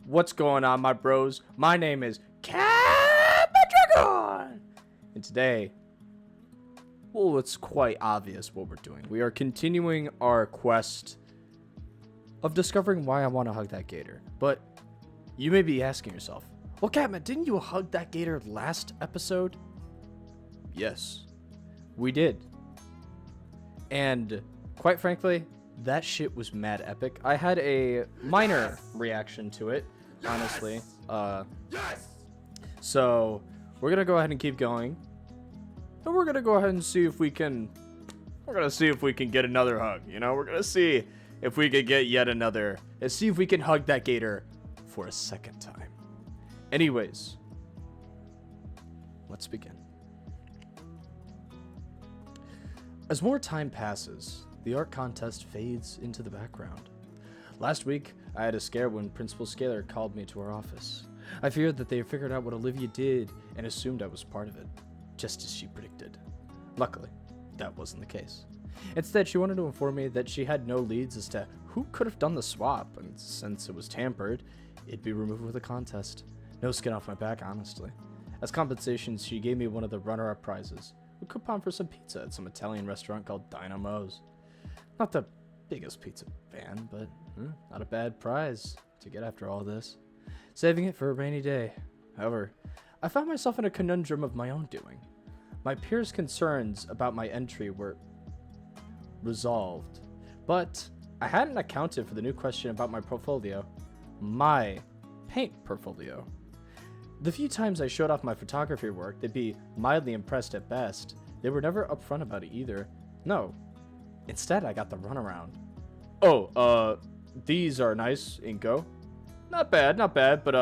What's going on, my bros? My name is Dragon, and today, well, it's quite obvious what we're doing. We are continuing our quest of discovering why I want to hug that gator. But you may be asking yourself, well, Catman, didn't you hug that gator last episode? Yes, we did. And quite frankly, that shit was mad epic. I had a minor reaction to it, honestly. So we're gonna go ahead and keep going, and we're gonna go ahead and see if we can. We're gonna see if we can get another hug. You know, we're gonna see if we can get yet another, and see if we can hug that gator for a second time. Anyways, let's begin. As more time passes, the art contest fades into the background. Last week, I had a scare when Principal Scalar called me to her office. I feared that they had figured out what Olivia did and assumed I was part of it, just as she predicted. Luckily, that wasn't the case. Instead, she wanted to inform me that she had no leads as to who could have done the swap, and since it was tampered, it'd be removed with a contest. No skin off my back, honestly. As compensation, she gave me one of the runner-up prizes, a coupon for some pizza at some Italian restaurant called Dynamo's. Not the biggest pizza fan, but not a bad prize to get after all this. Saving it for a rainy day. However, I found myself in a conundrum of my own doing. My peers' concerns about my entry were resolved, but I hadn't accounted for the new question about my portfolio. My paint portfolio. The few times I showed off my photography work, they'd be mildly impressed at best. They were never upfront about it either. No. Instead, I got the runaround. Oh, these are nice, Inko. Not bad, but,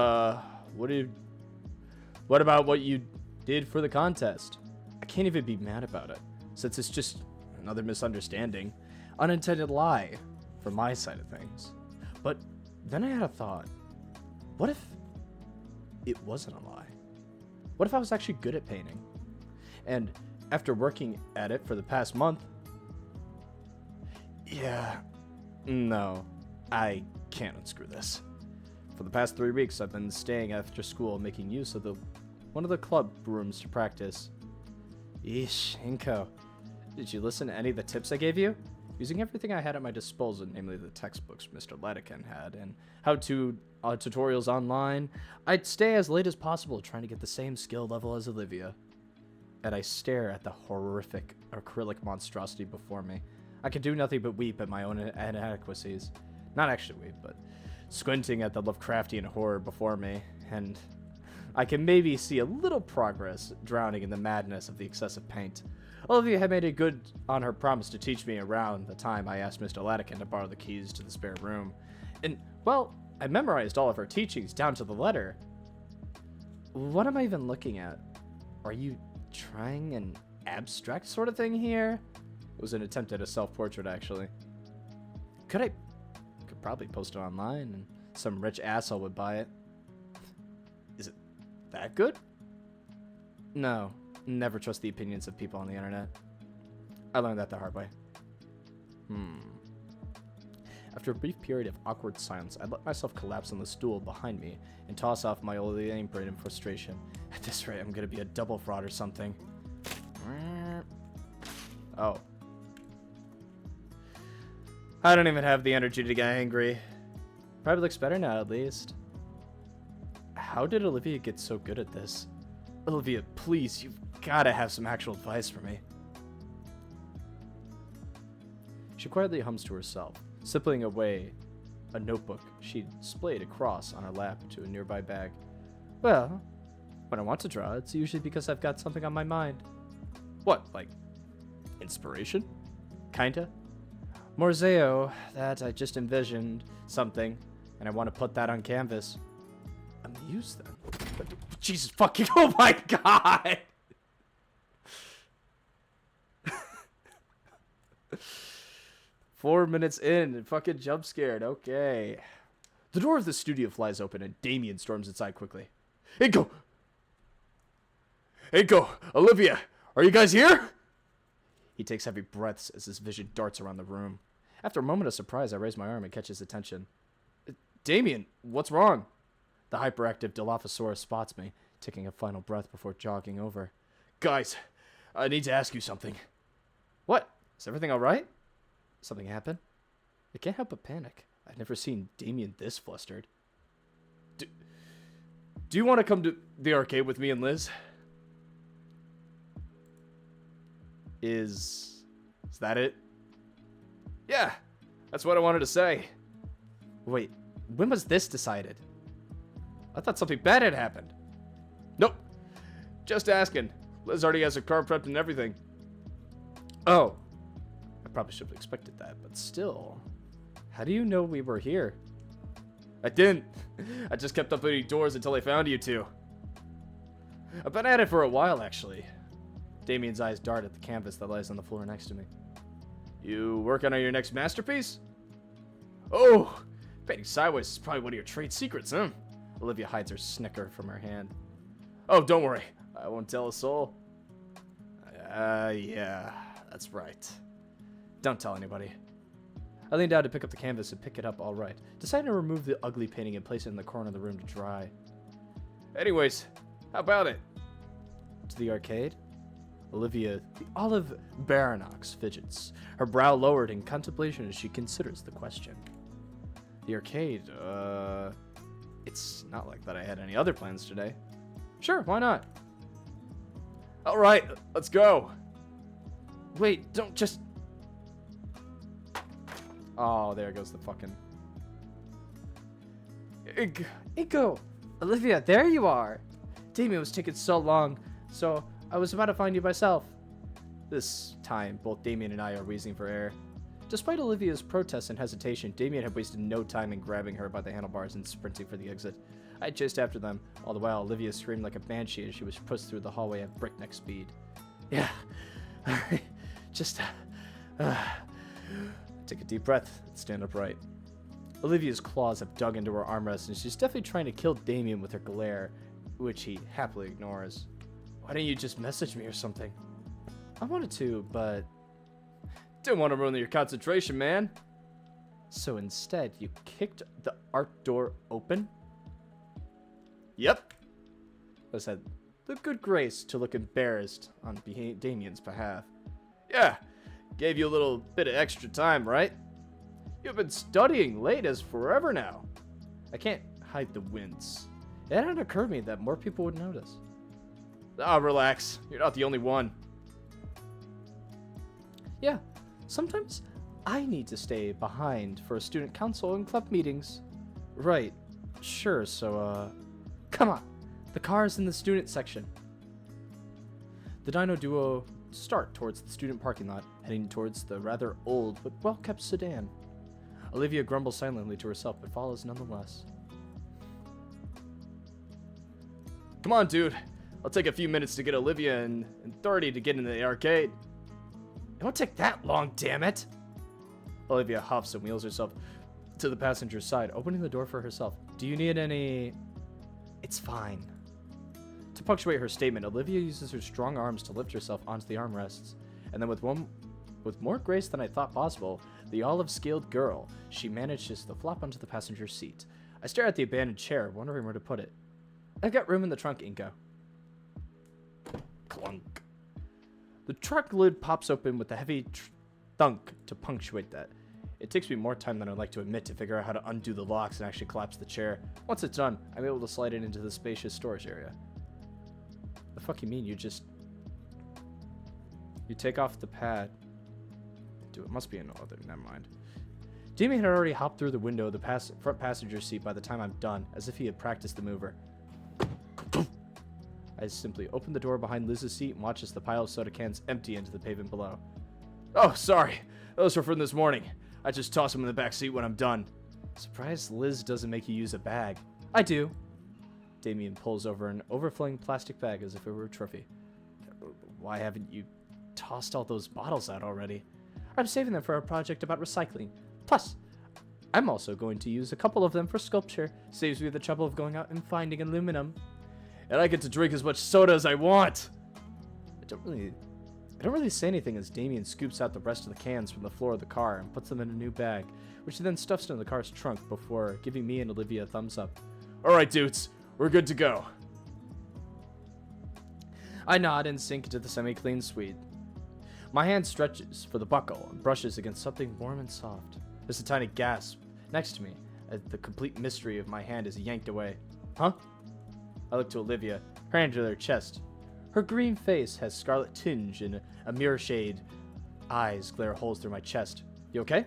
what about what you did for the contest? I can't even be mad about it, since it's just another misunderstanding. Unintended lie from my side of things. But then I had a thought. What if it wasn't a lie? What if I was actually good at painting? And after working at it for the past month, no, I can't unscrew this. For the past 3 weeks, I've been staying after school, making use of one of the club rooms to practice. Eesh, Inko, did you listen to any of the tips I gave you? Using everything I had at my disposal, namely the textbooks Mr. Ledican had, and how-to tutorials online, I'd stay as late as possible trying to get the same skill level as Olivia. And I stare at the horrific acrylic monstrosity before me. I can do nothing but weep at my own inadequacies. Not actually weep, but squinting at the Lovecraftian horror before me, and I can maybe see a little progress drowning in the madness of the excessive paint. Olivia had made it good on her promise to teach me around the time I asked Mr. Latican to borrow the keys to the spare room. And, well, I memorized all of her teachings down to the letter. What am I even looking at? Are you trying an abstract sort of thing here? It was an attempt at a self-portrait, actually. Could probably post it online, and some rich asshole would buy it. Is it that good? No. Never trust the opinions of people on the internet. I learned that the hard way. After a brief period of awkward silence, I let myself collapse on the stool behind me and toss off my old lame brain in frustration. At this rate, I'm gonna be a double fraud or something. Oh. I don't even have the energy to get angry. Probably looks better now, at least. How did Olivia get so good at this? Olivia, please, you've gotta have some actual advice for me. She quietly hums to herself, sipping away a notebook she'd splayed across on her lap to a nearby bag. Well, when I want to draw, it's usually because I've got something on my mind. What, like inspiration? Kinda? Morzeo, that I just envisioned something, and I want to put that on canvas. Amuse them. Jesus fucking, oh my god! 4 minutes in and fucking jump scared, okay. The door of the studio flies open and Damien storms inside quickly. Inko! Olivia, are you guys here? He takes heavy breaths as his vision darts around the room. After a moment of surprise, I raise my arm and catch his attention. Damien, what's wrong? The hyperactive Dilophosaurus spots me, taking a final breath before jogging over. Guys, I need to ask you something. What? Is everything alright? Something happened? I can't help but panic. I've never seen Damien this flustered. Do you want to come to the arcade with me and Liz? Is that it? Yeah, that's what I wanted to say. Wait, when was this decided? I thought something bad had happened. Nope. Just asking. Liz already has her car prepped and everything. Oh. I probably should have expected that, but still. How do you know we were here? I didn't. I just kept opening doors until I found you two. I've been at it for a while, actually. Damien's eyes dart at the canvas that lies on the floor next to me. You working on your next masterpiece? Oh, painting sideways is probably one of your trade secrets, huh? Olivia hides her snicker from her hand. Oh, don't worry. I won't tell a soul. Yeah, that's right. Don't tell anybody. I leaned down to pick up the canvas and pick it up all right, deciding to remove the ugly painting and place it in the corner of the room to dry. Anyways, how about it? To the arcade? Olivia, the olive Baranox, fidgets, her brow lowered in contemplation as she considers the question. The arcade, it's not like that I had any other plans today. Sure, why not? Alright, let's go. Wait, don't just... Oh, there goes the fucking... Iko! Olivia, there you are! Damien was taking so long, so I was about to find you myself. This time, both Damien and I are wheezing for air. Despite Olivia's protests and hesitation, Damien had wasted no time in grabbing her by the handlebars and sprinting for the exit. I chased after them, all the while Olivia screamed like a banshee as she was pushed through the hallway at breakneck speed. Yeah, just take a deep breath and stand upright. Olivia's claws have dug into her armrest, and she's definitely trying to kill Damien with her glare, which he happily ignores. Why don't you just message me or something? I wanted to, but... Didn't want to ruin your concentration, man. So instead, you kicked the art door open? Yep. Liz had the good grace to look embarrassed on Damien's behalf. Yeah, gave you a little bit of extra time, right? You've been studying late as forever now. I can't hide the wince. It hadn't occurred to me that more people would notice. Ah, relax. You're not the only one. Yeah, sometimes I need to stay behind for a student council and club meetings. Right. Sure, so, come on. The car's in the student section. The Dino duo start towards the student parking lot, heading towards the rather old but well-kept sedan. Olivia grumbles silently to herself, but follows nonetheless. Come on, dude. I'll take a few minutes to get Olivia and 30 to get into the arcade. It won't take that long, damn it! Olivia huffs and wheels herself to the passenger side, opening the door for herself. Do you need any... It's fine. To punctuate her statement, Olivia uses her strong arms to lift herself onto the armrests, and then with more grace than I thought possible, the olive-scaled girl, she manages to flop onto the passenger seat. I stare at the abandoned chair, wondering where to put it. I've got room in the trunk, Inko. Clunk. The truck lid pops open with a heavy thunk to punctuate that. It takes me more time than I'd like to admit to figure out how to undo the locks and actually collapse the chair. Once it's done, I'm able to slide it into the spacious storage area. The fuck you mean? You take off the pad. Dude, it must be an other. Never mind. Damien had already hopped through the window of the front passenger seat by the time I'm done, as if he had practiced the mover. I simply open the door behind Liz's seat and watch as the pile of soda cans empty into the pavement below. Oh, sorry. Those were from this morning. I just toss them in the back seat when I'm done. Surprised Liz doesn't make you use a bag. I do. Damien pulls over an overflowing plastic bag as if it were a trophy. Why haven't you tossed all those bottles out already? I'm saving them for a project about recycling. Plus, I'm also going to use a couple of them for sculpture. Saves me the trouble of going out and finding aluminum. And I get to drink as much soda as I want. I don't really say anything as Damien scoops out the rest of the cans from the floor of the car and puts them in a new bag, which he then stuffs into the car's trunk before giving me and Olivia a thumbs up. Alright, dudes. We're good to go. I nod and sink into the semi-clean suite. My hand stretches for the buckle and brushes against something warm and soft. There's a tiny gasp next to me as the complete mystery of my hand is yanked away. Huh? I look to Olivia, her hand to their chest. Her green face has scarlet tinge and a mirror shade. Eyes glare holes through my chest. You okay?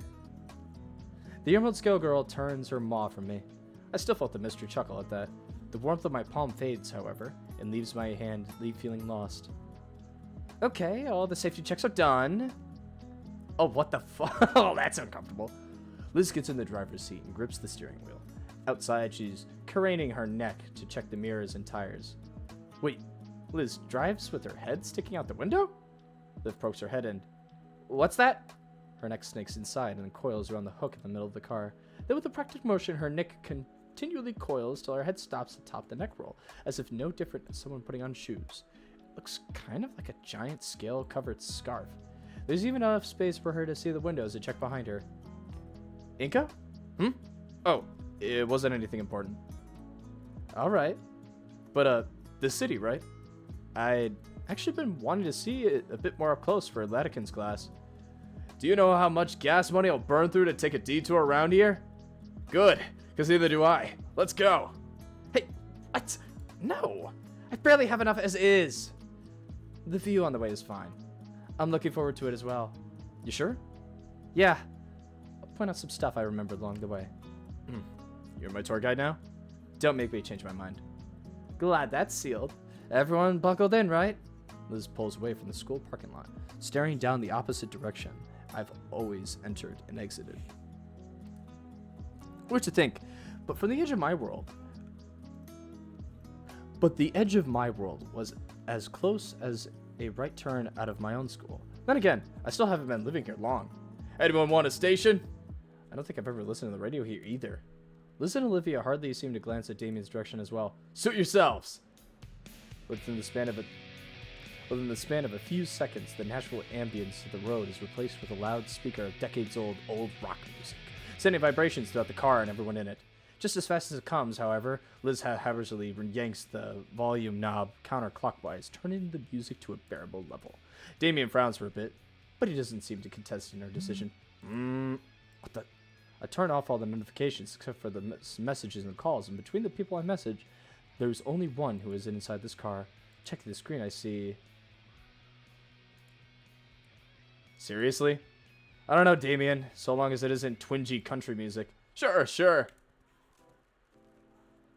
The emerald scale girl turns her maw from me. I still felt the mystery chuckle at that. The warmth of my palm fades, however, and leaves my hand feeling lost. Okay, all the safety checks are done. Oh, what the fuck? Oh, that's uncomfortable. Liz gets in the driver's seat and grips the steering wheel. Outside, she's craning her neck to check the mirrors and tires. Wait, Liz drives with her head sticking out the window? Liv pokes her head in. What's that? Her neck snakes inside and coils around the hook in the middle of the car. Then with a practical motion, her neck continually coils till her head stops atop the neck roll, as if no different than someone putting on shoes. It looks kind of like a giant scale-covered scarf. There's even enough space for her to see the windows and check behind her. Inca? Oh, it wasn't anything important. Alright. But, the city, right? I'd actually been wanting to see it a bit more up close for Latican's class. Do you know how much gas money I'll burn through to take a detour around here? Good, because neither do I. Let's go. Hey, what? No. I barely have enough as is. The view on the way is fine. I'm looking forward to it as well. You sure? Yeah. I'll point out some stuff I remembered along the way. You're my tour guide now? Don't make me change my mind. Glad that's sealed. Everyone buckled in, right? Liz pulls away from the school parking lot, staring down the opposite direction I've always entered and exited. Weird to think, but from the edge of my world. But the edge of my world was as close as a right turn out of my own school. Then again, I still haven't been living here long. Anyone want a station? I don't think I've ever listened to the radio here either. Liz and Olivia hardly seem to glance at Damien's direction as well. Suit yourselves! Within the span of a few seconds, the natural ambience of the road is replaced with a loudspeaker of decades-old old rock music, sending vibrations throughout the car and everyone in it. Just as fast as it comes, however, Liz haphazardly yanks the volume knob counterclockwise, turning the music to a bearable level. Damien frowns for a bit, but he doesn't seem to contest in her decision. What the? I turn off all the notifications except for the messages and calls, and between the people I message, there's only one who is inside this car. Checking the screen, I see... Seriously? I don't know, Damien, so long as it isn't twingy country music. Sure.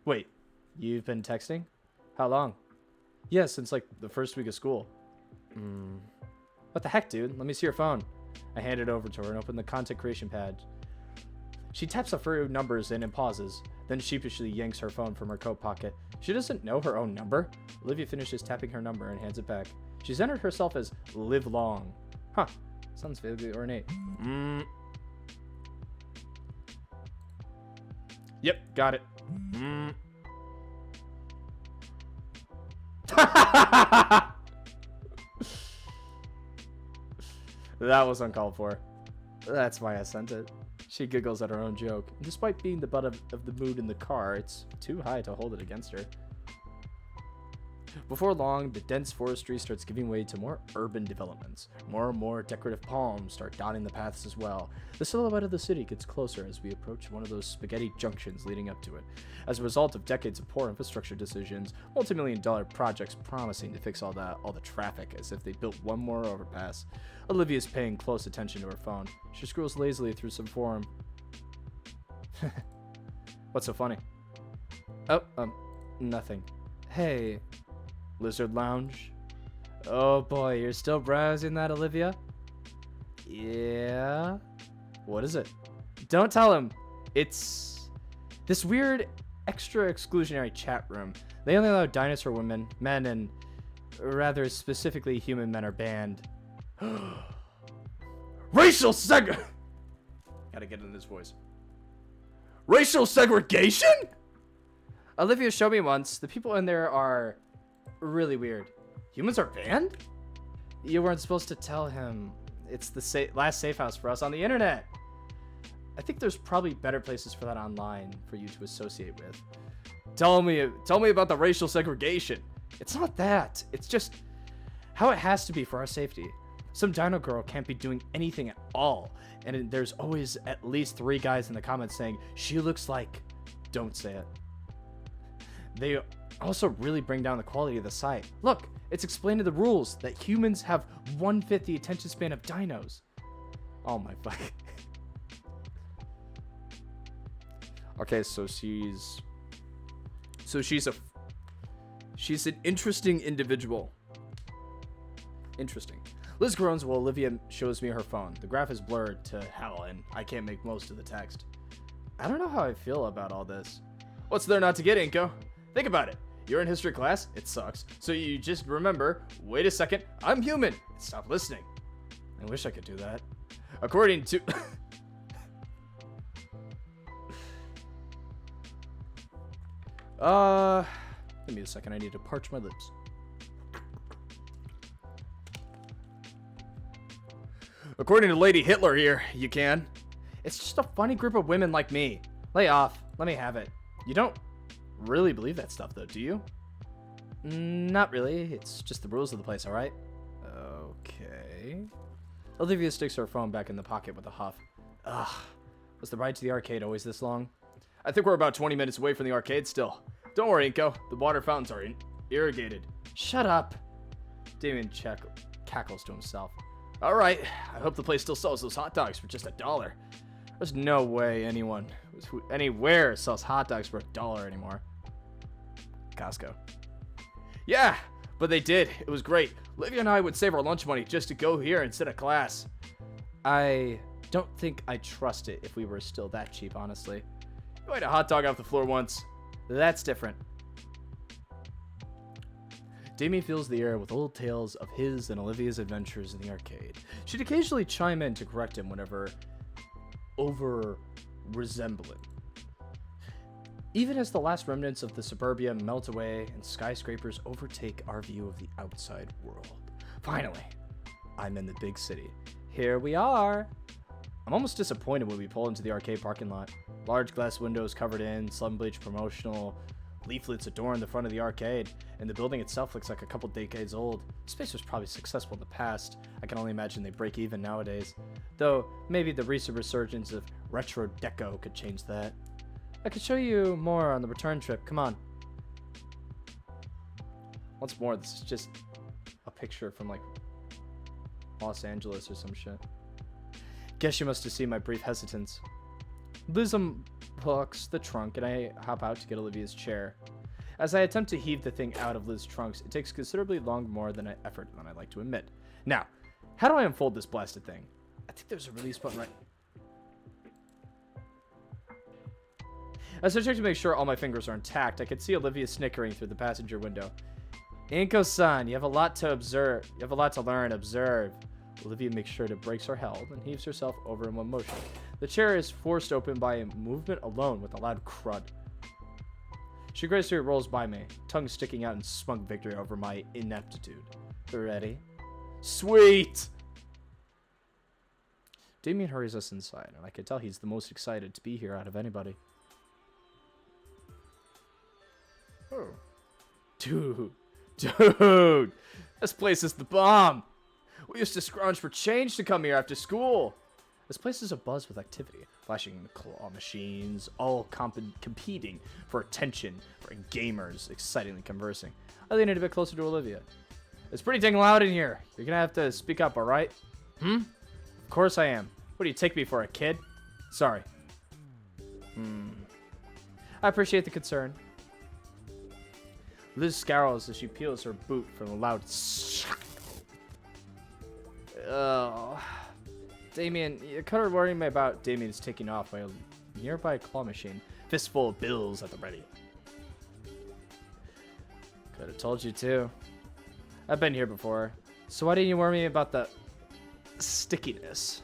Wait, you've been texting? How long? Yeah, since like the first week of school. What the heck, dude? Let me see your phone. I hand it over to her and open the content creation pad. She taps a few numbers in and pauses, then sheepishly yanks her phone from her coat pocket. She doesn't know her own number. Olivia finishes tapping her number and hands it back. She's entered herself as Live Long. Huh. Sounds vaguely ornate. Yep, got it. That was uncalled for. That's why I sent it. She giggles at her own joke. And despite being the butt of the mood in the car, it's too high to hold it against her. Before long, the dense forestry starts giving way to more urban developments. More and more decorative palms start dotting the paths as well. The silhouette of the city gets closer as we approach one of those spaghetti junctions leading up to it. As a result of decades of poor infrastructure decisions, multi-million-dollar projects promising to fix all the traffic as if they built one more overpass. Olivia's paying close attention to her phone. She scrolls lazily through some forum. What's so funny? Oh, nothing. Hey, Lizard Lounge. Oh boy, you're still browsing that, Olivia? Yeah? What is it? Don't tell him. It's this weird extra exclusionary chat room. They only allow dinosaur women, men, and rather specifically human men are banned. Racial Gotta get in this voice. Racial segregation? Olivia showed me once. The people in there are really weird. Humans are banned? You weren't supposed to tell him. It's the last safe house for us on the internet. I think there's probably better places for that online for you to associate with. Tell me about the racial segregation. It's not that. It's just how it has to be for our safety. Some dino girl can't be doing anything at all. And there's always at least 3 guys in the comments saying, she looks like... Don't say it. They also really bring down the quality of the site. Look, it's explained in the rules that humans have 1/5 the attention span of dinos. Oh my fuck. Okay, so she's an interesting individual. Interesting. Liz groans while Olivia shows me her phone. The graph is blurred to hell, and I can't make most of the text. I don't know how I feel about all this. What's there not to get, Inko? Think about it. You're in history class, it sucks. So you just remember, wait a second, I'm human. Stop listening. I wish I could do that. According to... Give me a second, I need to parch my lips. According to Lady Hitler here, you can. It's just a funny group of women like me. Lay off. Let me have it. You don't really believe that stuff, though, do you? Not really. It's just the rules of the place, all right? Okay. Olivia sticks her phone back in the pocket with a huff. Ugh. Was the ride to the arcade always this long? I think we're about 20 minutes away from the arcade still. Don't worry, Inko. The water fountains are irrigated. Shut up. Damien cackles to himself. All right. I hope the place still sells those hot dogs for just $1. There's no way anyone anywhere sells hot dogs for $1 anymore. Costco. Yeah, but they did. It was great. Livia and I would save our lunch money just to go here instead of class. I don't think I'd trust it if we were still that cheap, honestly. You ate a hot dog off the floor once. That's different. Damien fills the air with old tales of his and Olivia's adventures in the arcade. She'd occasionally chime in to correct him whenever over-resembling. Even as the last remnants of the suburbia melt away and skyscrapers overtake our view of the outside world. Finally, I'm in the big city. Here we are. I'm almost disappointed when we pull into the arcade parking lot. Large glass windows covered in, sun bleached promotional leaflets adorn the front of the arcade, and the building itself looks like a couple decades old. The space was probably successful in the past. I can only imagine they break even nowadays. Though, maybe the recent resurgence of retro deco could change that. I could show you more on the return trip. Come on. Once more, this is just a picture from, like, Los Angeles or some shit. Guess you must have seen my brief hesitance. Liz unhooks the trunk, and I hop out to get Olivia's chair. As I attempt to heave the thing out of Liz's trunks, it takes considerably more than an effort than I like to admit. Now, how do I unfold this blasted thing? I think there's a release button right... As I check to make sure all my fingers are intact, I could see Olivia snickering through the passenger window. Inko-san, you have a lot to observe. You have a lot to learn. Observe. Olivia makes sure to brace her held and heaves herself over in one motion. The chair is forced open by a movement alone with a loud crud. She gracefully rolls by me, tongue sticking out in smug victory over my ineptitude. Ready? Sweet! Damien hurries us inside, and I can tell he's the most excited to be here out of anybody. Oh. Dude! This place is the bomb! We used to scrounge for change to come here after school. This place is abuzz with activity, flashing claw machines, all competing for attention, for gamers excitingly conversing. I lean in a bit closer to Olivia. It's pretty dang loud in here. You're gonna have to speak up, alright? Of course I am. What do you take me for, a kid? Sorry. I appreciate the concern. Liz scowls as she peels her boot from a loud Oh, Damien, you could have worried me about Damien's taking off by a nearby claw machine. Fistful of bills at the ready. Could have told you too. I've been here before. So why didn't you warn me about the stickiness?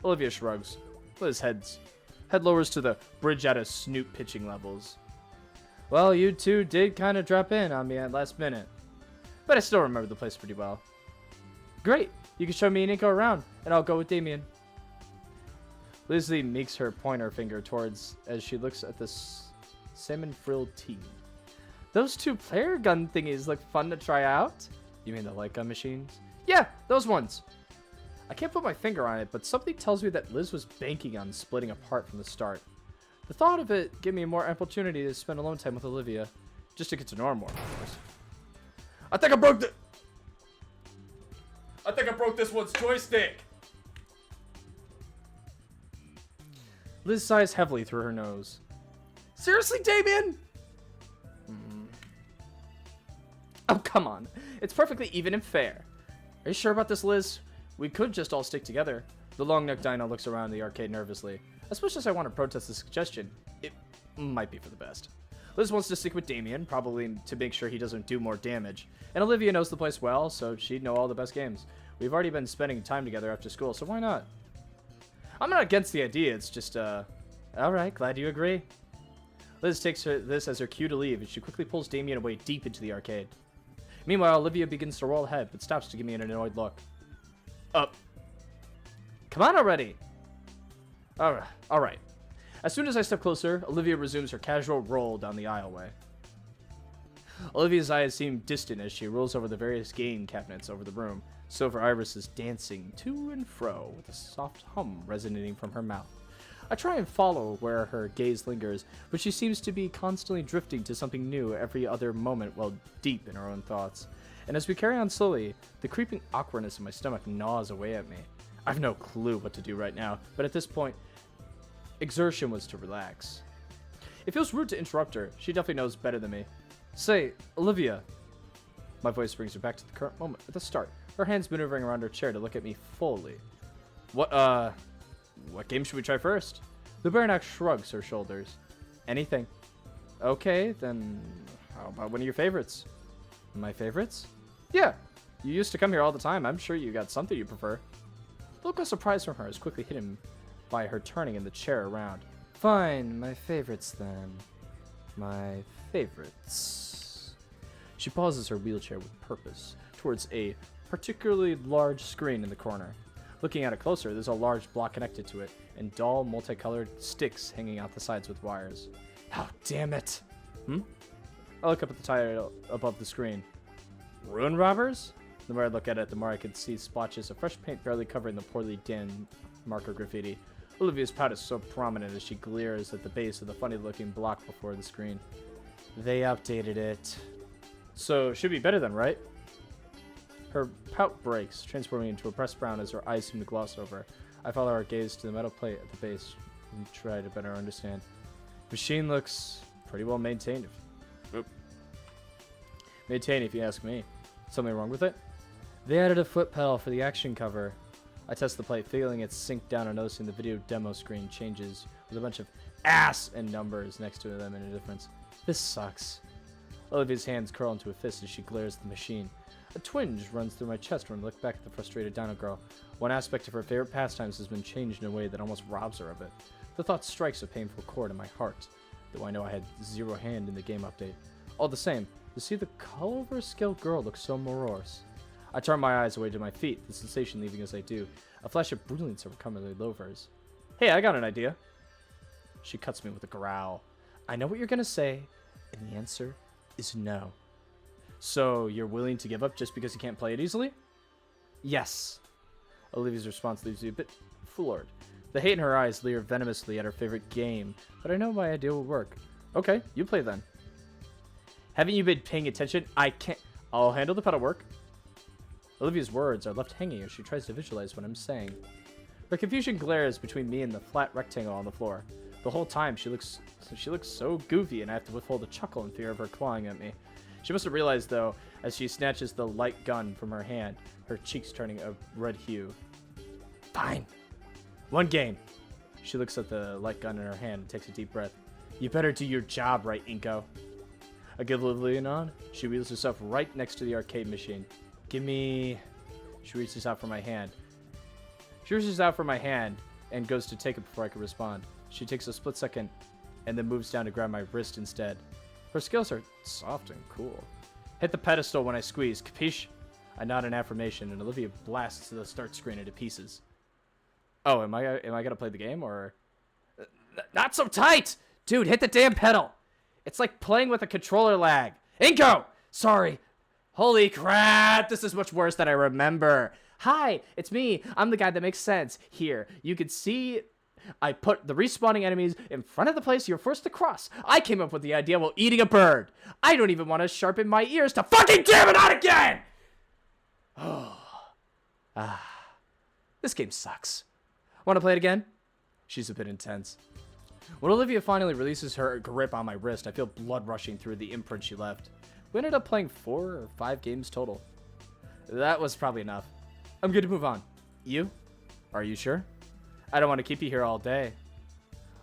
Olivia shrugs. Liz head lowers to the bridge out of snoot pitching levels. Well, you two did kind of drop in on me at last minute. But I still remember the place pretty well. Great! You can show me and Inko around, and I'll go with Damien. Lizzie makes her pointer finger towards as she looks at this salmon-frilled tee. Those two player gun thingies look fun to try out. You mean the light gun machines? Yeah, those ones. I can't put my finger on it, but something tells me that Liz was banking on splitting apart from the start. The thought of it gave me more opportunity to spend alone time with Olivia, just to get to know her more, of course. I think I broke this one's joystick. Liz sighs heavily through her nose. Seriously, Damien? Oh, come on. It's perfectly even and fair. Are you sure about this, Liz? We could just all stick together. The long-necked dino looks around the arcade nervously. As much as I want to protest the suggestion, it might be for the best. Liz wants to stick with Damien, probably to make sure he doesn't do more damage. And Olivia knows the place well, so she'd know all the best games. We've already been spending time together after school, so why not? I'm not against the idea, it's just, alright, glad you agree. Liz takes this as her cue to leave, and she quickly pulls Damien away deep into the arcade. Meanwhile, Olivia begins to roll ahead, but stops to give me an annoyed look. Up. Come on already! Alright. As soon as I step closer, Olivia resumes her casual roll down the aisleway. Olivia's eyes seem distant as she rolls over the various game cabinets over the room, silver irises dancing to and fro with a soft hum resonating from her mouth. I try and follow where her gaze lingers, but she seems to be constantly drifting to something new every other moment while deep in her own thoughts. And as we carry on slowly, the creeping awkwardness in my stomach gnaws away at me. I've no clue what to do right now, but at this point, exertion was to relax. It feels rude to interrupt her. She definitely knows better than me. Say, Olivia. My voice brings her back to the current moment at the start, her hands maneuvering around her chair to look at me fully. What game should we try first? The Baronac shrugs her shoulders. Anything. Okay, then how about one of your favorites? My favorites? Yeah, you used to come here all the time. I'm sure you got something you prefer. The look of surprise from her is quickly hidden by her turning in the chair around. Fine, my favorites then. My favorites. She pauses her wheelchair with purpose towards a particularly large screen in the corner. Looking at it closer, there's a large block connected to it, and dull, multicolored sticks hanging out the sides with wires. Oh, damn it! I look up at the title above the screen. Ruin robbers? The more I look at it, the more I can see splotches of fresh paint barely covering the poorly done marker graffiti. Olivia's pout is so prominent as she glares at the base of the funny-looking block before the screen. They updated it. So, should be better then, right? Her pout breaks, transforming into a pressed brown as her eyes seem to gloss over. I follow her gaze to the metal plate at the base and try to better understand. Machine looks pretty well maintained. Maintained, if you ask me. Something wrong with it? They added a foot pedal for the action cover. I test the plate, feeling it sink down and noticing the video demo screen changes with a bunch of ass and numbers next to them in a difference. This sucks. Olivia's hands curl into a fist as she glares at the machine. A twinge runs through my chest when I look back at the frustrated Dino Girl. One aspect of her favorite pastimes has been changed in a way that almost robs her of it. The thought strikes a painful chord in my heart, though I know I had zero hand in the game update. All the same, to see the colorful-skilled girl look so morose. I turn my eyes away to my feet, the sensation leaving as I do. A flash of brilliance overcomes my loafers. Hey, I got an idea. She cuts me with a growl. I know what you're gonna say, and the answer is no. So, you're willing to give up just because you can't play it easily? Yes. Olivia's response leaves me a bit floored. The hate in her eyes leer venomously at her favorite game, but I know my idea will work. Okay, you play then. Haven't you been paying attention? I can't. I'll handle the pedal work. Olivia's words are left hanging as she tries to visualize what I'm saying. Her confusion glares between me and the flat rectangle on the floor. The whole time she looks so goofy, and I have to withhold a chuckle in fear of her clawing at me. She must have realized, though, as she snatches the light gun from her hand, her cheeks turning a red hue. Fine. One game. She looks at the light gun in her hand and takes a deep breath. You better do your job right, Inko. I give Olivia a nod. She wheels herself right next to the arcade machine. Give me... She reaches out for my hand. And goes to take it before I can respond. She takes a split second and then moves down to grab my wrist instead. Her skills are soft and cool. Hit the pedestal when I squeeze, capiche? I nod in affirmation, and Olivia blasts the start screen into pieces. Oh, am I gonna play the game, or... Not so tight! Dude, hit the damn pedal! It's like playing with a controller lag. Inko! Sorry. Holy crap, this is much worse than I remember. Hi, it's me. I'm the guy that makes sense. Here, you can see I put the respawning enemies in front of the place you're forced to cross. I came up with the idea while eating a bird. I don't even want to sharpen my ears to fucking damn it not again! This game sucks. Want to play it again? She's a bit intense. When Olivia finally releases her grip on my wrist, I feel blood rushing through the imprint she left. We ended up playing 4 or 5 games total. That was probably enough. I'm good to move on. You? Are you sure? I don't want to keep you here all day.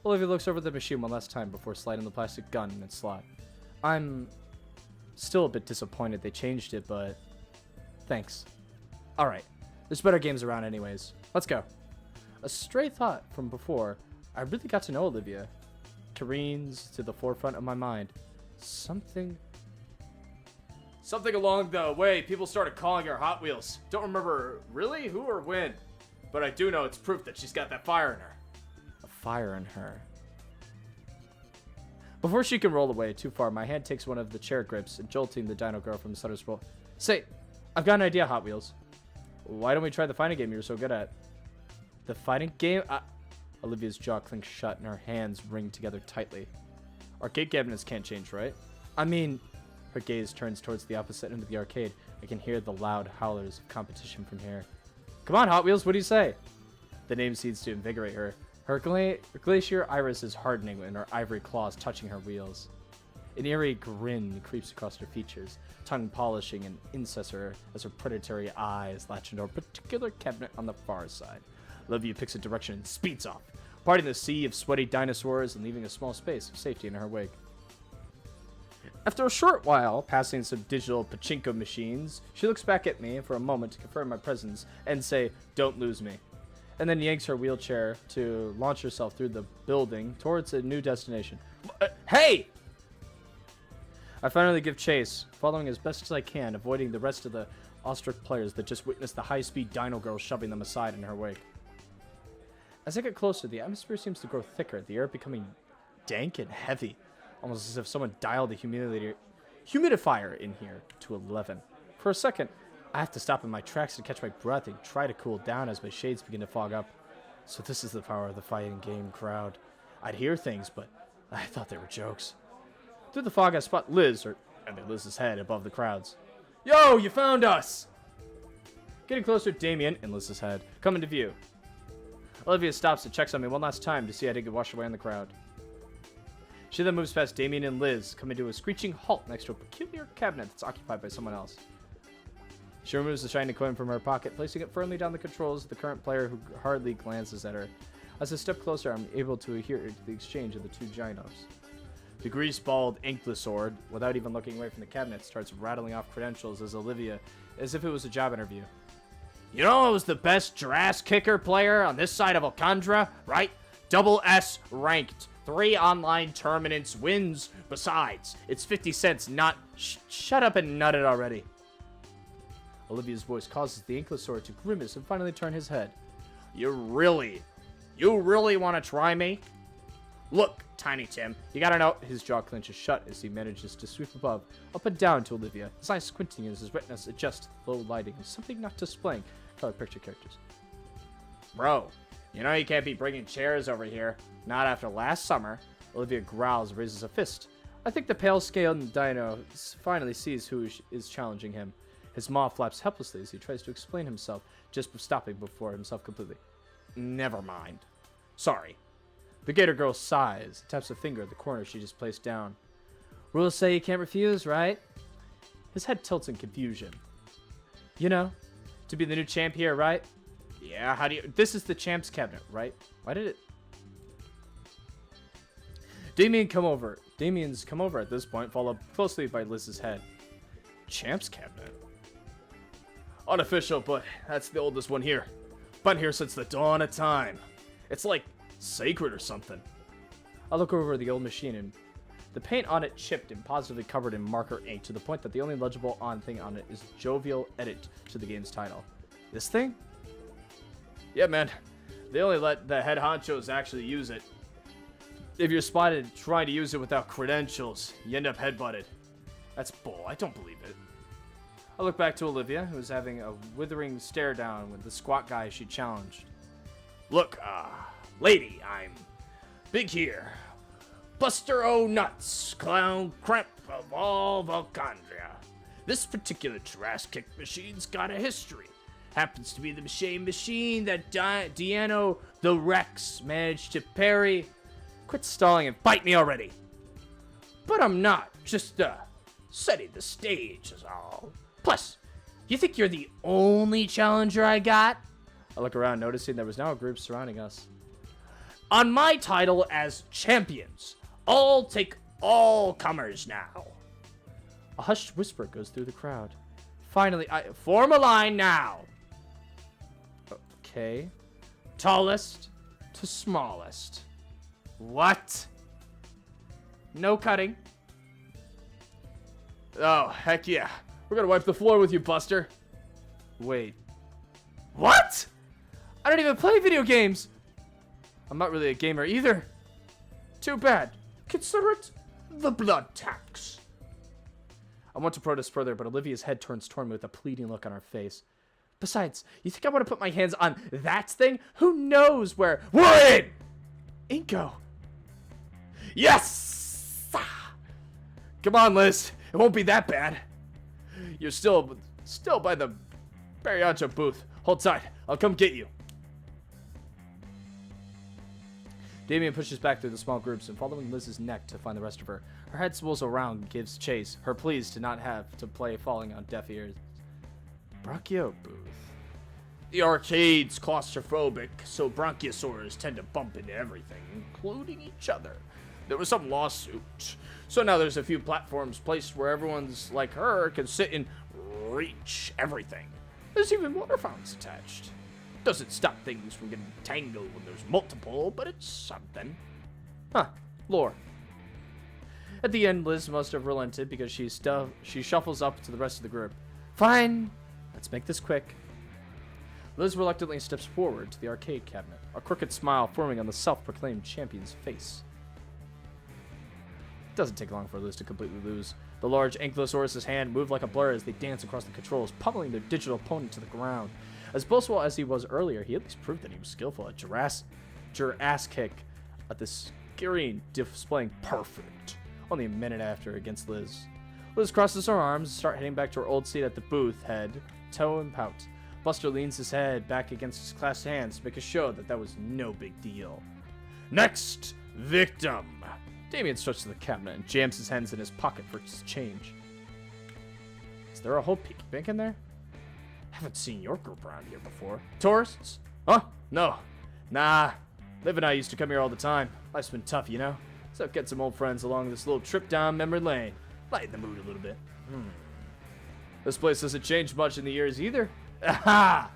Olivia looks over the machine one last time before sliding the plastic gun in its slot. I'm still a bit disappointed they changed it, but thanks. Alright, there's better games around anyways. Let's go. A stray thought from before, I really got to know Olivia. Careens to the forefront of my mind. Something along the way, people started calling her Hot Wheels. Don't remember really who or when, but I do know it's proof that she's got that fire in her. A fire in her. Before she can roll away too far, my hand takes one of the chair grips and jolting the dino girl from the center scroll. Say, I've got an idea, Hot Wheels. Why don't we try the fighting game you're so good at? The fighting game? Olivia's jaw clinks shut and her hands ring together tightly. Arcade cabinets can't change, right? I mean, her gaze turns towards the opposite end of the arcade. I can hear the loud howlers of competition from here. Come on, Hot Wheels, what do you say? The name seems to invigorate her. Her glacier iris is hardening and her ivory claws touching her wheels. An eerie grin creeps across her features, tongue polishing and incessor as her predatory eyes latch into a particular cabinet on the far side. Olivia picks a direction and speeds off, parting the sea of sweaty dinosaurs and leaving a small space of safety in her wake. After a short while, passing some digital pachinko machines, she looks back at me for a moment to confirm my presence and say, "Don't lose me," and then yanks her wheelchair to launch herself through the building towards a new destination. Hey! I finally give chase, following as best as I can, avoiding the rest of the awestruck players that just witnessed the high-speed dino girl shoving them aside in her wake. As I get closer, the atmosphere seems to grow thicker, the air becoming dank and heavy, almost as if someone dialed the humidifier in here to 11. For a second, I have to stop in my tracks to catch my breath and try to cool down as my shades begin to fog up. So this is the power of the fighting game crowd. I'd hear things, but I thought they were jokes. Through the fog, I spot Liz, Liz's head above the crowds. Yo, you found us! Getting closer, Damien and Liz's head come into view. Olivia stops and checks on me one last time to see I didn't get washed away in the crowd. She then moves past Damien and Liz, coming to a screeching halt next to a peculiar cabinet that's occupied by someone else. She removes the shiny coin from her pocket, placing it firmly down the controls of the current player who hardly glances at her. As I step closer, I'm able to hear the exchange of the two ginos. The grease-balled Inklosaur, without even looking away from the cabinet, starts rattling off credentials as Olivia, as if it was a job interview. You know I was the best Jurass kicker player on this side of Alcandra, right? Double S ranked. 3 online tournaments, wins. Besides, it's 50 cents, not... Shut up and nut it already. Olivia's voice causes the Inklosaur to grimace and finally turn his head. You really want to try me? Look, Tiny Tim, you gotta know... His jaw clenches shut as he manages to sweep above, up and down to Olivia, his eyes squinting as his retinas adjust to the low lighting of something not displaying color picture characters. Bro, you know you can't be bringing chairs over here. Not after last summer. Olivia growls and raises a fist. I think the pale-scaled dino finally sees who is challenging him. His maw flaps helplessly as he tries to explain himself, just stopping before himself completely. Never mind. Sorry. The Gator girl sighs, taps a finger at the corner she just placed down. Rules say you can't refuse, right? His head tilts in confusion. You know, to be the new champ here, right? Yeah, how do you... This is the champ's cabinet, right? Why did it... Damien's come over at this point, followed closely by Liz's head. Champ's cabinet? Unofficial, but that's the oldest one here. Been here since the dawn of time. It's like sacred or something. I look over the old machine and the paint on it chipped and positively covered in marker ink to the point that the only legible thing on it is jovial edit to the game's title. This thing? Yeah, man. They only let the head honchos actually use it. If you're spotted trying to use it without credentials, you end up headbutted. That's bull. I don't believe it. I look back to Olivia, who was having a withering stare down with the squat guy she challenged. Look, lady, I'm big here. Buster O'Nuts, clown crap of all Volcandria. This particular trash kick machine's got a history. Happens to be the machine that Deano the Rex managed to parry. Quit stalling and fight me already. But I'm not, just setting the stage is all. Plus, you think you're the only challenger I got? I look around, noticing there was now a group surrounding us. On my title as champions, I'll take all comers now. A hushed whisper goes through the crowd. Finally, I form a line now. Okay. Tallest to smallest. What? No cutting. Oh, heck yeah. We're gonna wipe the floor with you, Buster. Wait. What? I don't even play video games. I'm not really a gamer either. Too bad. Consider it the blood tax. I want to protest further, but Olivia's head turns toward me with a pleading look on her face. Besides, you think I want to put my hands on that thing? Who knows where? We're in! Inko. Yes! Come on, Liz. It won't be that bad. You're still by the Bariacha booth. Hold tight. I'll come get you. Damien pushes back through the small groups and following Liz's neck to find the rest of her. Her head swirls around and gives chase, her pleas to not have to play falling on deaf ears. Brachio booth. The arcade's claustrophobic, so bronchiosaurs tend to bump into everything, including each other. There was some lawsuit, so now there's a few platforms placed where everyone's like her can sit and reach everything. There's even water fountains attached. Doesn't stop things from getting tangled when there's multiple, but it's something. Huh, lore. At the end, Liz must have relented because she shuffles up to the rest of the group. Fine, let's make this quick. Liz reluctantly steps forward to the arcade cabinet, a crooked smile forming on the self-proclaimed champion's face. It doesn't take long for Liz to completely lose. The large Ankylosaurus' hand moved like a blur as they danced across the controls, pummeling their digital opponent to the ground. As boastful as he was earlier, he at least proved that he was skillful at ass kick at the scary displaying perfect. Only a minute after against Liz. Liz crosses her arms and starts heading back to her old seat at the booth, head, toe, and pout. Buster leans his head back against his clasped hands to make a show that was no big deal. Next victim! Damien starts to the cabinet and jams his hands in his pocket for his change. Is there a whole piggy bank in there? Haven't seen your group around here before. Tourists? Huh? No. Nah. Liv and I used to come here all the time. Life's been tough, you know? So get some old friends along this little trip down memory lane. Lighten the mood a little bit. This place hasn't changed much in the years either. Aha!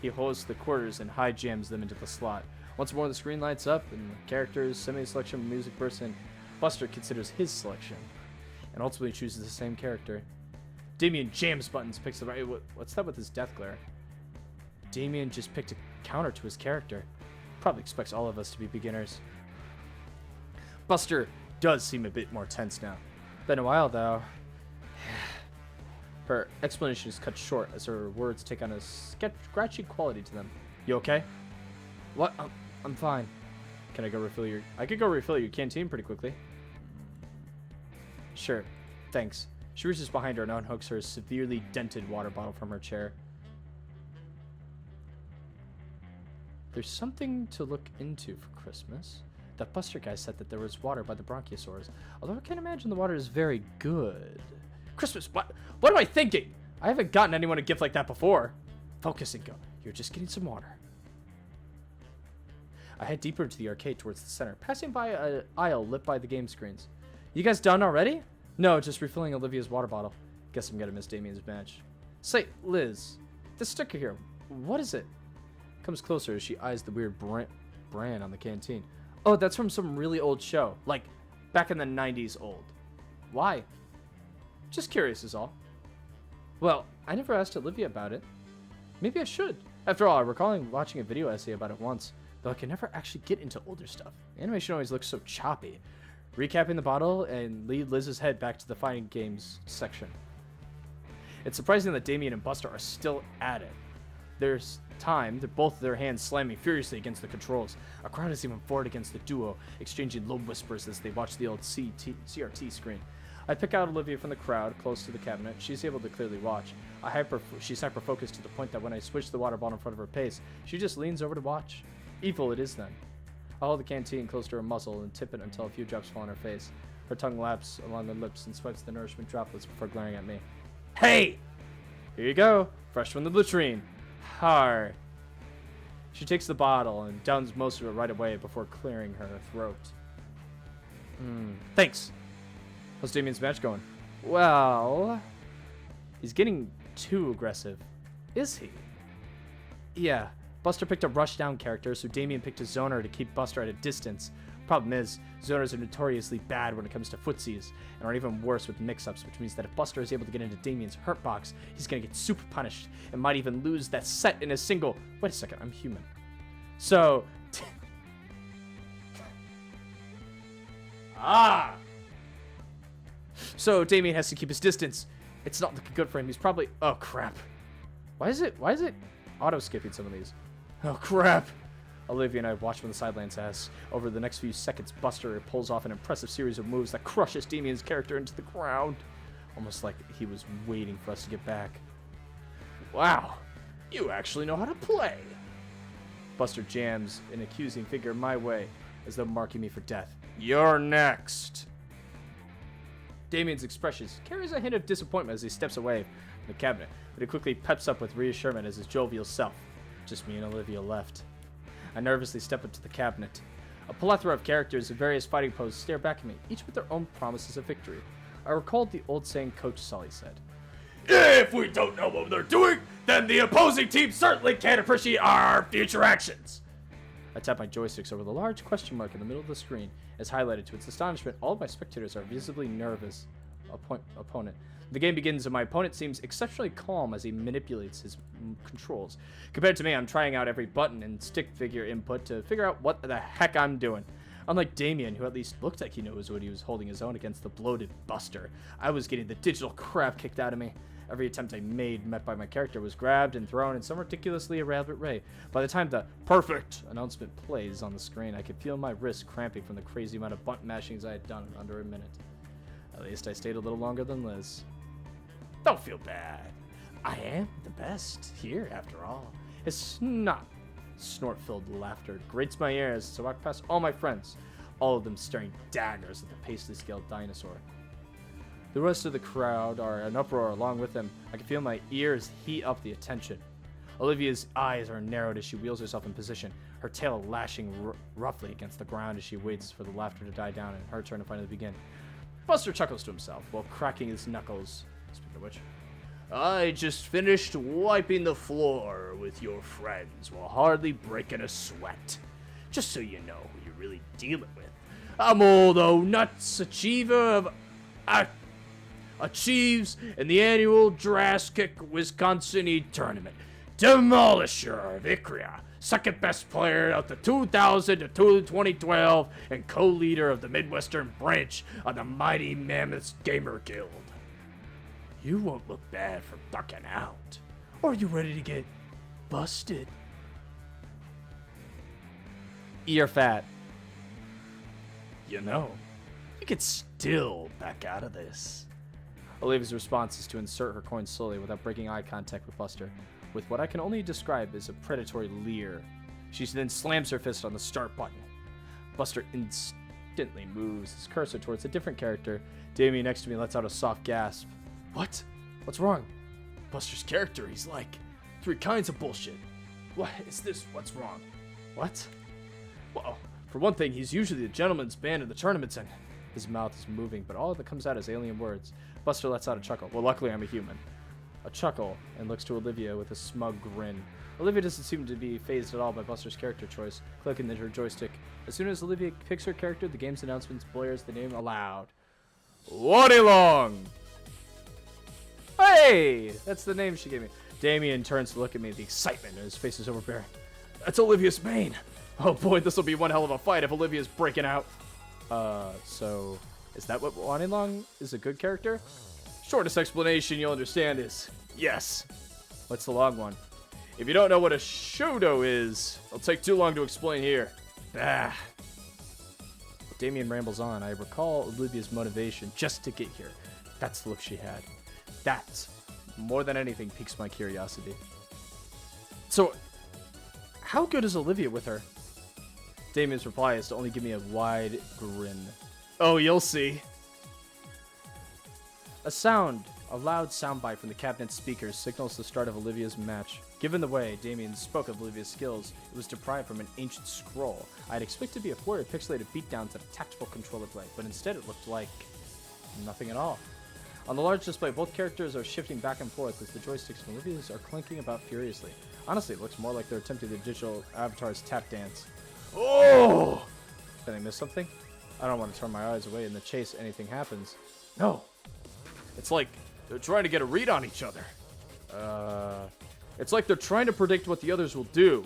He holds the quarters and high jams them into the slot. Once more the screen lights up and the characters, semi-selection music bursts in. Buster considers his selection and ultimately chooses the same character. Damien jams buttons, picks the right. What's that with his death glare? Damien just picked a counter to his character. Probably expects all of us to be beginners. Buster does seem a bit more tense now. Been a while though. Her explanation is cut short as her words take on a scratchy quality to them. You okay? What? I'm fine. Can I go refill your... I could go refill your canteen pretty quickly. Sure. Thanks. She reaches behind her and unhooks her severely dented water bottle from her chair. There's something to look into for Christmas. That Buster guy said that there was water by the Bronchiosaurs, although I can't imagine the water is very good. Christmas, what am I thinking? I haven't gotten anyone a gift like that before. Focus, Inko. You're just getting some water. I head deeper into the arcade towards the center, passing by an aisle lit by the game screens. You guys done already? No, just refilling Olivia's water bottle. Guess I'm gonna miss Damien's match. Say, Liz, this sticker here, what is it? Comes closer as she eyes the weird brand on the canteen. Oh, that's from some really old show. Like, back in the 90s old. Why? Just curious is all. Well, I never asked Olivia about it. Maybe I should. After all, I recall watching a video essay about it once, though I can never actually get into older stuff. Animation always looks so choppy. recapping the bottle and lead Liz's head back to the fighting games section. It's surprising that Damien and Buster are still at it. There's time, both their hands slamming furiously against the controls. A crowd is even forward against the duo, exchanging low whispers as they watch the old CRT screen. I pick out Olivia from the crowd, close to the cabinet. She's able to clearly watch. She's hyper-focused to the point that when I switch the water bottle in front of her face, she just leans over to watch. Evil it is then. I hold the canteen close to her muzzle and tip it until a few drops fall on her face. Her tongue laps along her lips and swipes the nourishment droplets before glaring at me. Hey! Here you go. Fresh from the latrine. Har. She takes the bottle and downs most of it right away before clearing her throat. Thanks. How's Damien's match going? Well, he's getting too aggressive. Is he? Yeah. Buster picked a rushdown character, so Damien picked a zoner to keep Buster at a distance. Problem is, zoners are notoriously bad when it comes to footsies, and are even worse with mix-ups, which means that if Buster is able to get into Damien's hurt box, he's gonna get super punished, and might even lose that set in a single... Wait a second, I'm human. So... So Damien has to keep his distance. It's not looking good for him. He's probably... Oh, crap. Why is it auto-skipping some of these? Oh, crap. Olivia and I watch from the sidelines as, over the next few seconds, Buster pulls off an impressive series of moves that crushes Damien's character into the ground. Almost like he was waiting for us to get back. Wow, you actually know how to play. Buster jams an accusing finger my way, as though marking me for death. You're next. Damien's expression carries a hint of disappointment as he steps away from the cabinet, but he quickly peps up with reassurance as his jovial self. Just me and Olivia left. I nervously step up to the cabinet. A plethora of characters in various fighting poses stare back at me, each with their own promises of victory. I recalled the old saying Coach Sully said, "If we don't know what they're doing, then the opposing team certainly can't appreciate our future actions." I tap my joysticks over the large question mark in the middle of the screen. As highlighted, to its astonishment, all of my spectators are visibly nervous. Opponent. The game begins and my opponent seems exceptionally calm as he manipulates his controls. Compared to me, I'm trying out every button and stick figure input to figure out what the heck I'm doing. Unlike Damien, who at least looked like he knows what he was holding his own against the bloated Buster, I was getting the digital crap kicked out of me. Every attempt I made met by my character was grabbed and thrown in some ridiculously elaborate way. By the time the perfect announcement plays on the screen, I could feel my wrists cramping from the crazy amount of button mashings I had done in under a minute. At least I stayed a little longer than Liz. Don't feel bad. I am the best here, after all. His snort-filled laughter grates my ears as I walk past all my friends, all of them staring daggers at the paisley-scaled dinosaur. The rest of the crowd are in uproar along with them. I can feel my ears heat up the attention. Olivia's eyes are narrowed as she wheels herself in position, her tail lashing roughly against the ground as she waits for the laughter to die down and her turn to finally begin. Buster chuckles to himself while cracking his knuckles. Speaking of which, I just finished wiping the floor with your friends while hardly breaking a sweat. Just so you know who you're really dealing with. I'm old nuts achiever of... achieves in the annual Jurassic Wisconsin tournament. Demolisher of Icria, second best player of the 2000 to 2012 and co-leader of the Midwestern branch of the Mighty Mammoths Gamer Guild. You won't look bad for ducking out. Or are you ready to get busted? You're fat. You know, you could still back out of this. Olivia's response is to insert her coin slowly without breaking eye contact with Buster, with what I can only describe as a predatory leer. She then slams her fist on the start button. Buster instantly moves his cursor towards a different character. Damien next to me lets out a soft gasp. What? What's wrong? Buster's character, he's like 3 kinds of bullshit. What is this? What's wrong? What? Well, for one thing, he's usually the gentleman's band in the tournaments, and his mouth is moving, but all that comes out is alien words. Buster lets out a chuckle. Well, luckily I'm a human. A chuckle, and looks to Olivia with a smug grin. Olivia doesn't seem to be fazed at all by Buster's character choice, clicking her joystick. As soon as Olivia picks her character, the game's announcements blares the name aloud. Wani Long! Hey! That's the name she gave me. Damien turns to look at me, the excitement in his face is overbearing. That's Olivia's mane! Oh boy, this'll be one hell of a fight if Olivia's breaking out. So is that what Wani Long is a good character? Shortest explanation you'll understand is yes. What's the long one? If you don't know what a shodo is, it'll take too long to explain here. Bah. Damien rambles on. I recall Olivia's motivation just to get here. That's the look she had. That, more than anything, piques my curiosity. So, how good is Olivia with her? Damien's reply is to only give me a wide grin. Oh, you'll see. A loud soundbite from the cabinet's speakers signals the start of Olivia's match. Given the way Damien spoke of Olivia's skills, it was deprived from an ancient scroll. I'd expect to be a flurry of pixelated beatdowns at a tactical controller play, but instead it looked like nothing at all. On the large display, both characters are shifting back and forth as the joysticks from Olivia's are clinking about furiously. Honestly, it looks more like they're attempting the digital avatar's tap dance. Oh! Did I miss something? I don't want to turn my eyes away in the chase anything happens. No! It's like they're trying to get a read on each other. It's like they're trying to predict what the others will do,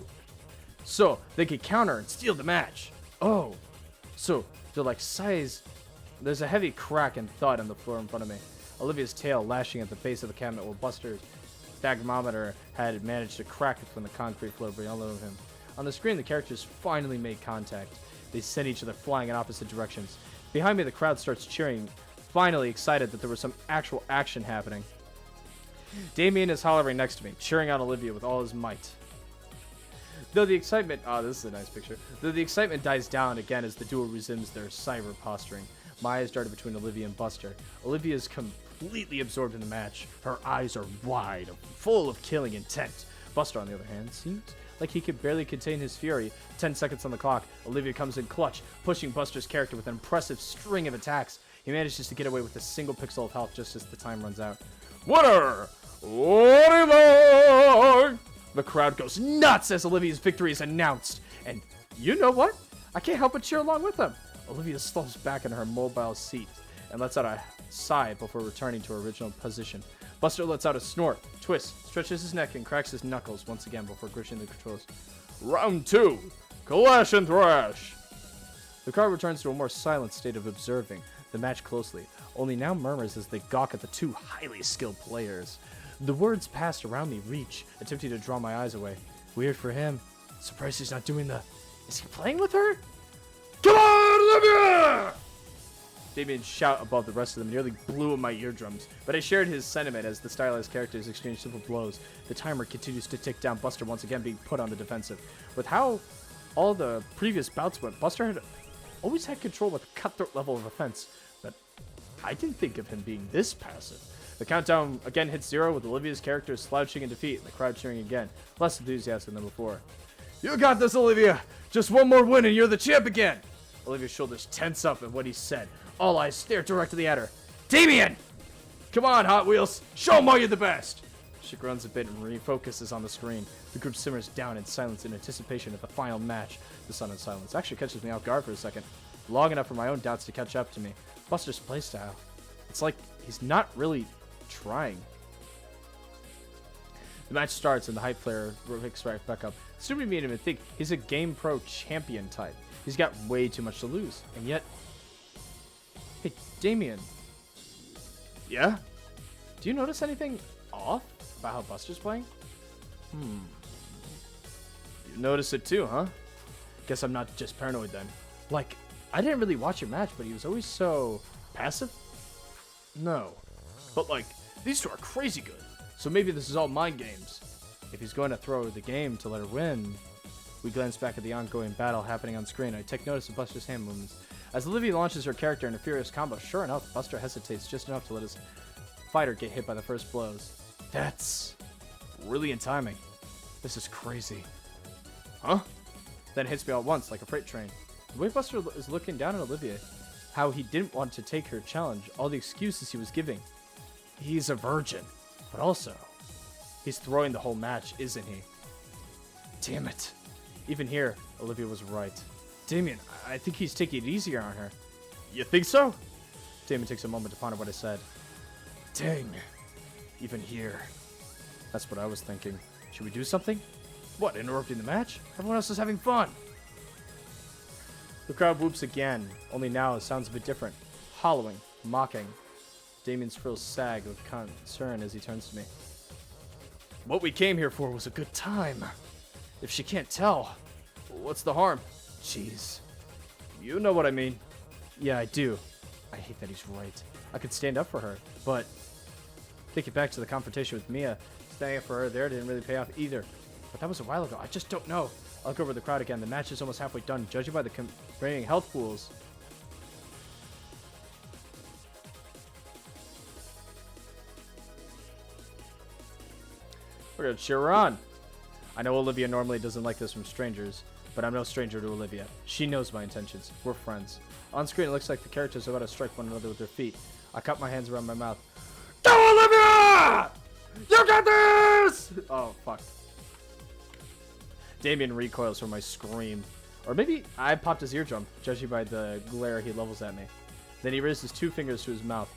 so they can counter and steal the match. Oh, so they're like size. There's a heavy crack and thud on the floor in front of me. Olivia's tail lashing at the base of the cabinet while Buster's bagmometer had managed to crack it from the concrete floor below him. On the screen, the characters finally made contact. They sent each other flying in opposite directions. Behind me, the crowd starts cheering, finally excited that there was some actual action happening. Damien is hollering next to me, cheering on Olivia with all his might. Though the excitement... Oh, this is a nice picture. Though the excitement dies down again as the duo resumes their cyber posturing. My eyes darted between Olivia and Buster. Olivia is completely absorbed in the match. Her eyes are wide, full of killing intent. Buster, on the other hand, seems like he could barely contain his fury. 10 seconds on the clock. Olivia comes in clutch, pushing Buster's character with an impressive string of attacks. He manages to get away with a single pixel of health just as the time runs out. Winner! Wani Long! The crowd goes nuts as Olivia's victory is announced. And you know what? I can't help but cheer along with them. Olivia slumps back in her mobile seat and lets out a sigh before returning to her original position. Buster lets out a snort, twists, stretches his neck, and cracks his knuckles once again before grishing the controls. Round 2. Clash and Thrash. The crowd returns to a more silent state of observing the match closely, only now murmurs as they gawk at the two highly skilled players. The words passed around me reach, attempting to draw my eyes away. Weird for him. Surprised he's not doing the... Is he playing with her? Come on, Olivia! Damien's shout above the rest of them nearly blew in my eardrums, but I shared his sentiment as the stylized characters exchanged simple blows. The timer continues to tick down, Buster once again being put on the defensive. With how all the previous bouts went, Buster had always had control with a cutthroat level of offense, but I didn't think of him being this passive. The countdown again hits 0 with Olivia's character slouching in defeat and the crowd cheering again, less enthusiastic than before. You got this, Olivia! Just one more win and you're the champ again! Olivia's shoulders tense up at what he said. All eyes stare directly at her. Damien! Come on, Hot Wheels! Show 'em why you're the best! She grunts a bit and refocuses on the screen. The group simmers down in silence in anticipation of the final match. The sudden silence actually catches me off guard for a second. Long enough for my own doubts to catch up to me. Buster's playstyle. It's like he's not really trying. The match starts and the hype player picks right back up. Stupid made him think he's a Game Pro champion type. He's got way too much to lose. And yet... Hey, Damien. Yeah? Do you notice anything off about how Buster's playing? You notice it too, huh? Guess I'm not just paranoid then. Like, I didn't really watch your match, but he was always so... passive? No. But like, these two are crazy good. So maybe this is all mind games. If he's going to throw the game to let her win... We glance back at the ongoing battle happening on screen. I take notice of Buster's hand movements. As Olivia launches her character in a furious combo, sure enough, Buster hesitates just enough to let his fighter get hit by the first blows. That's brilliant timing. This is crazy. Huh? Then it hits me all at once like a freight train. The way Buster is looking down at Olivia, how he didn't want to take her challenge, all the excuses he was giving. He's a virgin, but also, he's throwing the whole match, isn't he? Damn it. Even here, Olivia was right. Damien, I think he's taking it easier on her. You think so? Damien takes a moment to ponder what I said. Dang. Even here. That's what I was thinking. Should we do something? What, interrupting the match? Everyone else is having fun. The crowd whoops again, only now it sounds a bit different. Hollowing, mocking. Damien's frills sag with concern as he turns to me. What we came here for was a good time. If she can't tell, what's the harm? Jeez. You know what I mean. Yeah, I do. I hate that he's right. I could stand up for her, but take it back to the confrontation with Mia. Standing up for her there didn't really pay off either. But that was a while ago. I just don't know. I look over the crowd again. The match is almost halfway done, judging by the remaining health pools. We're gonna cheer her on. I know Olivia normally doesn't like this from strangers, but I'm no stranger to Olivia. She knows my intentions. We're friends. On screen, it looks like the characters are about to strike one another with their feet. I cup my hands around my mouth. Go, Olivia! You got this! Oh, fuck. Damien recoils from my scream. Or maybe I popped his eardrum, judging by the glare he levels at me. Then he raises 2 fingers to his mouth.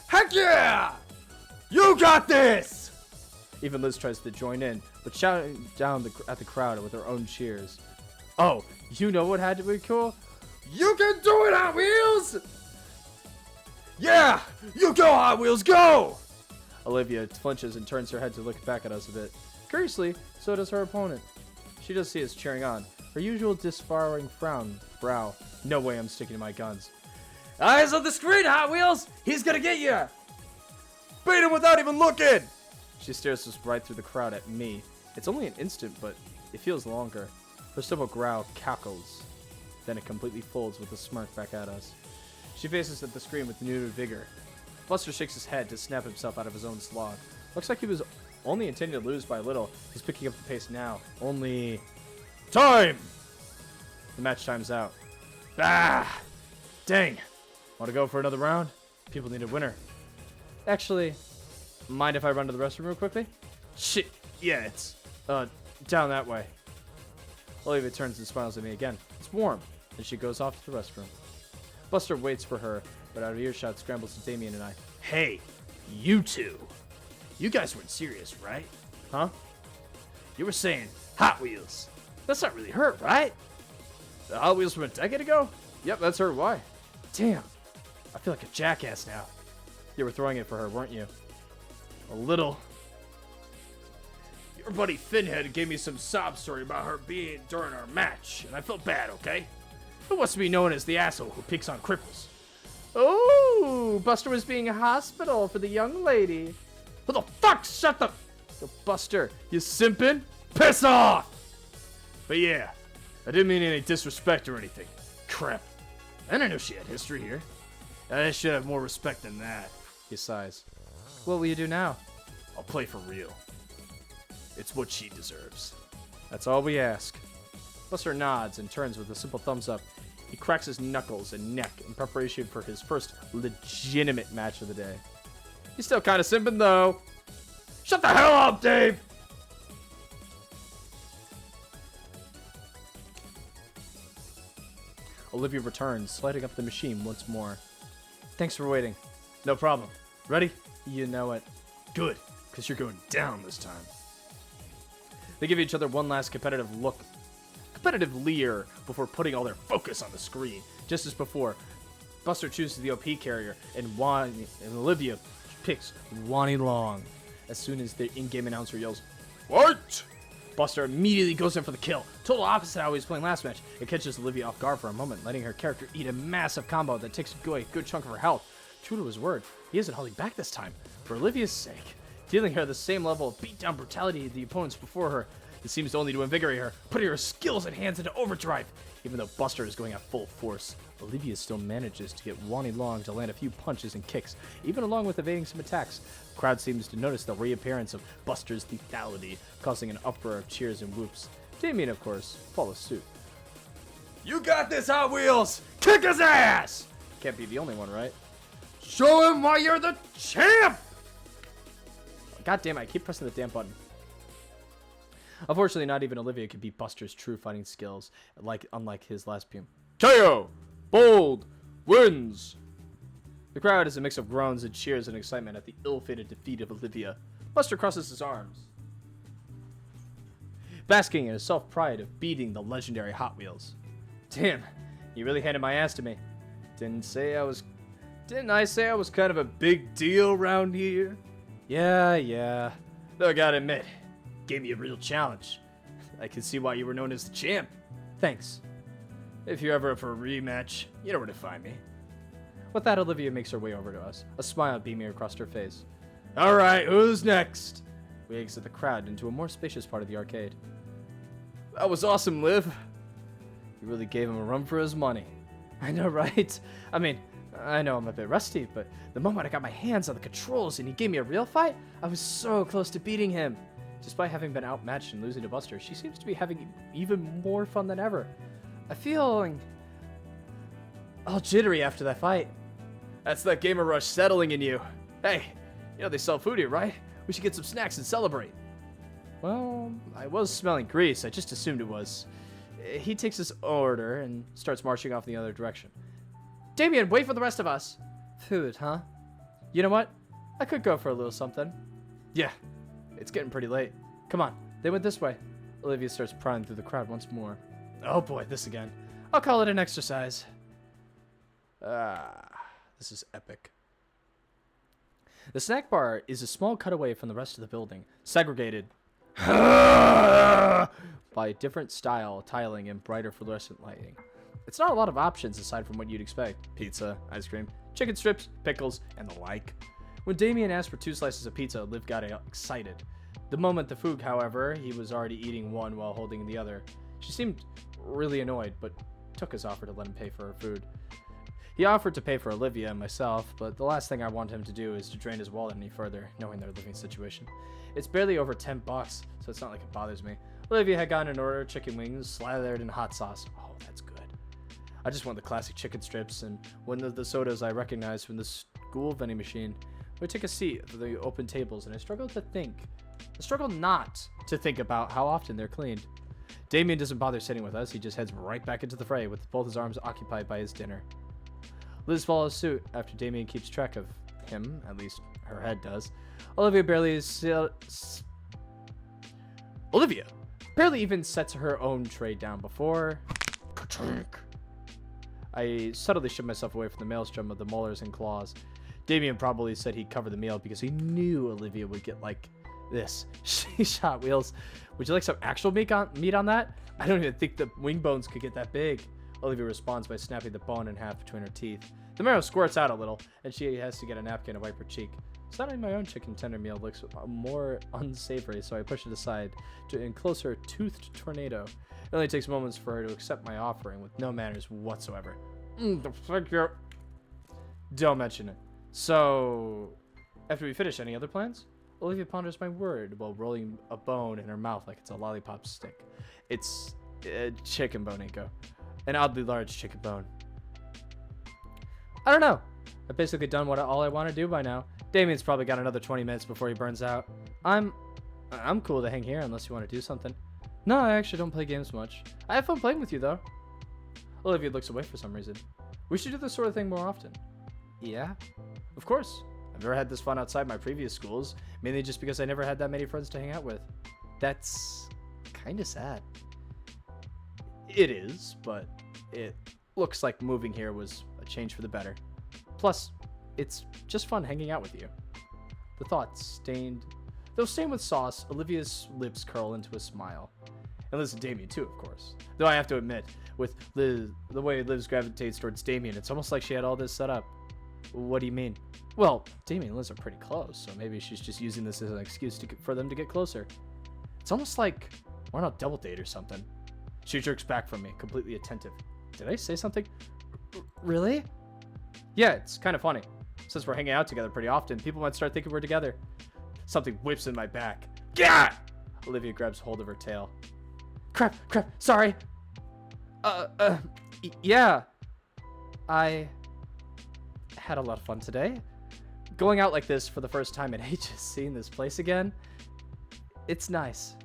Heck yeah! You got this! Even Liz tries to join in, but shouting down at the crowd with her own cheers. Oh, you know what had to be cool? You can do it, Hot Wheels! Yeah! You go, Hot Wheels, go! Olivia flinches and turns her head to look back at us a bit. Curiously, so does her opponent. She does see us cheering on. Her usual disfavoring brow. No way I'm sticking to my guns. Eyes on the screen, Hot Wheels! He's gonna get you! Beat him without even looking! She stares us right through the crowd at me. It's only an instant, but it feels longer. Her simple growl cackles. Then it completely folds with a smirk back at us. She faces at the screen with new vigor. Buster shakes his head to snap himself out of his own slog. Looks like he was only intending to lose by a little. He's picking up the pace now. Only... Time! The match time's out. Ah! Dang. Want to go for another round? People need a winner. Actually, mind if I run to the restroom real quickly? Shit. Yeah, it's, down that way. Olivia turns and smiles at me again. It's warm. And she goes off to the restroom. Buster waits for her, but out of earshot scrambles to Damien and I. Hey, you two. You guys weren't serious, right? Huh? You were saying Hot Wheels. That's not really her, right? The Hot Wheels from a decade ago? Yep, that's her. Why? Damn. I feel like a jackass now. You were throwing it for her, weren't you? A little. Your buddy Finhead gave me some sob story about her being during our match, and I felt bad, okay? Who wants to be known as the asshole who picks on cripples? Oh, Buster was being a hospital for the young lady. Who the fuck? Shut the... Yo, Buster, you simping? Piss off! But yeah, I didn't mean any disrespect or anything. Crap. I didn't know she had history here. I should have more respect than that. He sighs. What will you do now? I'll play for real. It's what she deserves. That's all we ask. Buster nods and turns with a simple thumbs up. He cracks his knuckles and neck in preparation for his first legitimate match of the day. He's still kind of simping, though. Shut the hell up, Dave! Olivia returns, lighting up the machine once more. Thanks for waiting. No problem. Ready? You know it. Good, because you're going down this time. They give each other one last competitive leer before putting all their focus on the screen. Just as before, Buster chooses the OP carrier, and Olivia picks Wani Long. As soon as the in-game announcer yells, "Fight!" Buster immediately goes in for the kill. Total opposite how he was playing last match. It catches Olivia off guard for a moment, letting her character eat a massive combo that takes away a good chunk of her health. True to his word, he isn't holding back this time, for Olivia's sake. Dealing her the same level of beatdown brutality the opponents before her, it seems only to invigorate her, putting her skills and hands into overdrive. Even though Buster is going at full force, Olivia still manages to get Wani Long to land a few punches and kicks, even along with evading some attacks. The crowd seems to notice the reappearance of Buster's lethality, causing an uproar of cheers and whoops. Damien, of course, follows suit. You got this, Hot Wheels! Kick his ass! Can't be the only one, right? Show him why you're the champ! God damn it, I keep pressing the damn button. Unfortunately, not even Olivia can beat Buster's true fighting skills, unlike his last pum. KO! Bold! Wins! The crowd is a mix of groans and cheers and excitement at the ill-fated defeat of Olivia. Buster crosses his arms. basking in his self-pride of beating the legendary Hot Wheels. Damn, you really handed my ass to me. Didn't I say I was kind of a big deal around here? Yeah. Though I gotta admit, gave me a real challenge. I can see why you were known as the champ. Thanks. If you're ever up for a rematch, you know where to find me. With that, Olivia makes her way over to us, a smile beaming across her face. Alright, who's next? We exit the crowd into a more spacious part of the arcade. That was awesome, Liv. You really gave him a run for his money. I know, right? I mean, I know I'm a bit rusty, but the moment I got my hands on the controls and he gave me a real fight, I was so close to beating him. Despite having been outmatched and losing to Buster, she seems to be having even more fun than ever. I feel all jittery after that fight. That's that gamer rush settling in you. Hey, you know they sell food here, right? We should get some snacks and celebrate. Well, I was smelling grease. I just assumed it was. He takes his order and starts marching off in the other direction. Damien, wait for the rest of us. Food, huh? You know what? I could go for a little something. Yeah, it's getting pretty late. Come on, they went this way. Olivia starts prying through the crowd once more. Oh boy, this again. I'll call it an exercise. This is epic. The snack bar is a small cutaway from the rest of the building, segregated by different style tiling and brighter fluorescent lighting. It's not a lot of options aside from what you'd expect. Pizza, ice cream, chicken strips, pickles, and the like. When Damien asked for 2 slices of pizza, Liv got excited. The moment the food, however, he was already eating one while holding the other. She seemed really annoyed, but took his offer to let him pay for her food. He offered to pay for Olivia and myself, but the last thing I want him to do is to drain his wallet any further, knowing their living situation. It's barely over $10, so it's not like it bothers me. Olivia had gotten an order, chicken wings, slathered in hot sauce. Oh, that's good. I just want the classic chicken strips and one of the sodas I recognized from the school vending machine. We took a seat at the open tables, and I struggled not to think about how often they're cleaned. Damien doesn't bother sitting with us. He just heads right back into the fray with both his arms occupied by his dinner. Liz follows suit after Damien keeps track of him, at least her head does. Olivia barely even sets her own tray down before... I subtly shift myself away from the maelstrom of the molars and claws. Damien probably said he'd cover the meal because he knew Olivia would get like this. She shot Wheels. Would you like some actual meat on that? I don't even think the wing bones could get that big. Olivia responds by snapping the bone in half between her teeth. The marrow squirts out a little, and she has to get a napkin to wipe her cheek. Suddenly, my own chicken tender meal looks more unsavory, so I push it aside to enclose her toothed tornado. It only takes moments for her to accept my offering with no manners whatsoever. Thank you. Don't mention it. So, after we finish, any other plans? Olivia ponders my word while rolling a bone in her mouth like it's a lollipop stick. It's a chicken bone, Nico. An oddly large chicken bone. I don't know. I've basically done all I want to do by now. Damien's probably got another 20 minutes before he burns out. I'm cool to hang here unless you want to do something. No, I actually don't play games much. I have fun playing with you, though. Olivia looks away for some reason. We should do this sort of thing more often. Yeah? Of course. I've never had this fun outside my previous schools, mainly just because I never had that many friends to hang out with. That's kind of sad. It is, but it looks like moving here was a change for the better. Plus, it's just fun hanging out with you. The thoughts stained with sauce, Olivia's lips curl into a smile. And Liz and Damien too, of course. Though I have to admit, with Liz, the way Liz gravitates towards Damien, it's almost like she had all this set up. What do you mean? Well, Damien and Liz are pretty close, so maybe she's just using this as an excuse for them to get closer. It's almost like we're on a double date or something. She jerks back from me, completely attentive. Did I say something? Really? Yeah, it's kind of funny. Since we're hanging out together pretty often, people might start thinking we're together. Something whips in my back. Gah! Olivia grabs hold of her tail. Crap, sorry. Yeah. I had a lot of fun today. Going out like this for the first time in ages, seeing this place again, it's nice.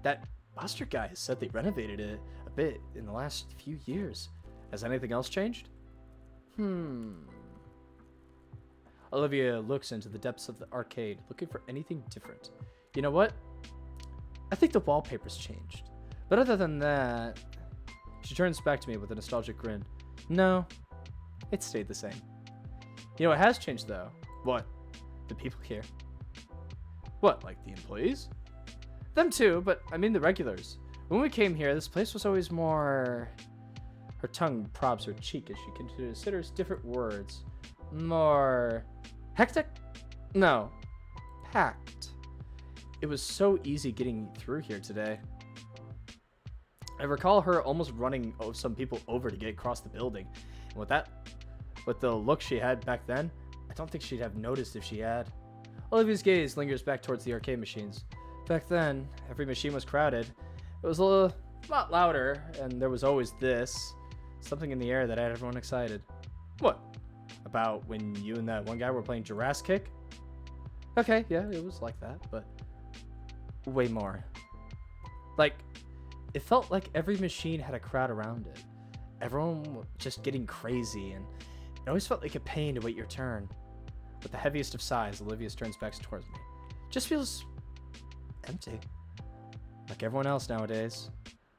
That Buster guy said they renovated it a bit in the last few years. Has anything else changed? Olivia looks into the depths of the arcade, looking for anything different. You know what? I think the wallpaper's changed. But other than that... She turns back to me with a nostalgic grin. No, it stayed the same. You know what has changed, though? What? The people here. What, like the employees? Them too, but I mean the regulars. When we came here, this place was always more... Her tongue probs her cheek as she considers different words. More... hectic? No. Packed. It was so easy getting through here today. I recall her almost running some people over to get across the building. And with the look she had back then, I don't think she'd have noticed if she had. Olivia's gaze lingers back towards the arcade machines. Back then, every machine was crowded. It was a lot louder, and there was always this. Something in the air that had everyone excited. What? About when you and that one guy were playing Jurassic Kick? Okay, yeah, it was like that, but way more. Like, it felt like every machine had a crowd around it. Everyone was just getting crazy, and it always felt like a pain to wait your turn. With the heaviest of sighs, Olivia turns back towards me. Just feels empty. Like everyone else nowadays.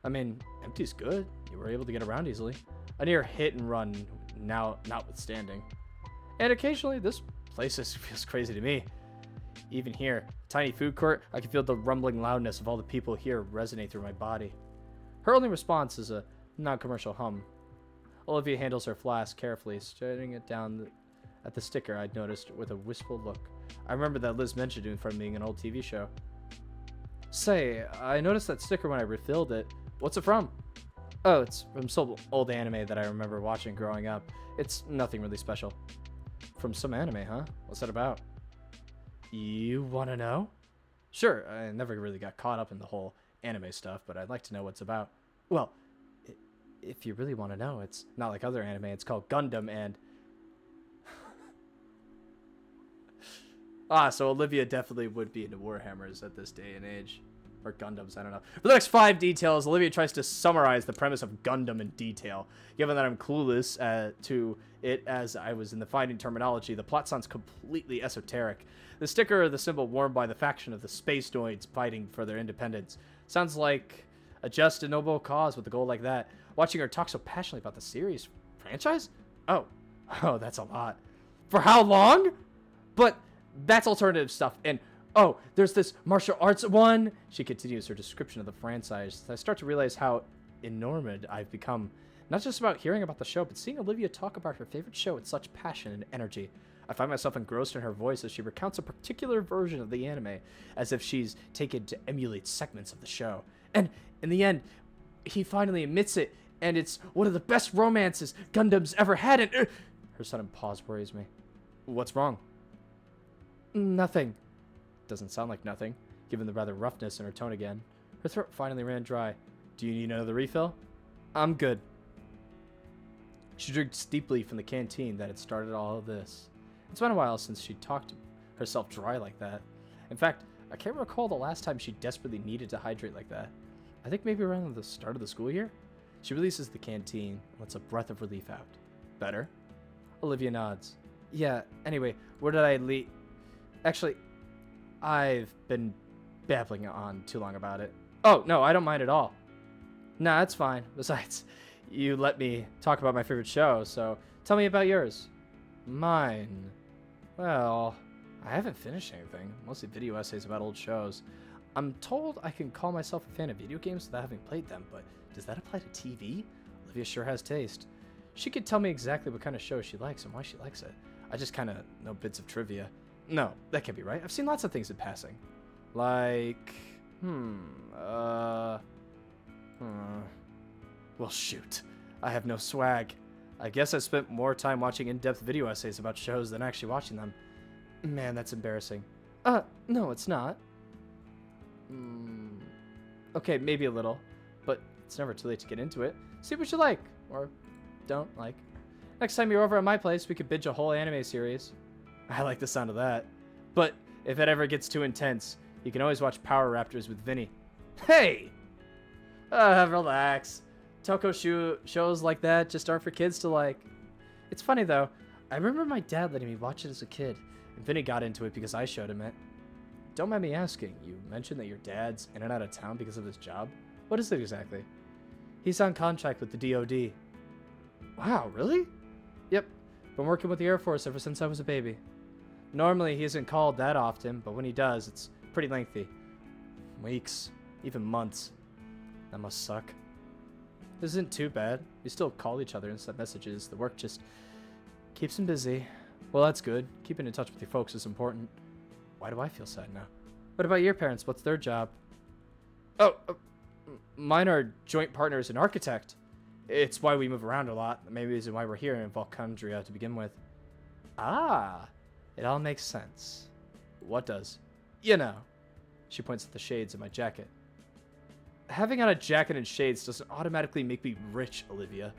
I mean, empty's good. You were able to get around easily. A near hit and run now notwithstanding. And occasionally, this place just feels crazy to me. Even here, tiny food court, I can feel the rumbling loudness of all the people here resonate through my body. Her only response is a non-commercial hum. Olivia handles her flask carefully, staring it down at the sticker I'd noticed with a wistful look. I remember that Liz mentioned it from being an old TV show. Say, I noticed that sticker when I refilled it. What's it from? Oh, it's from some old anime that I remember watching growing up. It's nothing really special. From some anime, huh? What's that about? You want to know? Sure, I never really got caught up in the whole anime stuff, but I'd like to know what's about. Well, if you really want to know, it's not like other anime. It's called Gundam, and... so Olivia definitely would be into Warhammers at this day and age. Or Gundams, I don't know. For the next 5 details, Olivia tries to summarize the premise of Gundam in detail. Given that I'm clueless to it as I was in the fighting terminology, the plot sounds completely esoteric. The sticker, the symbol worn by the faction of the Space Droids fighting for their independence. Sounds like a just and noble cause with a goal like that. Watching her talk so passionately about the series franchise? Oh, that's a lot. For how long? But that's alternative stuff. And oh, there's this martial arts one. She continues her description of the franchise. I start to realize how enamored I've become. Not just about hearing about the show, but seeing Olivia talk about her favorite show with such passion and energy. I find myself engrossed in her voice as she recounts a particular version of the anime, as if she's taken to emulate segments of the show. And in the end, he finally admits it, and it's one of the best romances Gundam's ever had, and... Her sudden pause worries me. What's wrong? Nothing. Doesn't sound like nothing, given the rather roughness in her tone again. Her throat finally ran dry. Do you need another refill? I'm good. She drinks deeply from the canteen that had started all of this. It's been a while since she talked herself dry like that. In fact, I can't recall the last time she desperately needed to hydrate like that. I think maybe around the start of the school year? She releases the canteen and lets a breath of relief out. Better? Olivia nods. Yeah, anyway, where did I leave? Actually, I've been babbling on too long about it. Oh, no, I don't mind at all. Nah, it's fine. Besides, you let me talk about my favorite show, so tell me about yours. Mine. Well, I haven't finished anything. Mostly video essays about old shows. I'm told I can call myself a fan of video games without having played them, but does that apply to TV? Olivia sure has taste. She could tell me exactly what kind of show she likes and why she likes it. I just kind of know bits of trivia. No, that can't be right. I've seen lots of things in passing. Like, well, shoot. I have no swag. I guess I spent more time watching in-depth video essays about shows than actually watching them. Man, that's embarrassing. No, it's not. Okay, maybe a little, but it's never too late to get into it. See what you like, or don't like. Next time you're over at my place, we could binge a whole anime series. I like the sound of that. But if it ever gets too intense, you can always watch Power Raptors with Vinny. Hey! Relax. Toko shows like that just aren't for kids to like. It's funny though. I remember my dad letting me watch it as a kid, and Vinny got into it because I showed him it. Don't mind me asking, you mentioned that your dad's in and out of town because of his job? What is it exactly? He's on contract with the DoD. Wow, really? Yep. Been working with the Air Force ever since I was a baby. Normally, he isn't called that often, but when he does, it's pretty lengthy. Weeks, even months. That must suck. This isn't too bad. We still call each other and send messages. The work just keeps him busy. Well, that's good. Keeping in touch with your folks is important. Why do I feel sad now? What about your parents? What's their job? Oh, mine are joint partners and architect. It's why we move around a lot. Maybe the reason why we're here in Volcandria to begin with. Ah, it all makes sense. What does? You know. She points at the shades in my jacket. Having on a jacket and shades doesn't automatically make me rich, Olivia.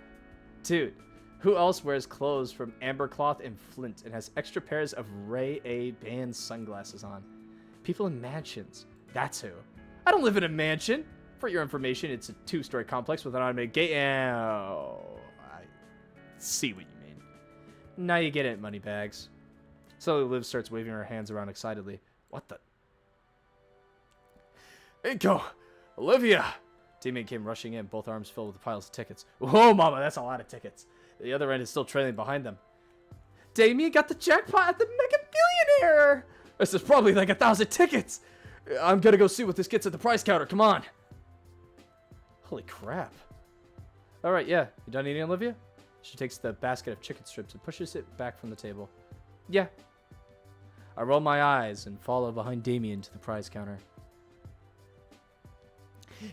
Dude, who else wears clothes from amber cloth and flint and has extra pairs of Ray A band sunglasses on? People in mansions. That's who. I don't live in a mansion. For your information, it's a 2-story complex with an automated gate. Oh, I see what you mean. Now you get it, moneybags. Slowly, Liv starts waving her hands around excitedly. What the? Inko! Olivia! Damien came rushing in, both arms filled with piles of tickets. Whoa, mama, that's a lot of tickets. The other end is still trailing behind them. Damien got the jackpot at the Mega Millionaire! This is probably like 1,000 tickets! I'm gonna go see what this gets at the prize counter, come on! Holy crap. Alright, yeah. You done eating, Olivia? She takes the basket of chicken strips and pushes it back from the table. Yeah. I roll my eyes and follow behind Damien to the prize counter.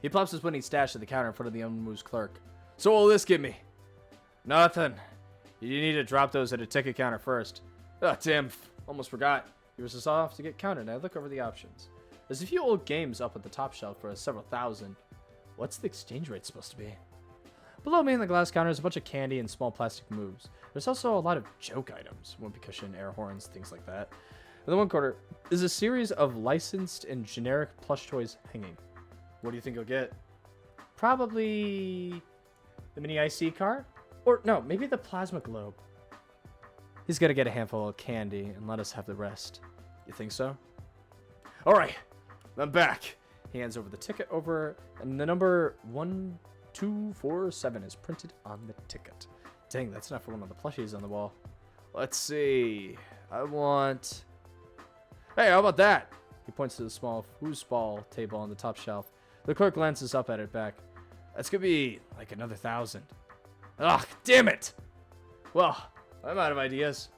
He plops his winning stash at the counter in front of the unmoved clerk. So what will this give me? Nothing. You need to drop those at a ticket counter first. Oh, damn. Almost forgot. Yours is off to get counted, and I look over the options. There's a few old games up at the top shelf for several thousand. What's the exchange rate supposed to be? Below me in the glass counter is a bunch of candy and small plastic moves. There's also a lot of joke items. Whoopee cushion, air horns, things like that. In the one corner is a series of licensed and generic plush toys hanging. What do you think you'll get? Probably the mini IC car? Or no, maybe the plasma globe. He's gonna get a handful of candy and let us have the rest. You think so? Alright, I'm back. He hands over the ticket over, and the number 1247 is printed on the ticket. Dang, that's enough for one of the plushies on the wall. Let's see. I want... Hey, how about that? He points to the small foosball table on the top shelf. The clerk glances up at it back. That's gonna be like another 1,000. Ugh, damn it! Well, I'm out of ideas.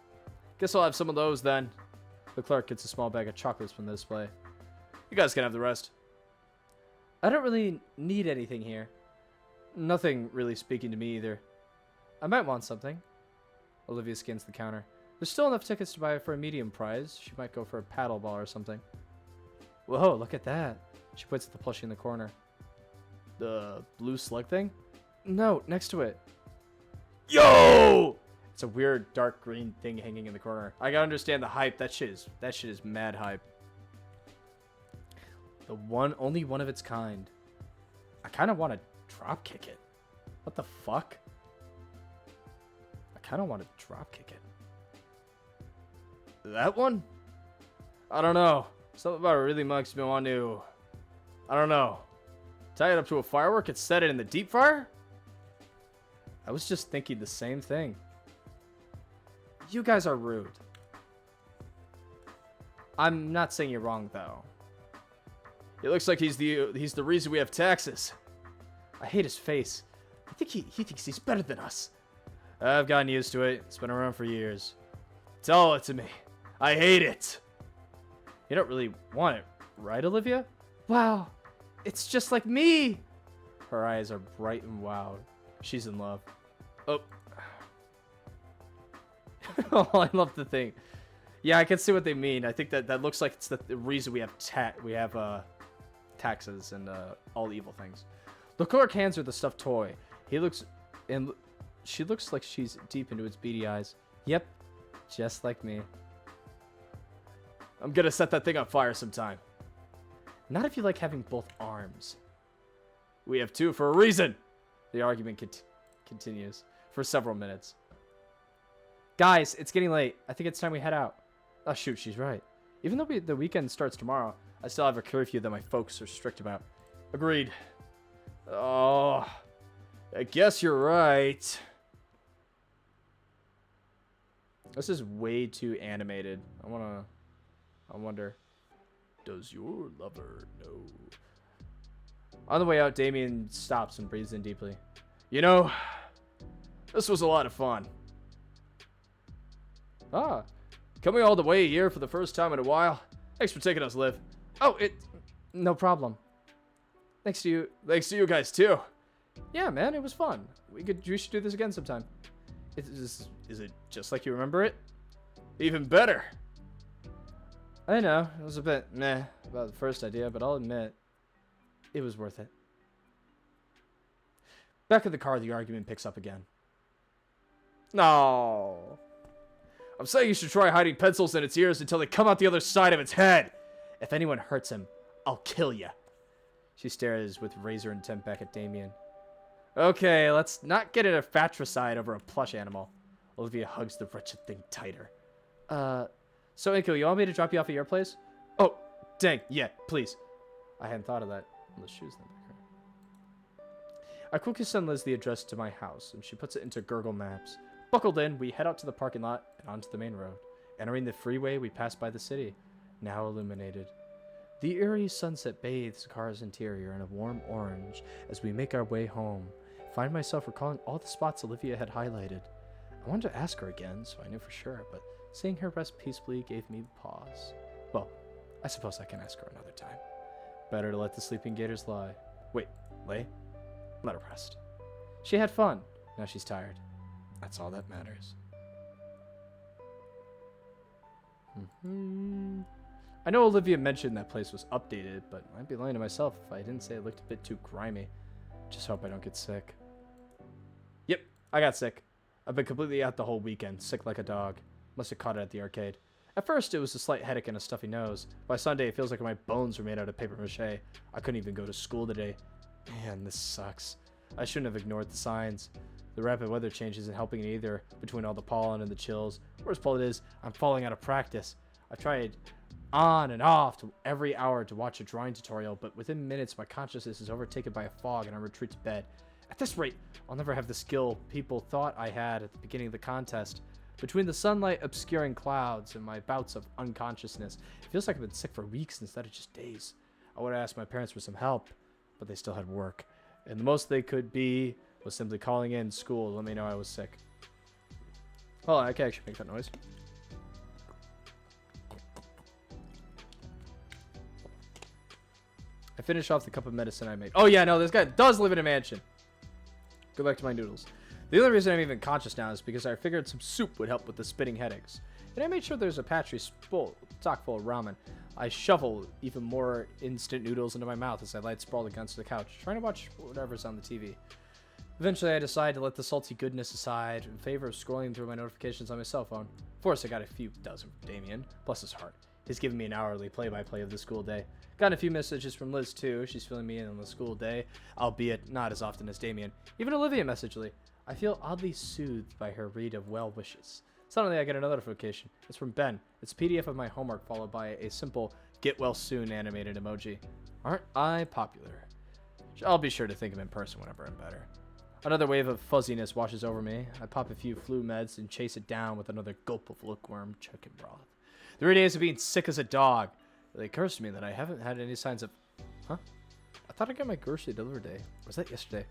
Guess I'll have some of those then. The clerk gets a small bag of chocolates from the display. You guys can have the rest. I don't really need anything here. Nothing really speaking to me either. I might want something. Olivia scans the counter. There's still enough tickets to buy for a medium prize. She might go for a paddle ball or something. Whoa, look at that. She points at the plushie in the corner. The blue slug thing? No, next to it. Yo! It's a weird dark green thing hanging in the corner. I gotta understand the hype. That shit is mad hype. The only one of its kind. I kind of want to drop kick it. What the fuck? I kind of want to drop kick it. That one? I don't know. Something about it really makes me want to... I don't know. Tie it up to a firework and set it in the deep fryer? I was just thinking the same thing. You guys are rude. I'm not saying you're wrong, though. It looks like he's the reason we have taxes. I hate his face. I think he thinks he's better than us. I've gotten used to it. It's been around for years. Tell it to me. I hate it. You don't really want it, right, Olivia? Wow, it's just like me. Her eyes are bright and wowed. She's in love. Oh. Oh, I love the thing. Yeah, I can see what they mean. I think that looks like it's the reason we have taxes and all evil things. The clerk hands her the stuffed toy. She looks like she's deep into its beady eyes. Yep, just like me. I'm gonna set that thing on fire sometime. Not if you like having both arms. We have two for a reason. The argument continues for several minutes. Guys, it's getting late. I think it's time we head out. Oh shoot, she's right. Even though the weekend starts tomorrow, I still have a curfew that my folks are strict about. Agreed. Oh, I guess you're right. This is way too animated. I wonder. Does your lover know? On the way out, Damien stops and breathes in deeply. You know, this was a lot of fun. Ah, coming all the way here for the first time in a while. Thanks for taking us, Liv. Oh, no problem. Thanks to you guys too. Yeah, man, it was fun. We should do this again sometime. Is it just like you remember it? Even better. I know, it was a bit meh about the first idea, but I'll admit, it was worth it. Back in the car, the argument picks up again. No. I'm saying you should try hiding pencils in its ears until they come out the other side of its head. If anyone hurts him, I'll kill you. She stares with razor intent back at Damien. Okay, let's not get in a fratricide over a plush animal. Olivia hugs the wretched thing tighter. So Inko, you want me to drop you off at your place? Oh, dang, yeah, please. I hadn't thought of that. The shoes then back here. I quickly send Liz the address to my house, and she puts it into Google Maps. Buckled in, we head out to the parking lot and onto the main road. Entering the freeway, we pass by the city, now illuminated. The eerie sunset bathes the car's interior in a warm orange as we make our way home. I find myself recalling all the spots Olivia had highlighted. I wanted to ask her again, so I knew for sure, but seeing her rest peacefully gave me pause. Well, I suppose I can ask her another time. Better to let the sleeping gators lie. Wait, lay? Let her rest. She had fun. Now she's tired. That's all that matters. I know Olivia mentioned that place was updated, but I'd be lying to myself if I didn't say it looked a bit too grimy. Just hope I don't get sick. Yep, I got sick. I've been completely out the whole weekend, sick like a dog. Must have caught it at the arcade. At first, it was a slight headache and a stuffy nose. By Sunday, it feels like my bones were made out of paper mache. I couldn't even go to school today. Man, this sucks. I shouldn't have ignored the signs. The rapid weather change isn't helping it either, between all the pollen and the chills. Worst part is, I'm falling out of practice. I tried on and off to every hour to watch a drawing tutorial, but within minutes, my consciousness is overtaken by a fog and I retreat to bed. At this rate, I'll never have the skill people thought I had at the beginning of the contest. Between the sunlight obscuring clouds and my bouts of unconsciousness, it feels like I've been sick for weeks instead of just days. I would have asked my parents for some help, but they still had work. And the most they could be was simply calling in school to let me know I was sick. Oh, I can actually make that noise. I finished off the cup of medicine I made. Oh yeah, no, this guy does live in a mansion. Go back to my noodles. The only reason I'm even conscious now is because I figured some soup would help with the spitting headaches. And I made sure there's a pantry stock full of ramen. I shovel even more instant noodles into my mouth as I lie sprawled against the couch, trying to watch whatever's on the TV. Eventually, I decide to let the salty goodness aside in favor of scrolling through my notifications on my cell phone. Of course, I got a few dozen from Damien, bless his heart. He's giving me an hourly play-by-play of the school day. Gotten a few messages from Liz, too. She's filling me in on the school day, albeit not as often as Damien. Even Olivia messaged me. I feel oddly soothed by her read of well wishes. Suddenly, I get another notification. It's from Ben. It's a PDF of my homework followed by a simple get well soon animated emoji. Aren't I popular? I'll be sure to thank him in person whenever I'm better. Another wave of fuzziness washes over me. I pop a few flu meds and chase it down with another gulp of lukewarm chicken broth. 3 days of being sick as a dog. It occurs to me that I haven't had any signs of... Huh? I thought I got my grocery delivery day. Or was that yesterday?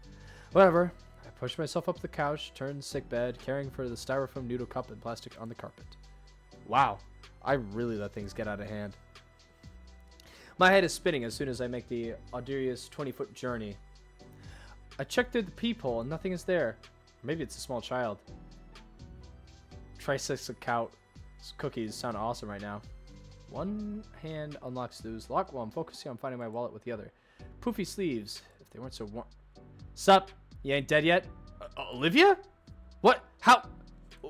Whatever. I pushed myself up the couch, turned sick bed, caring for the styrofoam noodle cup and plastic on the carpet. Wow. I really let things get out of hand. My head is spinning as soon as I make the audacious 20-foot journey. I check through the peephole and nothing is there. Or maybe it's a small child. Tricycle couch cookies sound awesome right now. One hand unlocks those lock while I'm focusing on finding my wallet with the other. Poofy sleeves, if they weren't so warm. Sup? You ain't dead yet? Olivia? What? How?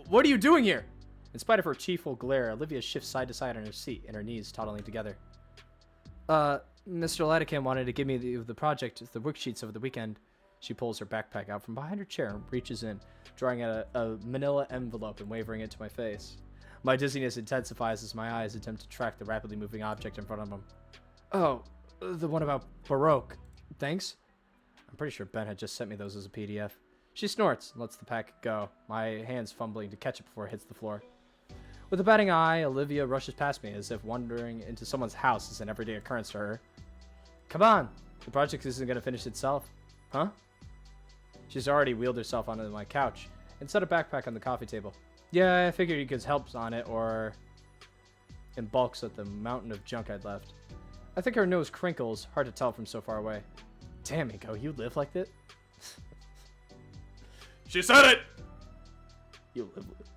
What are you doing here? In spite of her chiefful glare, Olivia shifts side to side on her seat and her knees toddling together. Mr. Latican wanted to give me the project, the worksheets over the weekend. She pulls her backpack out from behind her chair and reaches in, drawing out a manila envelope and wavering it to my face. My dizziness intensifies as my eyes attempt to track the rapidly moving object in front of them. Oh, the one about Baroque. Thanks. I'm pretty sure Ben had just sent me those as a PDF. She snorts and lets the packet go, my hands fumbling to catch it before it hits the floor. With a batting eye, Olivia rushes past me as if wandering into someone's house is an everyday occurrence to her. Come on, the project isn't going to finish itself. Huh? She's already wheeled herself onto my couch and set a backpack on the coffee table. Yeah, I figured you could help on it or in bulks at the mountain of junk I'd left. I think her nose crinkles, hard to tell from so far away. Damn, Miko, you live like this? She said it! You live like...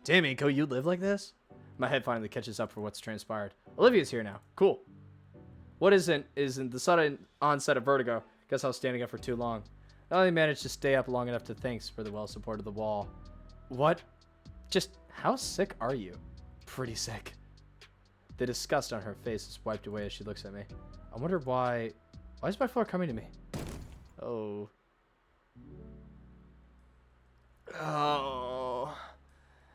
Damn, Miko, you live like this? My head finally catches up for what's transpired. Olivia's here now. Cool. What isn't the sudden onset of vertigo. Guess I was standing up for too long. I only managed to stay up long enough to thanks for the well-supported the wall. What? Just how sick are you? Pretty sick. The disgust on her face is wiped away as she looks at me. I wonder why... Why is my floor coming to me? Oh. Oh.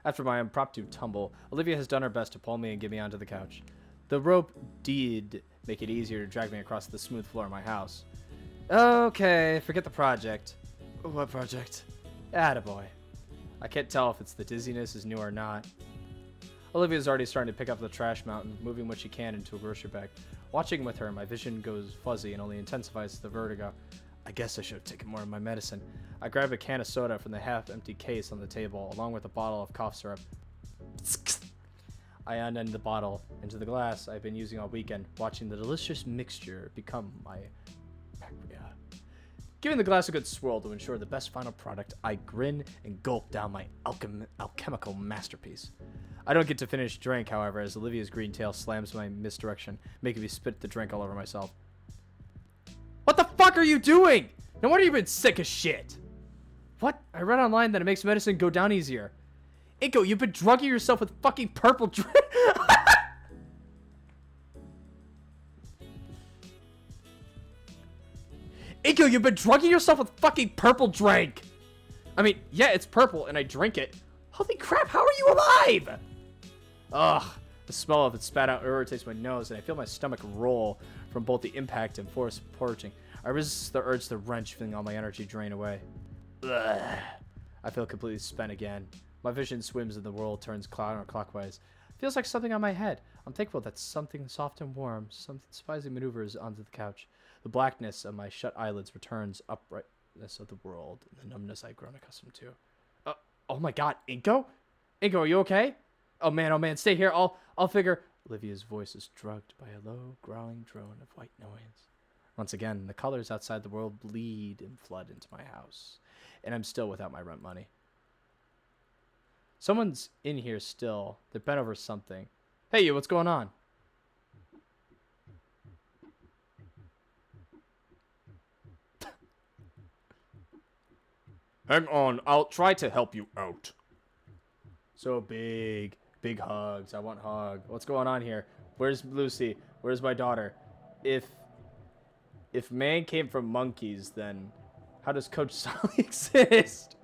After my impromptu tumble, Olivia has done her best to pull me and get me onto the couch. The rope did make it easier to drag me across the smooth floor of my house. Okay, forget the project. What project? Attaboy. I can't tell if it's the dizziness is new or not. Olivia's already starting to pick up the trash mountain, moving what she can into a grocery bag. Watching with her, my vision goes fuzzy and only intensifies the vertigo. I guess I should have taken more of my medicine. I grab a can of soda from the half-empty case on the table, along with a bottle of cough syrup. I unend the bottle into the glass I've been using all weekend, watching the delicious mixture become my pacria. Giving the glass a good swirl to ensure the best final product, I grin and gulp down my alchemical masterpiece. I don't get to finish drink, however, as Olivia's green tail slams my misdirection, making me spit the drink all over myself. What the fuck are you doing? No wonder you've been sick as shit. What? I read online that it makes medicine go down easier. Inko, you've been drugging yourself with fucking purple drink. Inko, you've been drugging yourself with fucking purple drink. I mean, yeah, it's purple and I drink it. Holy crap, how are you alive? Ugh, the smell of it spat out irritates my nose and I feel my stomach roll from both the impact and force of purging. I resist the urge to wrench, feeling all my energy drain away. Ugh. I feel completely spent again. My vision swims and the world turns counterclockwise. Feels like something on my head. I'm thankful that something soft and warm, something surprising maneuvers onto the couch. The blackness of my shut eyelids returns uprightness of the world and the numbness I've grown accustomed to. Oh my god, Inko? Inko, are you okay? Oh man, stay here. I'll figure. Olivia's voice is drugged by a low, growling drone of white noise. Once again, the colors outside the world bleed and flood into my house, and I'm still without my rent money. Someone's in here still. They're bent over something. Hey, you, what's going on? Hang on, I'll try to help you out. So big hugs. I want hug. What's going on here? Where's Lucy? Where's my daughter? If man came from monkeys, then how does Coach Solly exist?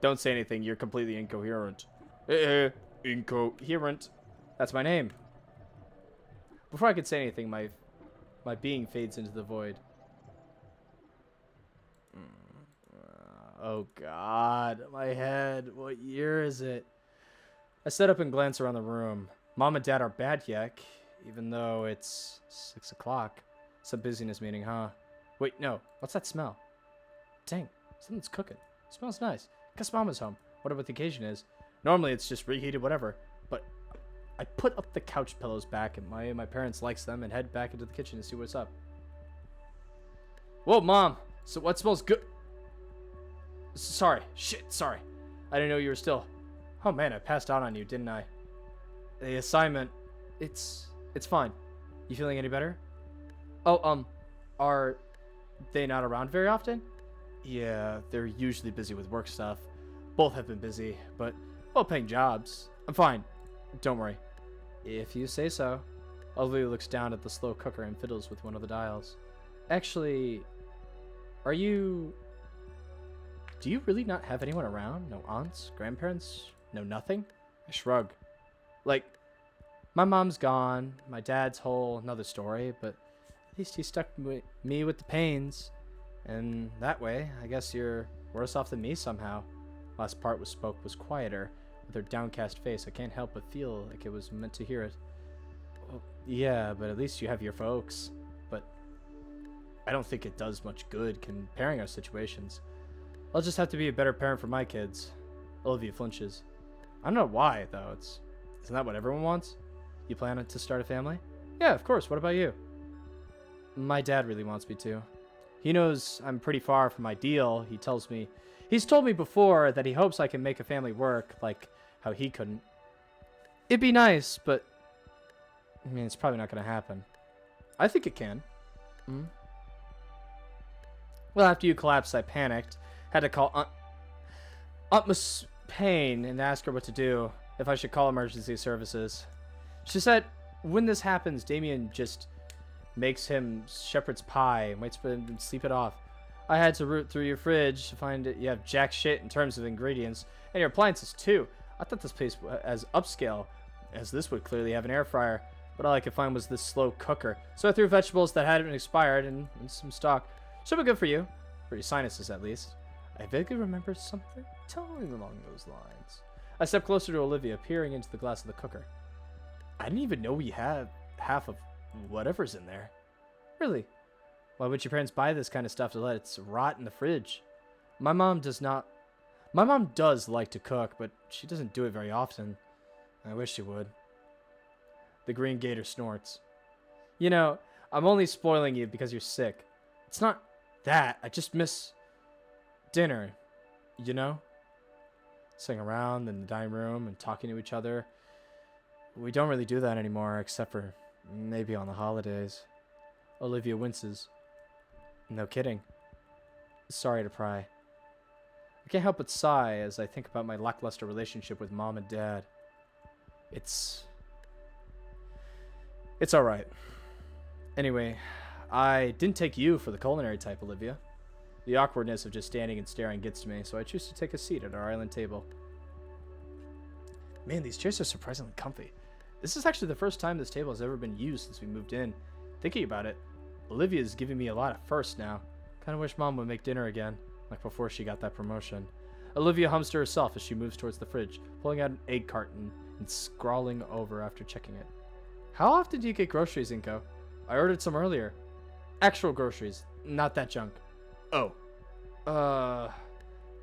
Don't say anything. You're completely incoherent. Incoherent. That's my name. Before I could say anything, my being fades into the void. Oh god, my head. What year is it? I sit up and glance around the room. Mom and Dad are bad yet, even though it's 6 o'clock. Some busyness meeting, huh? Wait, no. What's that smell? Dang, something's cooking. It smells nice. Guess Mama's home. Whatever the occasion is. Normally it's just reheated whatever, but I put up the couch pillows back and my parents likes them and head back into the kitchen to see what's up. Whoa, Mom. So what smells good? Sorry. Shit, sorry. I didn't know you were still... Oh man, I passed out on you, didn't I? The assignment... It's fine. You feeling any better? Oh, are they not around very often? Yeah, they're usually busy with work stuff. Both have been busy, but well-paying jobs. I'm fine. Don't worry. If you say so. Olivia looks down at the slow cooker and fiddles with one of the dials. Actually, are you... Do you really not have anyone around? No aunts? Grandparents? No nothing? I shrug. Like, my mom's gone, my dad's whole another story, but at least he stuck me with the pains. And that way, I guess you're worse off than me somehow. Last part was quieter. With her downcast face, I can't help but feel like it was meant to hear it. Well, yeah, but at least you have your folks. But I don't think it does much good comparing our situations. I'll just have to be a better parent for my kids. Olivia flinches. I don't know why, though. Isn't that what everyone wants? You plan to start a family? Yeah, of course. What about you? My dad really wants me to. He knows I'm pretty far from ideal. He's told me before that he hopes I can make a family work, like how he couldn't. It'd be nice, but I mean, it's probably not going to happen. I think it can. Well, after you collapsed, I panicked. Had to call Aunt Miss Payne and ask her what to do, if I should call emergency services. She said, when this happens, Damien just makes him shepherd's pie and waits for him to sleep it off. I had to root through your fridge to find it. You have jack shit in terms of ingredients, and your appliances too. I thought this place was as upscale as this would clearly have an air fryer, but all I could find was this slow cooker. So I threw vegetables that hadn't expired and some stock. Should be good for you. For your sinuses, at least. I vaguely remember something telling along those lines. I stepped closer to Olivia, peering into the glass of the cooker. I didn't even know we had half of whatever's in there. Really? Why would your parents buy this kind of stuff to let it rot in the fridge? My mom does like to cook, but she doesn't do it very often. I wish she would. The green gator snorts. You know, I'm only spoiling you because you're sick. It's not that. I just miss dinner, you know? Sitting around in the dining room and talking to each other. We don't really do that anymore, except for maybe on the holidays. Olivia winces. No kidding. Sorry to pry. I can't help but sigh as I think about my lackluster relationship with Mom and Dad. It's alright. Anyway, I didn't take you for the culinary type, Olivia. The awkwardness of just standing and staring gets to me, so I choose to take a seat at our island table. Man, these chairs are surprisingly comfy. This is actually the first time this table has ever been used since we moved in. Thinking about it, Olivia's giving me a lot of firsts now. Kinda wish Mom would make dinner again, like before she got that promotion. Olivia hums to herself as she moves towards the fridge, pulling out an egg carton and scrawling over after checking it. How often do you get groceries, Inko? I ordered some earlier. Actual groceries, not that junk. Oh.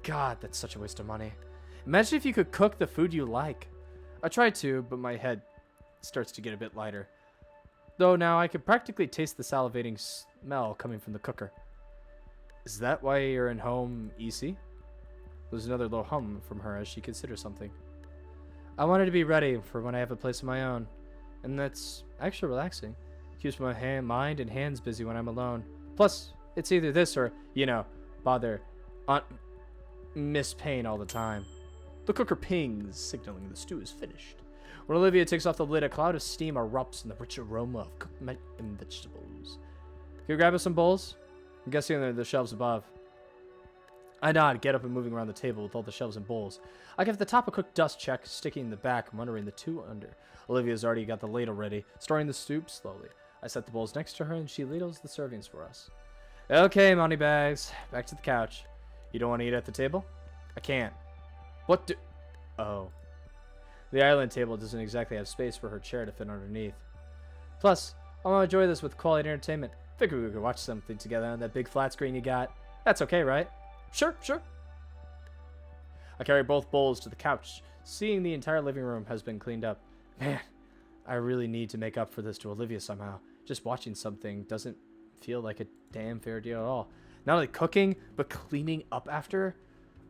God, that's such a waste of money. Imagine if you could cook the food you like. I tried to, but my head starts to get a bit lighter. Though now I could practically taste the salivating smell coming from the cooker. Is that why you're in home, EC? There's another low hum from her as she considers something. I wanted to be ready for when I have a place of my own. And that's actually relaxing. Keeps my mind and hands busy when I'm alone. Plus, it's either this or, bother Aunt Miss Payne all the time. The cooker pings, signaling the stew is finished. When Olivia takes off the lid, a cloud of steam erupts in the rich aroma of cooked meat and vegetables. Can you grab us some bowls? I'm guessing they're the shelves above. I nod, get up and moving around the table with all the shelves and bowls. I give the top a quick dust check, sticking in the back, wondering the two under. Olivia's already got the ladle ready, stirring the soup slowly. I set the bowls next to her and she ladles the servings for us. Okay, moneybags, back to the couch. You don't want to eat at the table? I can't. Oh. The island table doesn't exactly have space for her chair to fit underneath. Plus, I want to enjoy this with quality entertainment. Figured we could watch something together on that big flat screen you got. That's okay, right? Sure. I carry both bowls to the couch, seeing the entire living room has been cleaned up. Man, I really need to make up for this to Olivia somehow. Just watching something doesn't feel like a damn fair deal at all. Not only cooking, but cleaning up after her.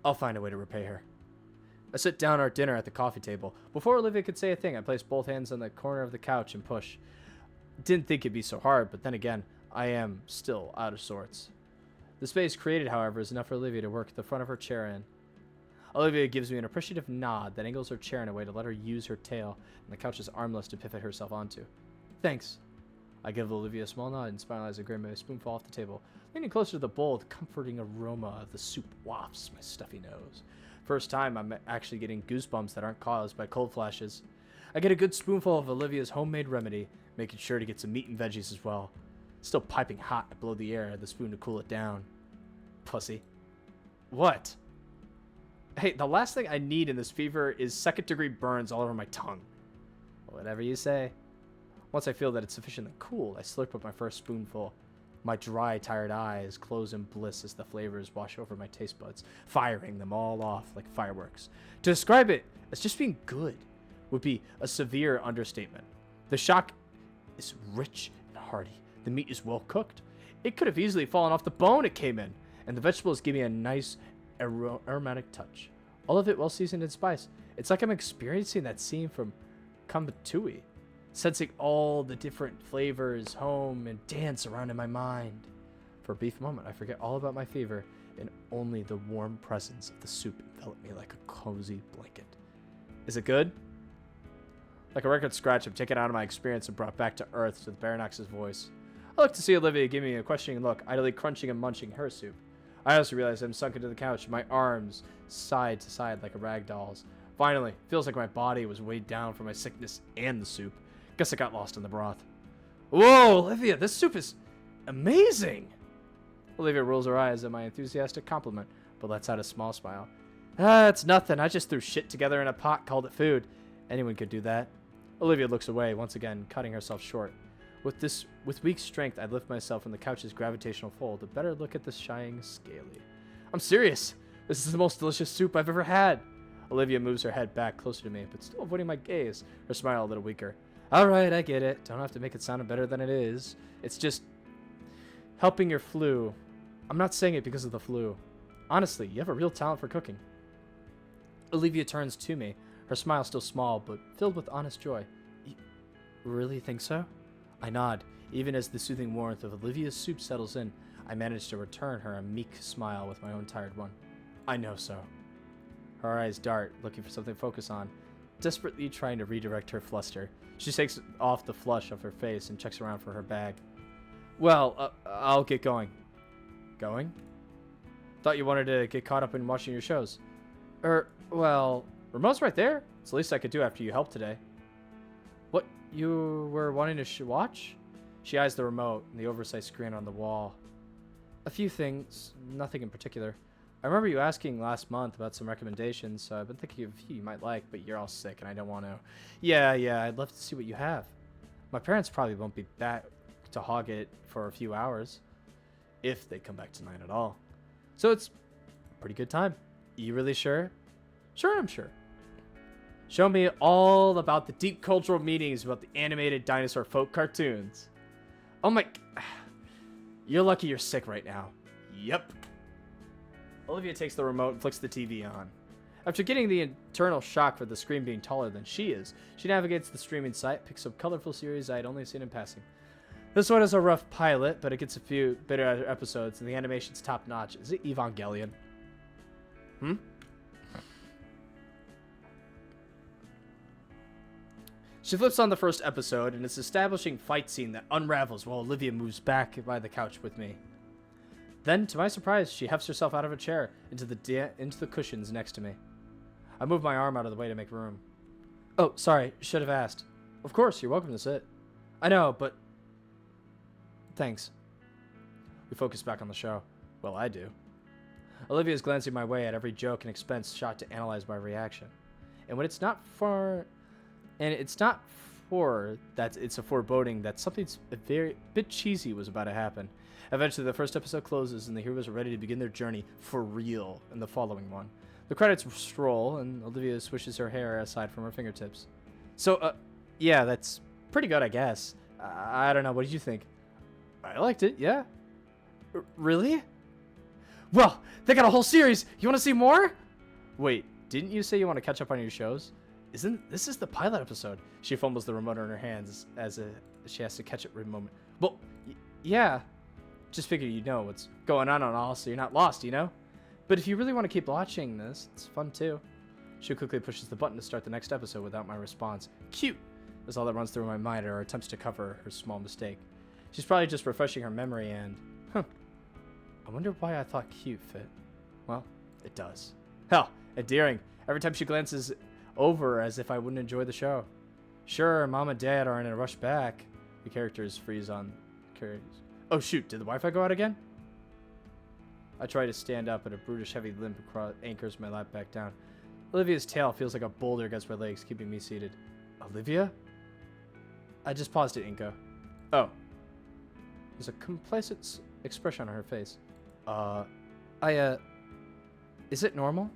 I'll find a way to repay her. I sit down our dinner at the coffee table. Before Olivia could say a thing, I placed both hands on the corner of the couch and push. Didn't think it'd be so hard, but then again, I am still out of sorts. The space created, however, is enough for Olivia to work the front of her chair in. Olivia gives me an appreciative nod that angles her chair in a way to let her use her tail and the couch's armrest to pivot herself onto. Thanks. I give Olivia a small nod and smile as I grab my spoonful off the table. Leaning closer to the bowl, the comforting aroma of the soup wafts my stuffy nose. First time I'm actually getting goosebumps that aren't caused by cold flashes. I get a good spoonful of Olivia's homemade remedy, making sure to get some meat and veggies as well. Still piping hot, I blow the air at the spoon to cool it down. Pussy. What? Hey, the last thing I need in this fever is second-degree burns all over my tongue. Whatever you say. Once I feel that it's sufficiently cooled, I slurp up my first spoonful. My dry, tired eyes close in bliss as the flavors wash over my taste buds, firing them all off like fireworks. To describe it as just being good would be a severe understatement. The shock is rich and hearty. The meat is well cooked. It could have easily fallen off the bone it came in, and the vegetables give me a nice aromatic touch. All of it well seasoned and spiced. It's like I'm experiencing that scene from Kambatui, sensing all the different flavors, home, and dance around in my mind. For a brief moment, I forget all about my fever, and only the warm presence of the soup enveloped me like a cozy blanket. Is it good? Like a record scratch, I'm taken out of my experience and brought back to earth to the Baronox's voice. I look to see Olivia give me a questioning look, idly crunching and munching her soup. I also realize I'm sunk into the couch, my arms side to side like a rag doll's. Finally, feels like my body was weighed down from my sickness and the soup. Guess I got lost in the broth. Whoa, Olivia, this soup is amazing! Olivia rolls her eyes at my enthusiastic compliment, but lets out a small smile. It's nothing. I just threw shit together in a pot, called it food. Anyone could do that. Olivia looks away, once again, cutting herself short. With weak strength, I lift myself from the couch's gravitational fold to better look at the shining scaly. I'm serious. This is the most delicious soup I've ever had. Olivia moves her head back closer to me, but still avoiding my gaze, her smile a little weaker. All right, I get it. Don't have to make it sound better than it is. It's just helping your flu. I'm not saying it because of the flu. Honestly, you have a real talent for cooking. Olivia turns to me, her smile still small, but filled with honest joy. You really think so? I nod. Even as the soothing warmth of Olivia's soup settles in, I manage to return her a meek smile with my own tired one. I know so. Her eyes dart, looking for something to focus on, desperately trying to redirect her fluster. She shakes off the flush off her face and checks around for her bag. Well, I'll get going. Going? Thought you wanted to get caught up in watching your shows. Well, remote's right there. It's the least I could do after you helped today. What, you were wanting to watch? She eyes the remote and the oversized screen on the wall. A few things, nothing in particular. I remember you asking last month about some recommendations, so I've been thinking of a few you might like, but you're all sick and I don't want to. Yeah, I'd love to see what you have. My parents probably won't be back to hog it for a few hours, if they come back tonight at all. So it's a pretty good time. You really sure? Sure, I'm sure. Show me all about the deep cultural meanings about the animated dinosaur folk cartoons. Oh my... You're lucky you're sick right now. Yep. Olivia takes the remote and flicks the TV on. After getting the internal shock for the screen being taller than she is, she navigates the streaming site, picks up colorful series I had only seen in passing. This one is a rough pilot, but it gets a few better episodes, and the animation's top-notch. Is it Evangelion? She flips on the first episode, and it's an establishing fight scene that unravels while Olivia moves back by the couch with me. Then, to my surprise, she hefts herself out of a chair into the cushions next to me. I move my arm out of the way to make room. Oh, sorry, should have asked. Of course, you're welcome to sit. I know, but... Thanks. We focus back on the show. Well, I do. Olivia is glancing my way at every joke and expense shot to analyze my reaction. And when it's not for... And it's not for that it's a foreboding that something a very bit cheesy was about to happen. Eventually, the first episode closes and the heroes are ready to begin their journey for real in the following one. The credits roll and Olivia swishes her hair aside from her fingertips. So, yeah, that's pretty good, I guess. I don't know. What did you think? I liked it, yeah. Really? Well, they got a whole series. You want to see more? Wait, didn't you say you want to catch up on your shows? This is the pilot episode? She fumbles the remote in her hands as she has to catch it for a moment. Well, yeah. Just figure you know what's going on all, so you're not lost, you know? But if you really want to keep watching this, it's fun too. She quickly pushes the button to start the next episode without my response. Cute is all that runs through my mind are attempts to cover her small mistake. She's probably just refreshing her memory and... I wonder why I thought cute fit. Well, it does. Hell, endearing. Every time she glances over as if I wouldn't enjoy the show. Sure, Mom and Dad are in a rush back. The characters freeze on... Oh shoot, did the Wi-Fi go out again? I try to stand up, but a brutish heavy limb anchors my lap back down. Olivia's tail feels like a boulder against my legs, keeping me seated. Olivia? I just paused at Inko. Oh. There's a complacent expression on her face. Is it normal?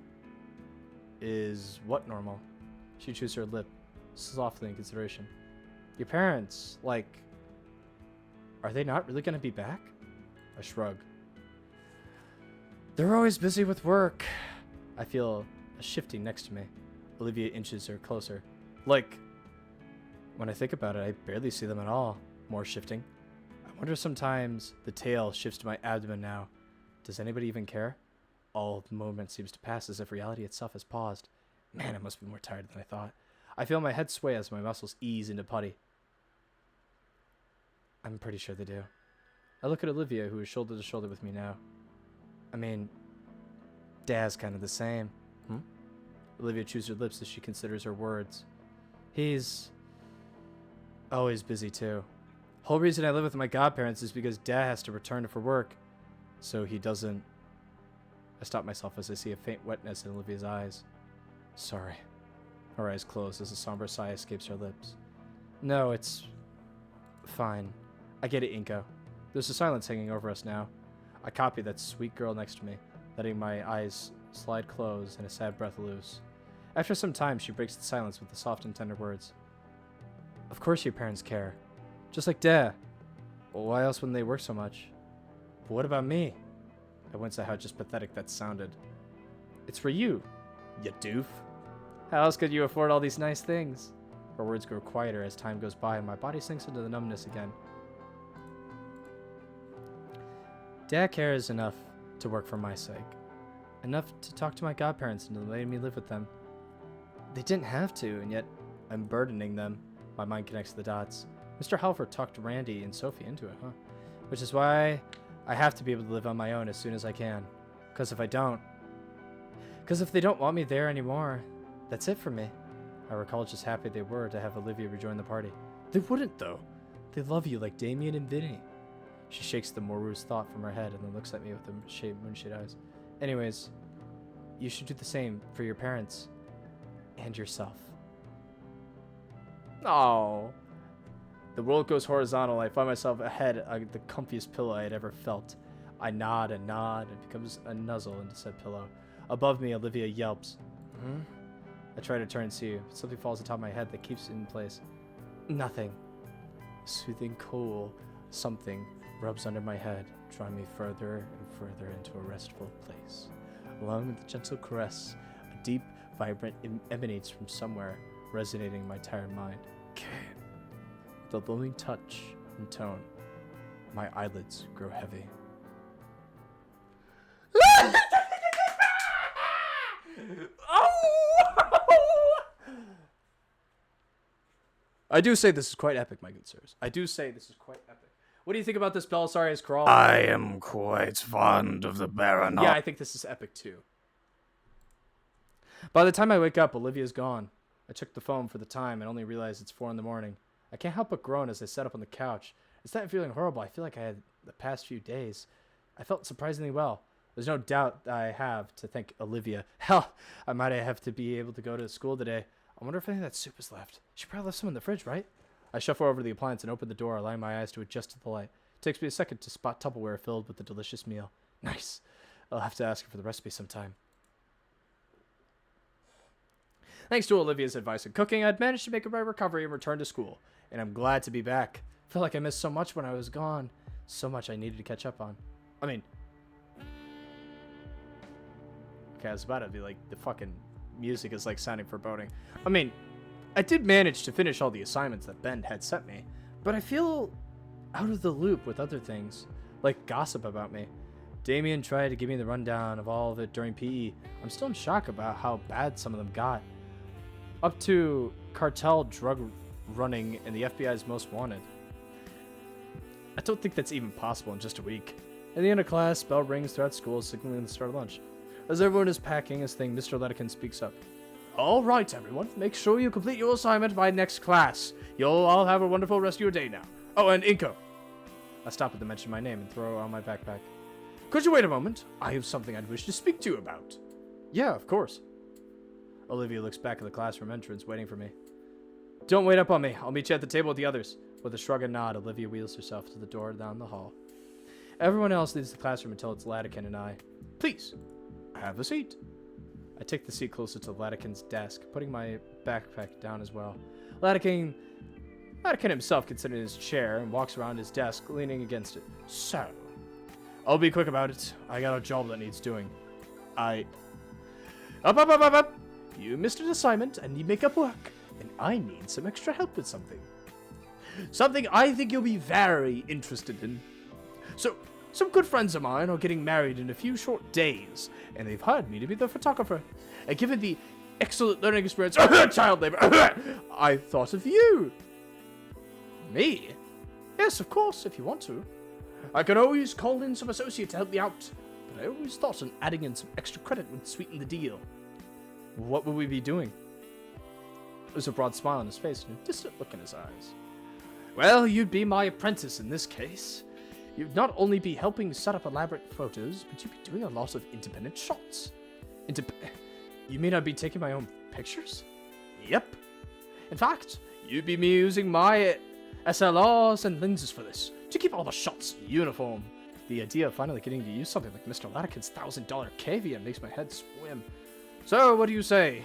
Is what normal? She chews her lip, softly in consideration. Your parents, like... Are they not really gonna be back? I shrug. They're always busy with work. I feel a shifting next to me. Olivia inches her closer. Like, when I think about it, I barely see them at all. More shifting. I wonder sometimes the tail shifts to my abdomen now. Does anybody even care? All the moment seems to pass as if reality itself has paused. Man, I must be more tired than I thought. I feel my head sway as my muscles ease into putty. I'm pretty sure they do. I look at Olivia, who is shoulder to shoulder with me now. I mean, Dad's kind of the same. Olivia chews her lips as she considers her words. He's always busy too. Whole reason I live with my godparents is because Dad has to return for work, so he doesn't... I stop myself as I see a faint wetness in Olivia's eyes. Sorry. Her eyes close as a somber sigh escapes her lips. No, it's... fine. I get it, Inko. There's a silence hanging over us now. I copy that sweet girl next to me, letting my eyes slide close and a sad breath loose. After some time, she breaks the silence with the soft and tender words. Of course your parents care. Just like Dad. Well, why else wouldn't they work so much? But what about me? I wince at how just pathetic that sounded. It's for you, you doof. How else could you afford all these nice things? Her words grow quieter as time goes by and my body sinks into the numbness again. Dad cares enough to work for my sake. Enough to talk to my godparents into letting me live with them. They didn't have to, and yet I'm burdening them. My mind connects the dots. Mr. Halford talked Randy and Sophie into it, huh? Which is why I have to be able to live on my own as soon as I can. Because if they don't want me there anymore, that's it for me. I recall just happy they were to have Olivia rejoin the party. They wouldn't, though. They love you like Damien and Vinny. She shakes the morose thought from her head and then looks at me with moonshade eyes. Anyways, you should do the same for your parents and yourself. Oh. The world goes horizontal. I find myself ahead of the comfiest pillow I had ever felt. I nod and nod and becomes a nuzzle into said pillow. Above me, Olivia yelps. I try to turn and see you, but something falls on top of my head that keeps it in place. Nothing. Soothing, cool something rubs under my head, drawing me further and further into a restful place. Along with the gentle caress, a deep, vibrant emanates from somewhere, resonating in my tired mind. The lulling touch and tone. My eyelids grow heavy. I do say this is quite epic, my good sirs. I do say this is quite epic. What do you think about this Belisarius crawl? I am quite fond of the Baron. Yeah, I think this is epic too. By the time I wake up, Olivia's gone. I check the phone for the time and only realize it's 4 a.m. I can't help but groan as I sit up on the couch. It's not feeling horrible. I feel like I had the past few days. I felt surprisingly well. There's no doubt that I have to thank Olivia. Hell, I might have to be able to go to school today. I wonder if any of that soup is left. She probably left some in the fridge, right? I shuffle over to the appliance and open the door, allowing my eyes to adjust to the light. It takes me a second to spot Tupperware filled with the delicious meal. Nice. I'll have to ask her for the recipe sometime. Thanks to Olivia's advice and cooking, I'd managed to make a right recovery and return to school. And I'm glad to be back. I felt like I missed so much when I was gone. So much I needed to catch up on. Okay, I was about to be like, the fucking music is like sounding foreboding. I did manage to finish all the assignments that Ben had sent me, but I feel out of the loop with other things, like gossip about me. Damien tried to give me the rundown of all of it during PE. I'm still in shock about how bad some of them got. Up to cartel drug running and the FBI's most wanted. I don't think that's even possible in just a week. At the end of class, bell rings throughout school, signaling the start of lunch. As everyone is packing his thing, Mr. Ledekin speaks up. All right, everyone. Make sure you complete your assignment by next class. You'll all have a wonderful rest of your day now. Oh, and Inko. I stop at the mention of my name and throw on my backpack. Could you wait a moment? I have something I'd wish to speak to you about. Yeah, of course. Olivia looks back at the classroom entrance, waiting for me. Don't wait up on me. I'll meet you at the table with the others. With a shrug and nod, Olivia wheels herself to the door down the hall. Everyone else leaves the classroom until it's Latican and I. Please, have a seat. I take the seat closer to Latican's desk, putting my backpack down as well. Latican himself gets in his chair and walks around his desk, leaning against it. So, I'll be quick about it. I got a job that needs doing. Up. You missed an assignment and need makeup work, and I need some extra help with something. Something I think you'll be very interested in. So, some good friends of mine are getting married in a few short days, and they've hired me to be the photographer. And given the excellent learning experience, child labor, I thought of you. Me? Yes, of course, if you want to. I can always call in some associate to help me out, but I always thought adding in some extra credit would sweeten the deal. What would we be doing? There's a broad smile on his face and a distant look in his eyes. Well, you'd be my apprentice in this case. You'd not only be helping set up elaborate photos, but you'd be doing a lot of independent shots. You mean I'd be taking my own pictures? Yep. In fact, you'd be using my SLRs and lenses for this, to keep all the shots uniform. The idea of finally getting to use something like Mr. Latican's $1,000 caveat makes my head swim. So, what do you say?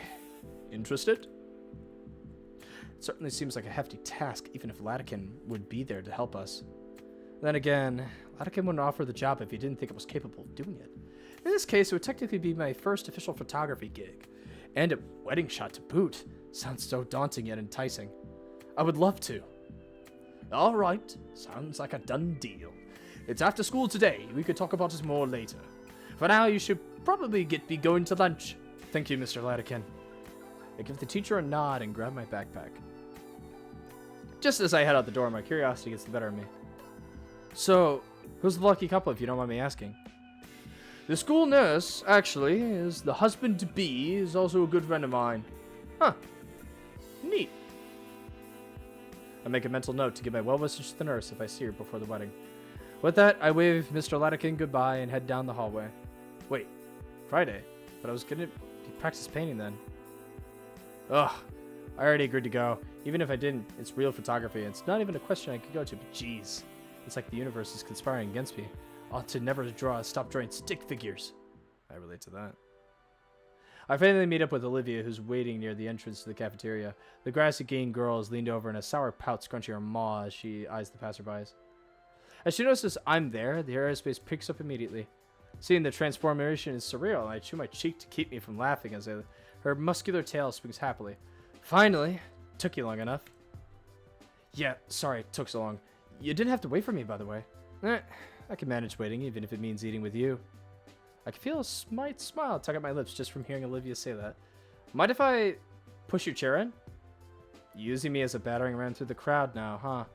Interested? It certainly seems like a hefty task, even if Latican would be there to help us. Then again, Latican wouldn't offer the job if he didn't think I was capable of doing it. In this case, it would technically be my first official photography gig. And a wedding shot to boot. Sounds so daunting yet enticing. I would love to. Alright, sounds like a done deal. It's after school today, we could talk about it more later. For now, you should probably be going to lunch. Thank you, Mr. Latican. I give the teacher a nod and grab my backpack. Just as I head out the door, my curiosity gets the better of me. So, who's the lucky couple, if you don't mind me asking? The school nurse, actually, is the husband-to-be, is also a good friend of mine. Huh. Neat. I make a mental note to give my well wishes to the nurse if I see her before the wedding. With that, I wave Mr. Latican goodbye and head down the hallway. Wait, Friday? But I was gonna practice painting then. Ugh, I already agreed to go. Even if I didn't, it's real photography. It's not even a question I could go to, but jeez. It's like the universe is conspiring against me. Ought to never stop drawing stick figures. I relate to that. I finally meet up with Olivia, who's waiting near the entrance to the cafeteria. The grassy-gained girl is leaned over in a sour pout, scrunching her maw as she eyes the passerbys. As she notices I'm there, the aerospace picks up immediately. Seeing the transformation is surreal, and I chew my cheek to keep me from laughing as her muscular tail swings happily. Finally, took you long enough. Yeah, sorry it took so long. You didn't have to wait for me, by the way. I can manage waiting, even if it means eating with you. I can feel a slight smile tug at my lips just from hearing Olivia say that. Mind if I push your chair in? Using me as a battering ram through the crowd now, huh?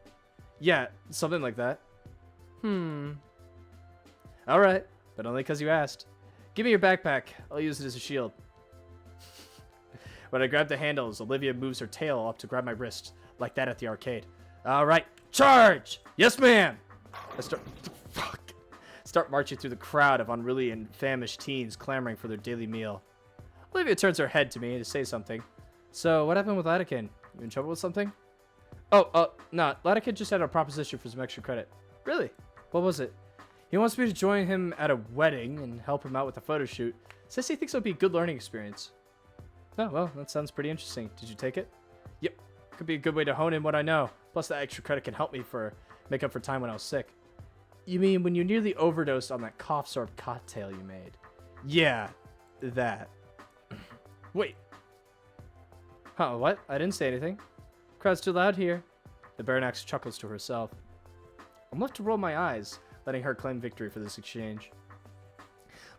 Yeah, something like that. Alright, but only because you asked. Give me your backpack. I'll use it as a shield. When I grab the handles, Olivia moves her tail up to grab my wrist, like that at the arcade. Alright, charge! Yes, ma'am! I start marching through the crowd of unruly and famished teens clamoring for their daily meal. Olivia turns her head to me to say something. So, what happened with Latican? You in trouble with something? No. Latican just had a proposition for some extra credit. Really? What was it? He wants me to join him at a wedding and help him out with a photo shoot. Says he thinks it'll be a good learning experience. Oh, well, that sounds pretty interesting. Did you take it? Yep. Could be a good way to hone in what I know. Plus, that extra credit can help me make up for time when I was sick. You mean when you nearly overdosed on that cough syrup cocktail you made? Yeah, that. Wait. Huh, what? I didn't say anything. Crowd's too loud here. The Baronax chuckles to herself. I'm left to roll my eyes, letting her claim victory for this exchange.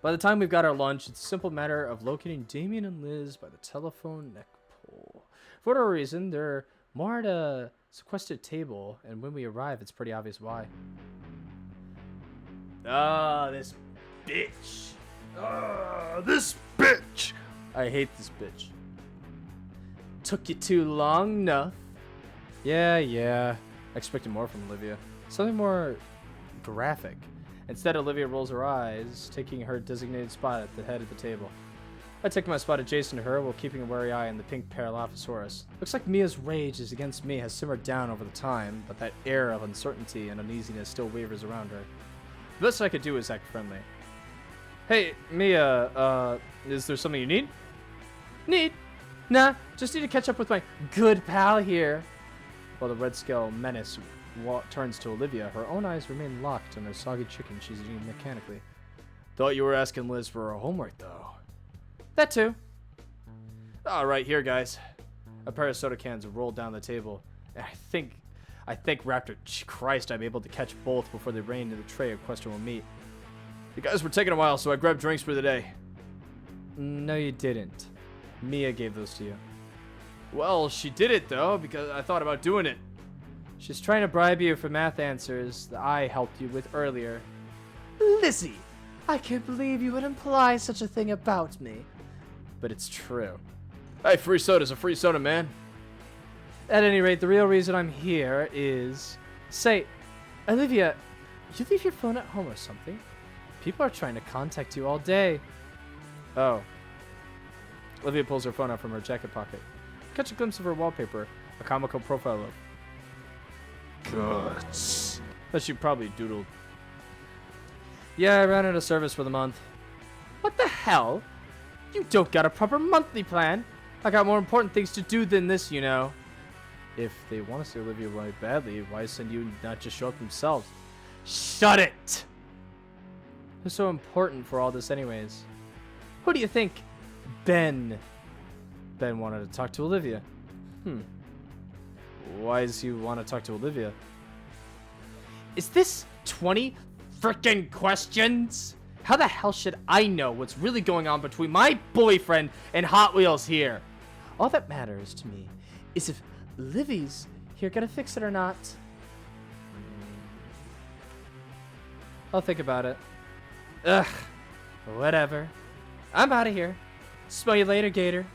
By the time we've got our lunch, it's a simple matter of locating Damien and Liz by the telephone neck pole. For whatever reason, they're more at a sequestered table, and when we arrive, it's pretty obvious why. This bitch. This bitch! I hate this bitch. Took you too long enough. Yeah. I expected more from Olivia. Something more graphic. Instead, Olivia rolls her eyes, taking her designated spot at the head of the table. I take my spot adjacent to her while keeping a wary eye on the pink Paralophosaurus. Looks like Mia's rage is against me has simmered down over the time, but that air of uncertainty and uneasiness still wavers around her. The best I could do is act friendly. Hey, Mia, is there something you need? Need? Nah, just need to catch up with my good pal here. While the red scale menace turns to Olivia, her own eyes remain locked on her soggy chicken she's eating mechanically. Thought you were asking Liz for her homework, though. That too. Alright, here, guys. A pair of soda cans roll down the table. And I think Raptor, Christ, I'm able to catch both before they rain into the tray of questionable meat. You guys were taking a while, so I grabbed drinks for the day. No, you didn't. Mia gave those to you. Well, she did it, though, because I thought about doing it. She's trying to bribe you for math answers that I helped you with earlier. Lizzie, I can't believe you would imply such a thing about me. But it's true. Hey, free soda's a free soda, man. At any rate, the real reason I'm here is... Say, Olivia, you leave your phone at home or something? People are trying to contact you all day. Oh. Olivia pulls her phone out from her jacket pocket. Catch a glimpse of her wallpaper, a comical profile of Guts. that she probably doodled. Yeah, I ran out of service for the month. What the hell? You don't got a proper monthly plan. I got more important things to do than this, you know. If they want to see Olivia really badly, why send you not just show up themselves? Shut it! Who's so important for all this anyways? Who do you think? Ben wanted to talk to Olivia. Why does he want to talk to Olivia? Is this 20 frickin' questions? How the hell should I know what's really going on between my boyfriend and Hot Wheels here? All that matters to me is if Livy's here gonna fix it or not. I'll think about it. Ugh, whatever. I'm out of here. Smell you later, Gator.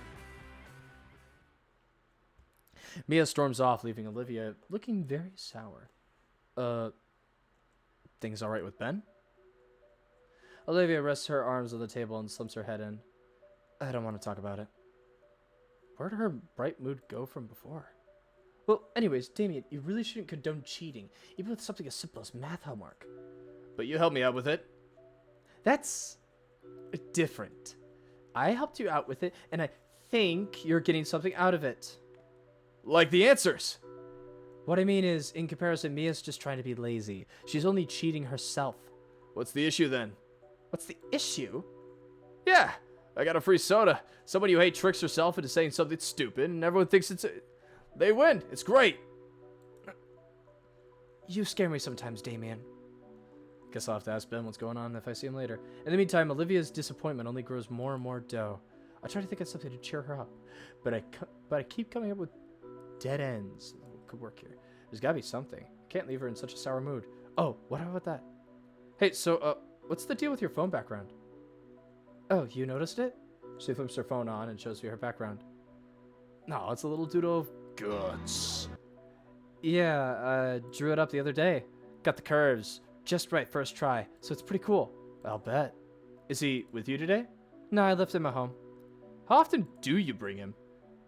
Mia storms off, leaving Olivia looking very sour. Things alright with Ben? Olivia rests her arms on the table and slumps her head in. I don't want to talk about it. Where'd her bright mood go from before? Well, anyways, Damien, you really shouldn't condone cheating, even with something as simple as math homework. But you helped me out with it. That's different. I helped you out with it, and I think you're getting something out of it. Like the answers. What I mean is, in comparison, Mia's just trying to be lazy. She's only cheating herself. What's the issue then? What's the issue? Yeah, I got a free soda. Somebody who hates tricks herself into saying something stupid, and everyone thinks it's... They win. It's great. You scare me sometimes, Damien. Guess I'll have to ask Ben what's going on if I see him later. In the meantime, Olivia's disappointment only grows more and more dough. I try to think of something to cheer her up, but I keep coming up with dead ends. Could work here. There's gotta be something. I can't leave her in such a sour mood. Oh, what about that? Hey, so, what's the deal with your phone background? Oh, you noticed it? She flips her phone on and shows you her background. No, it's a little doodle of guts. Yeah, drew it up the other day. Got the curves just right first try, so it's pretty cool. I'll bet. Is he with you today? No, I left him at home. How often do you bring him?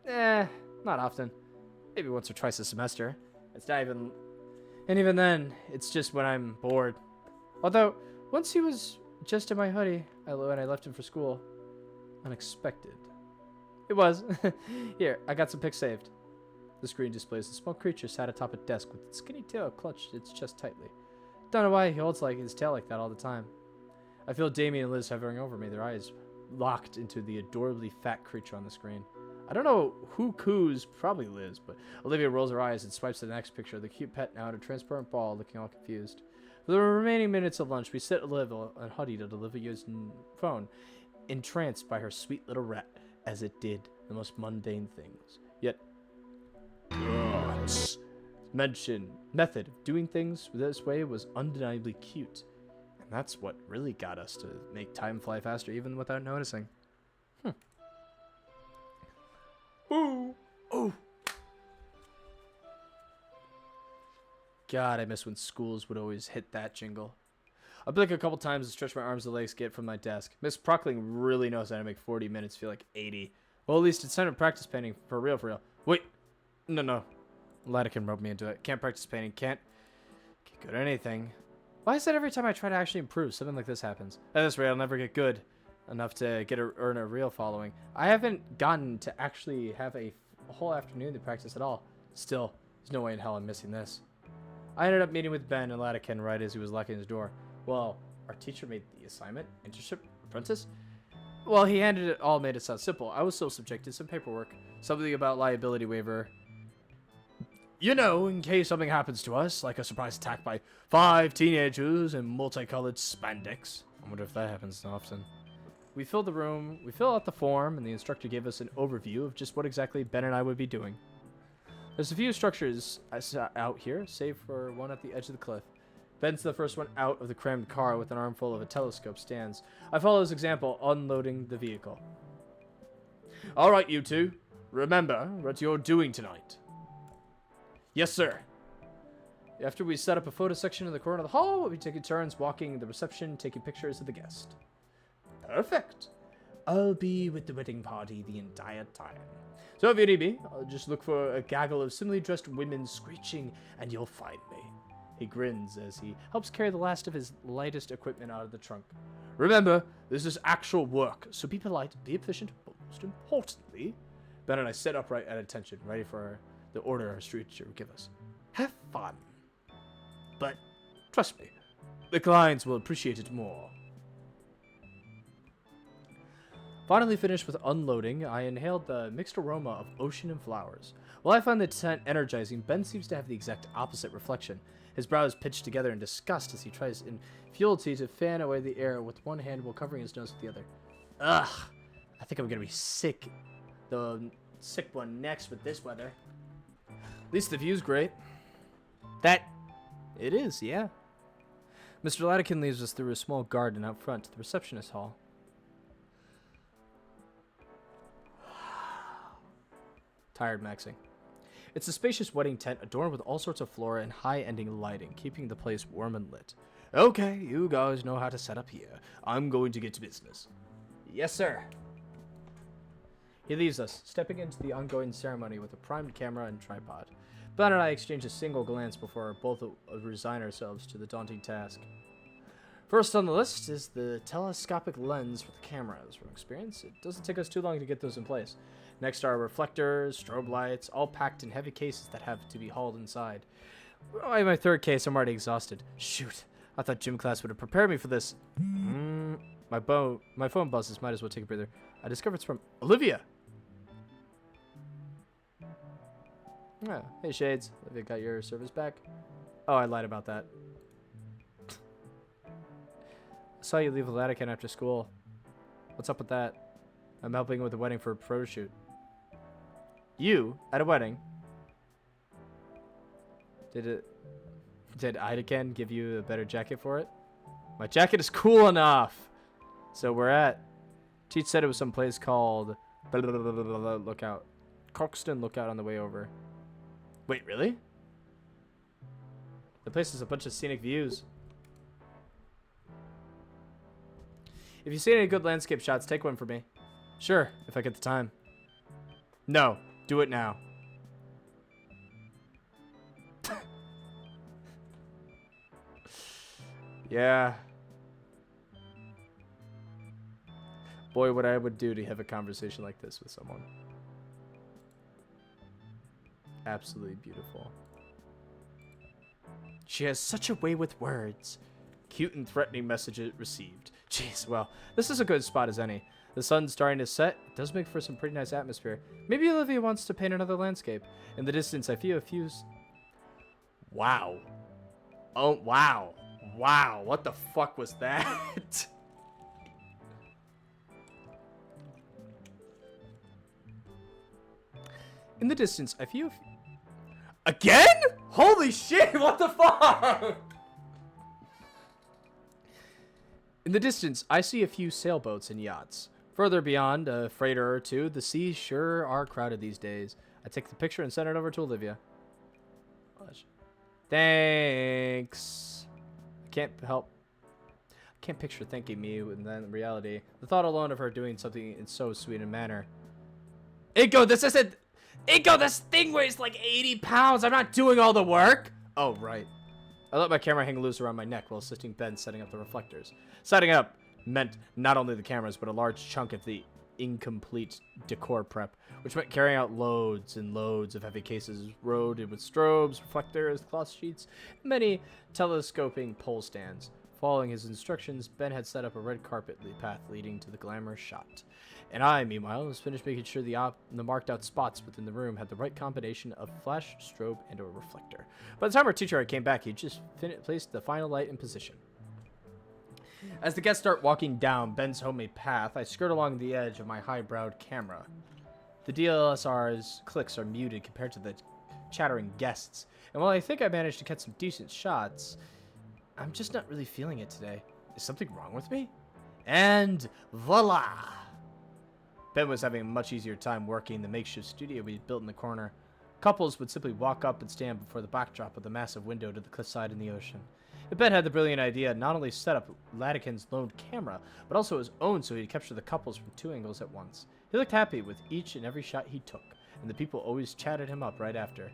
Not often. Maybe once or twice a semester. It's not even... And even then, it's just when I'm bored. Although, once he was just in my hoodie when I left him for school. Unexpected. It was. Here, I got some pics saved. The screen displays the small creature sat atop a desk with its skinny tail clutched its chest tightly. Don't know why he holds his tail like that all the time. I feel Damien and Liz hovering over me, their eyes locked into the adorably fat creature on the screen. I don't know who coos, probably Liz, but Olivia rolls her eyes and swipes to the next picture of the cute pet now at a transparent ball, looking all confused. For the remaining minutes of lunch, we sit Olivia and Huddy to Olivia's phone, entranced by her sweet little rat, as it did the most mundane things. Yet, guts. Method of doing things this way was undeniably cute. And that's what really got us to make time fly faster even without noticing. Ooh. God, I miss when schools would always hit that jingle. I blink a couple times and stretch my arms and legs to get from my desk. Miss Prockling really knows how to make 40 minutes feel like 80. Well, at least it's time to practice painting. For real, for real. Wait. No. Latican roped me into it. Can't practice painting. Can't get good at anything. Why is that every time I try to actually improve, something like this happens? At this rate, I'll never get good enough to earn a real following. I haven't gotten to actually have a whole afternoon to practice at all. Still, there's no way in hell I'm missing this. I ended up meeting with Ben and Latican right as he was locking his door. Well, our teacher made the assignment, internship, apprentice. Well, he made it sound simple. I was still subjected to some paperwork. Something about liability waiver. You know, in case something happens to us, like a surprise attack by 5 teenagers in multicolored spandex. I wonder if that happens often. We filled out the form, and the instructor gave us an overview of just what exactly Ben and I would be doing. There's a few structures out here, save for one at the edge of the cliff. Ben's the first one out of the crammed car with an armful of a telescope stands. I follow his example, unloading the vehicle. Alright, you two. Remember what you're doing tonight. Yes, sir. After we set up a photo section in the corner of the hall, we'll be taking turns walking the reception, taking pictures of the guest. Perfect. I'll be with the wedding party the entire time. So if you need me, I'll just look for a gaggle of similarly dressed women screeching, and you'll find me. He grins as he helps carry the last of his lightest equipment out of the trunk. Remember, this is actual work, so be polite, be efficient, but most importantly, Ben and I sit upright at attention, ready for the order our street teacher would give us. Have fun. But, trust me, the clients will appreciate it more. Finally finished with unloading, I inhaled the mixed aroma of ocean and flowers. While I find the tent energizing, Ben seems to have the exact opposite reflection. His brows pitched together in disgust as he tries in futility to fan away the air with one hand while covering his nose with the other. Ugh! I think I'm gonna be sick. The sick one next with this weather. At least the view's great. It is, yeah. Mr. Latican leads us through a small garden out front to the receptionist hall. Tired maxing. It's a spacious wedding tent adorned with all sorts of flora and high-ending lighting, keeping the place warm and lit. Okay, you guys know how to set up here. I'm going to get to business. Yes, sir. He leaves us, stepping into the ongoing ceremony with a primed camera and tripod. Ben and I exchange a single glance before both resign ourselves to the daunting task. First on the list is the telescopic lens for the cameras. From experience, it doesn't take us too long to get those in place. Next are reflectors, strobe lights, all packed in heavy cases that have to be hauled inside. In my third case, I'm already exhausted. Shoot, I thought gym class would have prepared me for this. My phone buzzes, might as well take a breather. I discovered it's from Olivia. Yeah. Hey, Shades. Olivia got your service back? Oh, I lied about that. I saw you leave the Latican after school. What's up with that? I'm helping with the wedding for a photo shoot. You? At a wedding? Did Idaken give you a better jacket for it? My jacket is cool enough! So we're at... Teach said it was some place called... Lookout. Croxton Lookout on the way over. Wait, really? The place has a bunch of scenic views. If you see any good landscape shots, take one for me. Sure, if I get the time. No, do it now. Yeah. Boy, what I would do to have a conversation like this with someone. Absolutely beautiful. She has such a way with words. Cute and threatening message received. Jeez, well, this is a good spot as any. The sun's starting to set. It does make for some pretty nice atmosphere. Maybe Olivia wants to paint another landscape. In the distance, I feel a few... Wow. Oh, wow. Wow, what the fuck was that? In the distance, I feel... Again? Holy shit, what the fuck? In the distance, I see a few sailboats and yachts. Further beyond, a freighter or two, the seas sure are crowded these days. I take the picture and send it over to Olivia. Thanks. I can't picture thanking me, and then in reality, the thought alone of her doing something in so sweet a manner. Inko, this thing weighs like 80 pounds. I'm not doing all the work. Oh, right. I let my camera hang loose around my neck while assisting Ben setting up the reflectors. Setting up meant not only the cameras, but a large chunk of the incomplete decor prep, which meant carrying out loads and loads of heavy cases loaded with strobes, reflectors, cloth sheets, and many telescoping pole stands. Following his instructions, Ben had set up a red carpet path leading to the glamorous shot. And I, meanwhile, was finished making sure the marked out spots within the room had the right combination of flash, strobe, and a reflector. By the time our teacher came back, he just placed the final light in position. As the guests start walking down Ben's homemade path, I skirt along the edge of my high-browed camera. The DSLR's clicks are muted compared to the chattering guests, and while I think I managed to catch some decent shots, I'm just not really feeling it today. Is something wrong with me? And voila! Ben was having a much easier time working the makeshift studio we built in the corner. Couples would simply walk up and stand before the backdrop of the massive window to the cliffside and the ocean. And Ben had the brilliant idea not only set up Ladikin's loaned camera, but also his own so he'd capture the couples from 2 angles at once. He looked happy with each and every shot he took, and the people always chatted him up right after.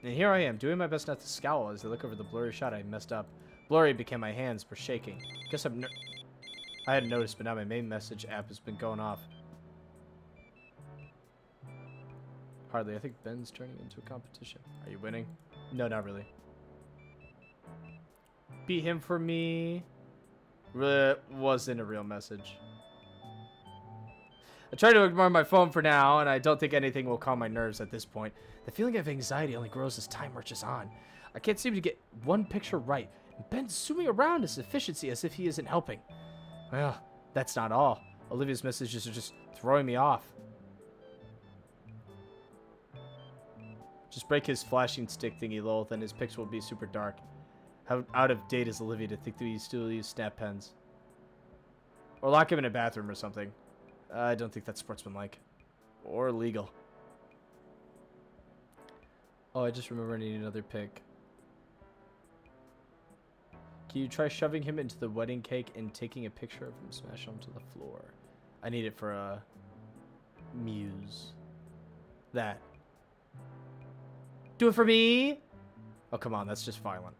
And here I am, doing my best not to scowl as I look over the blurry shot I messed up. Blurry became my hands were shaking. I hadn't noticed, but now my main message app has been going off. Hardly. I think Ben's turning into a competition. Are you winning? No, not really. Beat him for me. Really wasn't a real message. I try to ignore my phone for now, and I don't think anything will calm my nerves at this point. The feeling of anxiety only grows as time marches on. I can't seem to get one picture right, and Ben's zooming around his efficiency as if he isn't helping. Well, that's not all. Olivia's messages are just throwing me off. Just break his flashing stick thingy, lol, then his pics will be super dark. How out of date is Olivia to think that we still use snap pens? Or lock him in a bathroom or something. I don't think that's sportsmanlike. Or legal. Oh, I just remember I need another pic. Can you try shoving him into the wedding cake and taking a picture of him smash onto the floor? I need it for a muse. That. Do it for me! Oh, come on, that's just violent.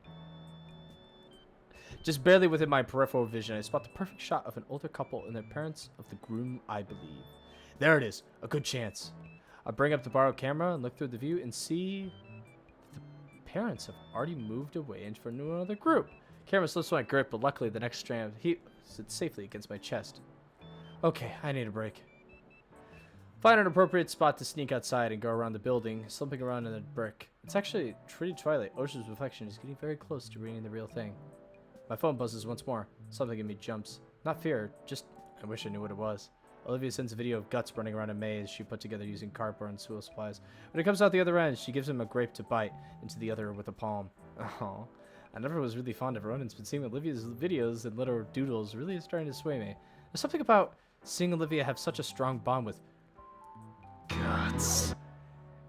Just barely within my peripheral vision, I spot the perfect shot of an older couple and their parents of the groom, I believe. There it is, a good chance. I bring up the borrowed camera and look through the view and see that the parents have already moved away into for another group. Camera slips my grip, but luckily the next strand sits safely against my chest. Okay, I need a break. Find an appropriate spot to sneak outside and go around the building, slumping around in the brick. It's actually pretty twilight. Ocean's reflection is getting very close to being the real thing. My phone buzzes once more. Something in me jumps. Not fear, just I wish I knew what it was. Olivia sends a video of Guts running around a maze she put together using cardboard and school supplies. When it comes out the other end, she gives him a grape to bite into the other with a palm. Oh, I never was really fond of rodents, but seeing Olivia's videos and little doodles really is starting to sway me. There's something about seeing Olivia have such a strong bond with Guts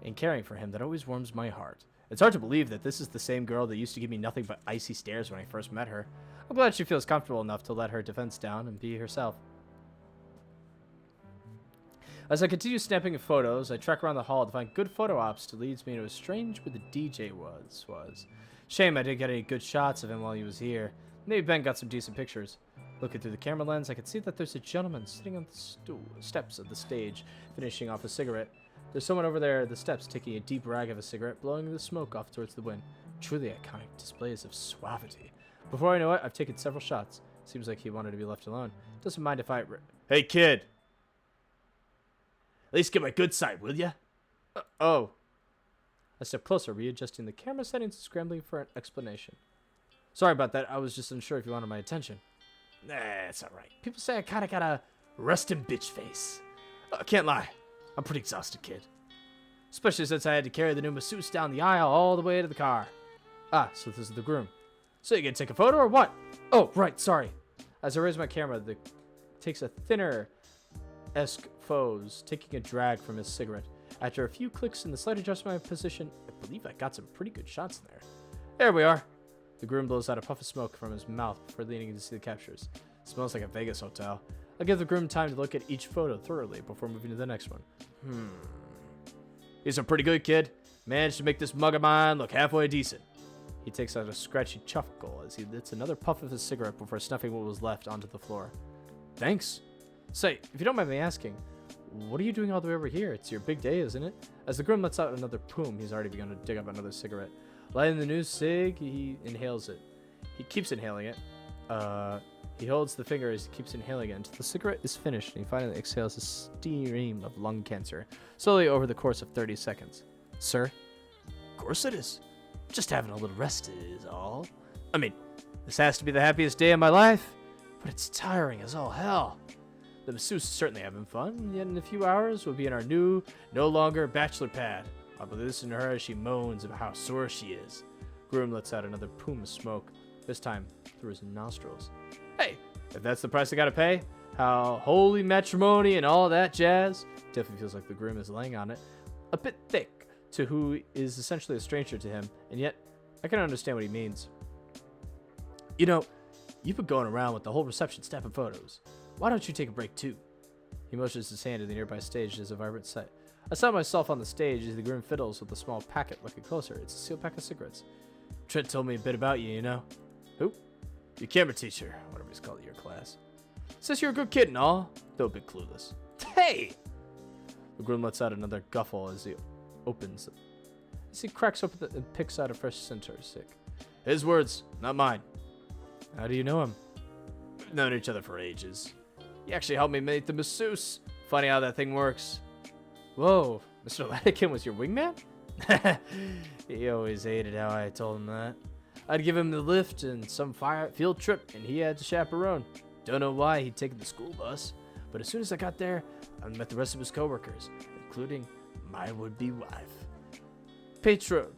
and caring for him that always warms my heart. It's hard to believe that this is the same girl that used to give me nothing but icy stares when I first met her. I'm glad she feels comfortable enough to let her defense down and be herself. As I continue snapping photos, I trek around the hall to find good photo ops to leads me to a strange where the DJ was. Shame I didn't get any good shots of him while he was here. Maybe Ben got some decent pictures. Looking through the camera lens, I can see that there's a gentleman sitting on the steps of the stage, finishing off a cigarette. There's someone over there at the steps taking a deep rag of a cigarette, blowing the smoke off towards the wind. Truly iconic displays of suavity. Before I know it, I've taken several shots. Seems like he wanted to be left alone. Doesn't mind if I... Hey, kid! At least get my good side, will ya? Oh. I step closer, readjusting the camera settings and scrambling for an explanation. Sorry about that. I was just unsure if you wanted my attention. Nah, it's alright. People say I kinda got a resting bitch face. Can't lie. I'm pretty exhausted, kid. Especially since I had to carry the new masseuse down the aisle all the way to the car. Ah, so this is the groom. So you gonna take a photo or what? Oh, right, sorry. As I raise my camera, takes a thinner-esque pose, taking a drag from his cigarette. After a few clicks and the slight adjustment of position, I believe I got some pretty good shots there. There we are. The groom blows out a puff of smoke from his mouth before leaning to see the captures. Smells like a Vegas hotel. I'll give the groom time to look at each photo thoroughly before moving to the next one. He's a pretty good kid. Managed to make this mug of mine look halfway decent. He takes out a scratchy chuckle as he lights another puff of his cigarette before snuffing what was left onto the floor. Thanks. Say, if you don't mind me asking, what are you doing all the way over here? It's your big day, isn't it? As the groom lets out another poom, he's already begun to dig up another cigarette. Lighting the new cig, he inhales it. He keeps inhaling it. He holds the finger as he keeps inhaling it until the cigarette is finished, and he finally exhales a stream of lung cancer, slowly over the course of 30 seconds. Sir? Of course it is. Just having a little rest is all. I mean, this has to be the happiest day of my life, but it's tiring as all hell. The masseuse is certainly having fun, yet in a few hours we'll be in our new, no longer bachelor pad. I'll be listening to her as she moans about how sore she is. Groom lets out another plume of smoke, this time through his nostrils. Hey, if that's the price I gotta pay, how holy matrimony and all that jazz, definitely feels like the groom is laying on it, a bit thick to who is essentially a stranger to him, and yet I can understand what he means. You know, you've been going around with the whole reception snapping photos. Why don't you take a break too? He motions his hand to the nearby stage as a vibrant sight. I saw myself on the stage as the groom fiddles with a small packet. Looking closer, it's a sealed pack of cigarettes. Trent told me a bit about you, you know. Who? Your camera teacher, whatever he's called at your class. Says you're a good kid and all, though a bit clueless. Hey! The groom lets out another guffle as he opens it. As he cracks open and picks out a fresh center stick. His words, not mine. How do you know him? We've known each other for ages. He actually helped me make the masseuse. Funny how that thing works. Whoa, Mr. Latikin was your wingman? He always hated how I told him that. I'd give him the lift and some field trip, and he had to chaperone. Don't know why he'd taken the school bus, but as soon as I got there, I met the rest of his coworkers, including my would-be wife. Petra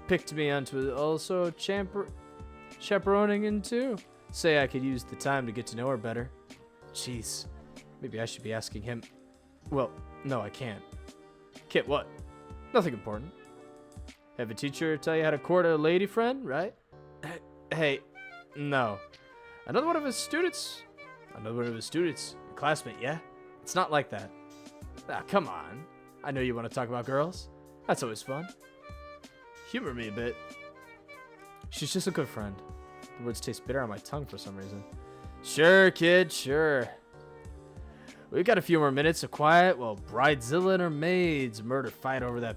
picked me onto also chaperoning in too. Say I could use the time to get to know her better. Jeez, maybe I should be asking him. Well, no, I can't. Can't what? Nothing important. Have a teacher tell you how to court a lady friend, right? Hey, no. Another one of his students? Another one of his students. A classmate, yeah? It's not like that. Ah, come on. I know you want to talk about girls. That's always fun. Humor me a bit. She's just a good friend. The words taste bitter on my tongue for some reason. Sure, kid, sure. We've got a few more minutes of quiet while Bridezilla and her maids murder fight over that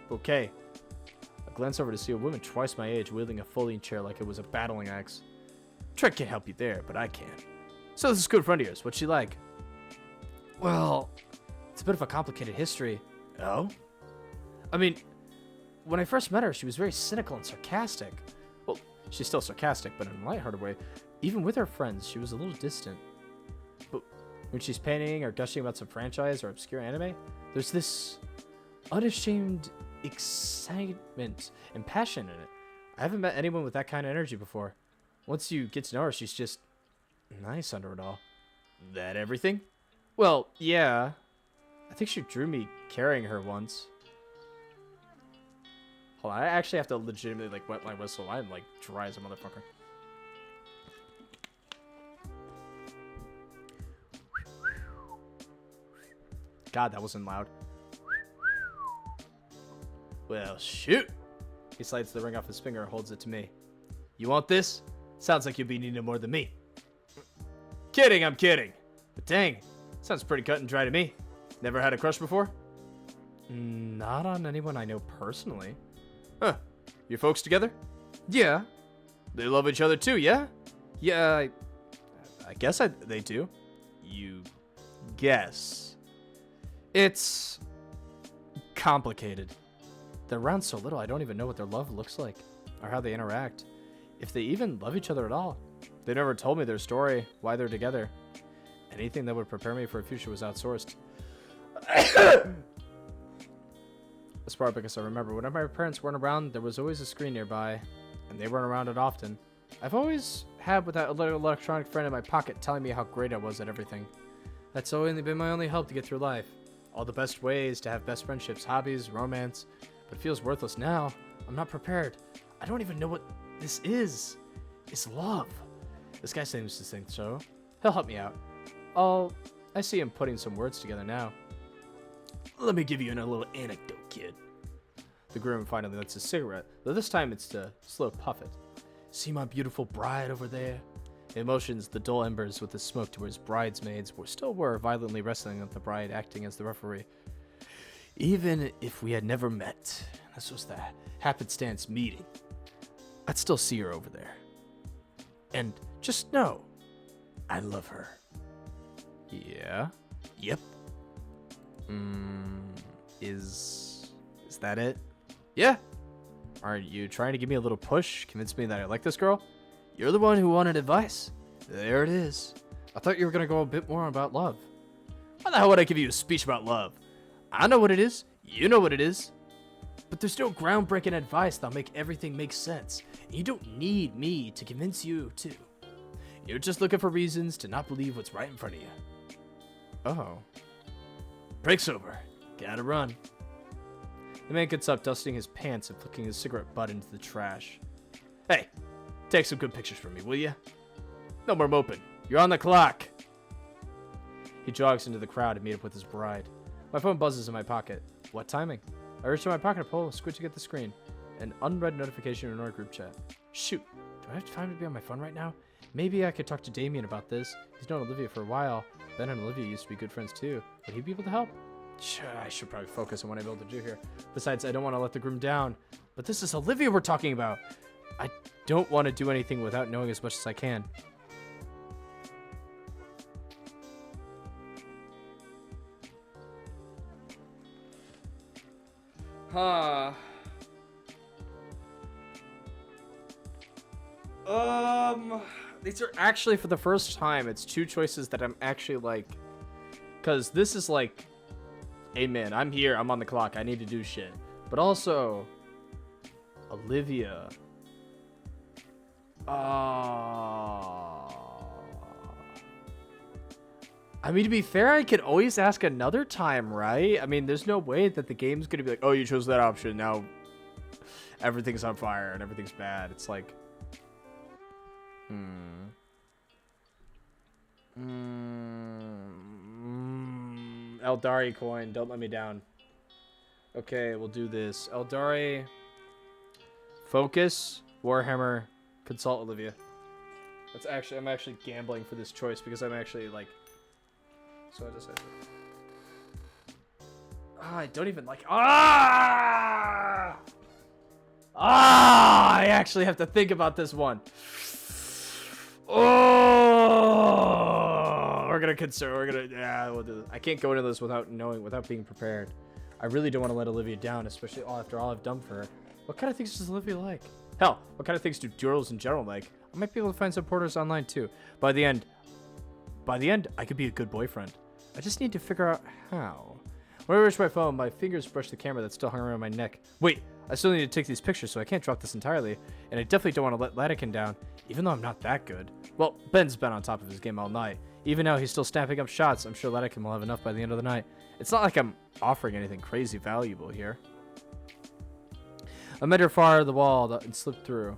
bouquet. I glance over to see a woman twice my age wielding a folding chair like it was a battling axe. Trent can't help you there, but I can. So this is a good friend of yours. What's she like? Well, it's a bit of a complicated history. Oh? I mean, when I first met her, she was very cynical and sarcastic. Well, she's still sarcastic, but in a lighthearted way. Even with her friends, she was a little distant. But when she's painting or gushing about some franchise or obscure anime, there's this unashamed excitement and passion in it. I haven't met anyone with that kind of energy before. Once you get to know her, she's just nice under it all. That everything? Well, yeah. I think she drew me carrying her once. Hold on, I actually have to legitimately like wet my whistle. I'm like dry as a motherfucker. God, that wasn't loud. Well, shoot. He slides the ring off his finger and holds it to me. You want this? Sounds like you'll be needing it more than me. Kidding, I'm kidding. But dang, sounds pretty cut and dry to me. Never had a crush before? Not on anyone I know personally. Huh. Your folks together? Yeah. They love each other too, yeah? Yeah, I guess they do. You guess. It's complicated. They're around so little, I don't even know what their love looks like or how they interact. If they even love each other at all. They never told me their story, why they're together. Anything that would prepare me for a future was outsourced. As far back as I remember, whenever my parents weren't around, there was always a screen nearby, and they weren't around it often. I've always had with that little electronic friend in my pocket telling me how great I was at everything. That's only been my only help to get through life. All the best ways to have best friendships, hobbies, romance, but it feels worthless now. I'm not prepared. I don't even know what this is. It's love. This guy seems to think so. He'll help me out. I see him putting some words together now. Let me give you a little anecdote, kid. The groom finally lights a cigarette, though this time it's to slow puff it. See my beautiful bride over there? He motions the dull embers with the smoke to where his bridesmaids still were violently wrestling with the bride acting as the referee. Even if we had never met, this was the happenstance meeting, I'd still see her over there. And just know, I love her. Yeah? Yep. Is that it? Yeah. Aren't you trying to give me a little push? Convince me that I like this girl? You're the one who wanted advice. There it is. I thought you were going to go a bit more about love. Why the hell would I give you a speech about love? I know what it is. You know what it is. But there's no groundbreaking advice that'll make everything make sense. And you don't need me to convince you to. You're just looking for reasons to not believe what's right in front of you. Oh. Break's over. Gotta run. The man gets up, dusting his pants and flicking his cigarette butt into the trash. Hey, take some good pictures for me, will ya? No more moping. You're on the clock. He jogs into the crowd to meet up with his bride. My phone buzzes in my pocket. What timing? I reach in my pocket to pull, squinching at the screen. An unread notification in our group chat. Shoot. Do I have time to be on my phone right now? Maybe I could talk to Damien about this. He's known Olivia for a while. Ben and Olivia used to be good friends too. Would he be able to help? I should probably focus on what I'm able to do here. Besides, I don't want to let the groom down. But this is Olivia we're talking about. I don't want to do anything without knowing as much as I can. Huh. These are actually, for the first time, it's two choices that I'm actually like, because this is like, amen, I'm here, I'm on the clock, I need to do shit. But also, Olivia. I mean, to be fair, I could always ask another time, right? I mean, there's no way that the game's gonna be like, oh, you chose that option, now everything's on fire and everything's bad. It's like, Eldari coin, don't let me down. Okay, we'll do this. Eldari, focus, Warhammer, consult Olivia. I'm actually gambling for this choice because I'm actually like, so I decided. I don't even like, I actually have to think about this one. We're gonna, yeah, we'll do this. I can't go into this without being prepared. I really don't want to let Olivia down, especially after all I've done for her. What kind of things does Olivia like? Hell, what kind of things do girls in general like? I might be able to find supporters online too. By the end, I could be a good boyfriend. I just need to figure out how. When I reach my phone, my fingers brush the camera that's still hung around my neck. Wait, I still need to take these pictures, so I can't drop this entirely. And I definitely don't want to let Latican down, even though I'm not that good. Well, Ben's been on top of his game all night. Even now, he's still snapping up shots. I'm sure Latican will have enough by the end of the night. It's not like I'm offering anything crazy valuable here. I met her far the wall and slipped through.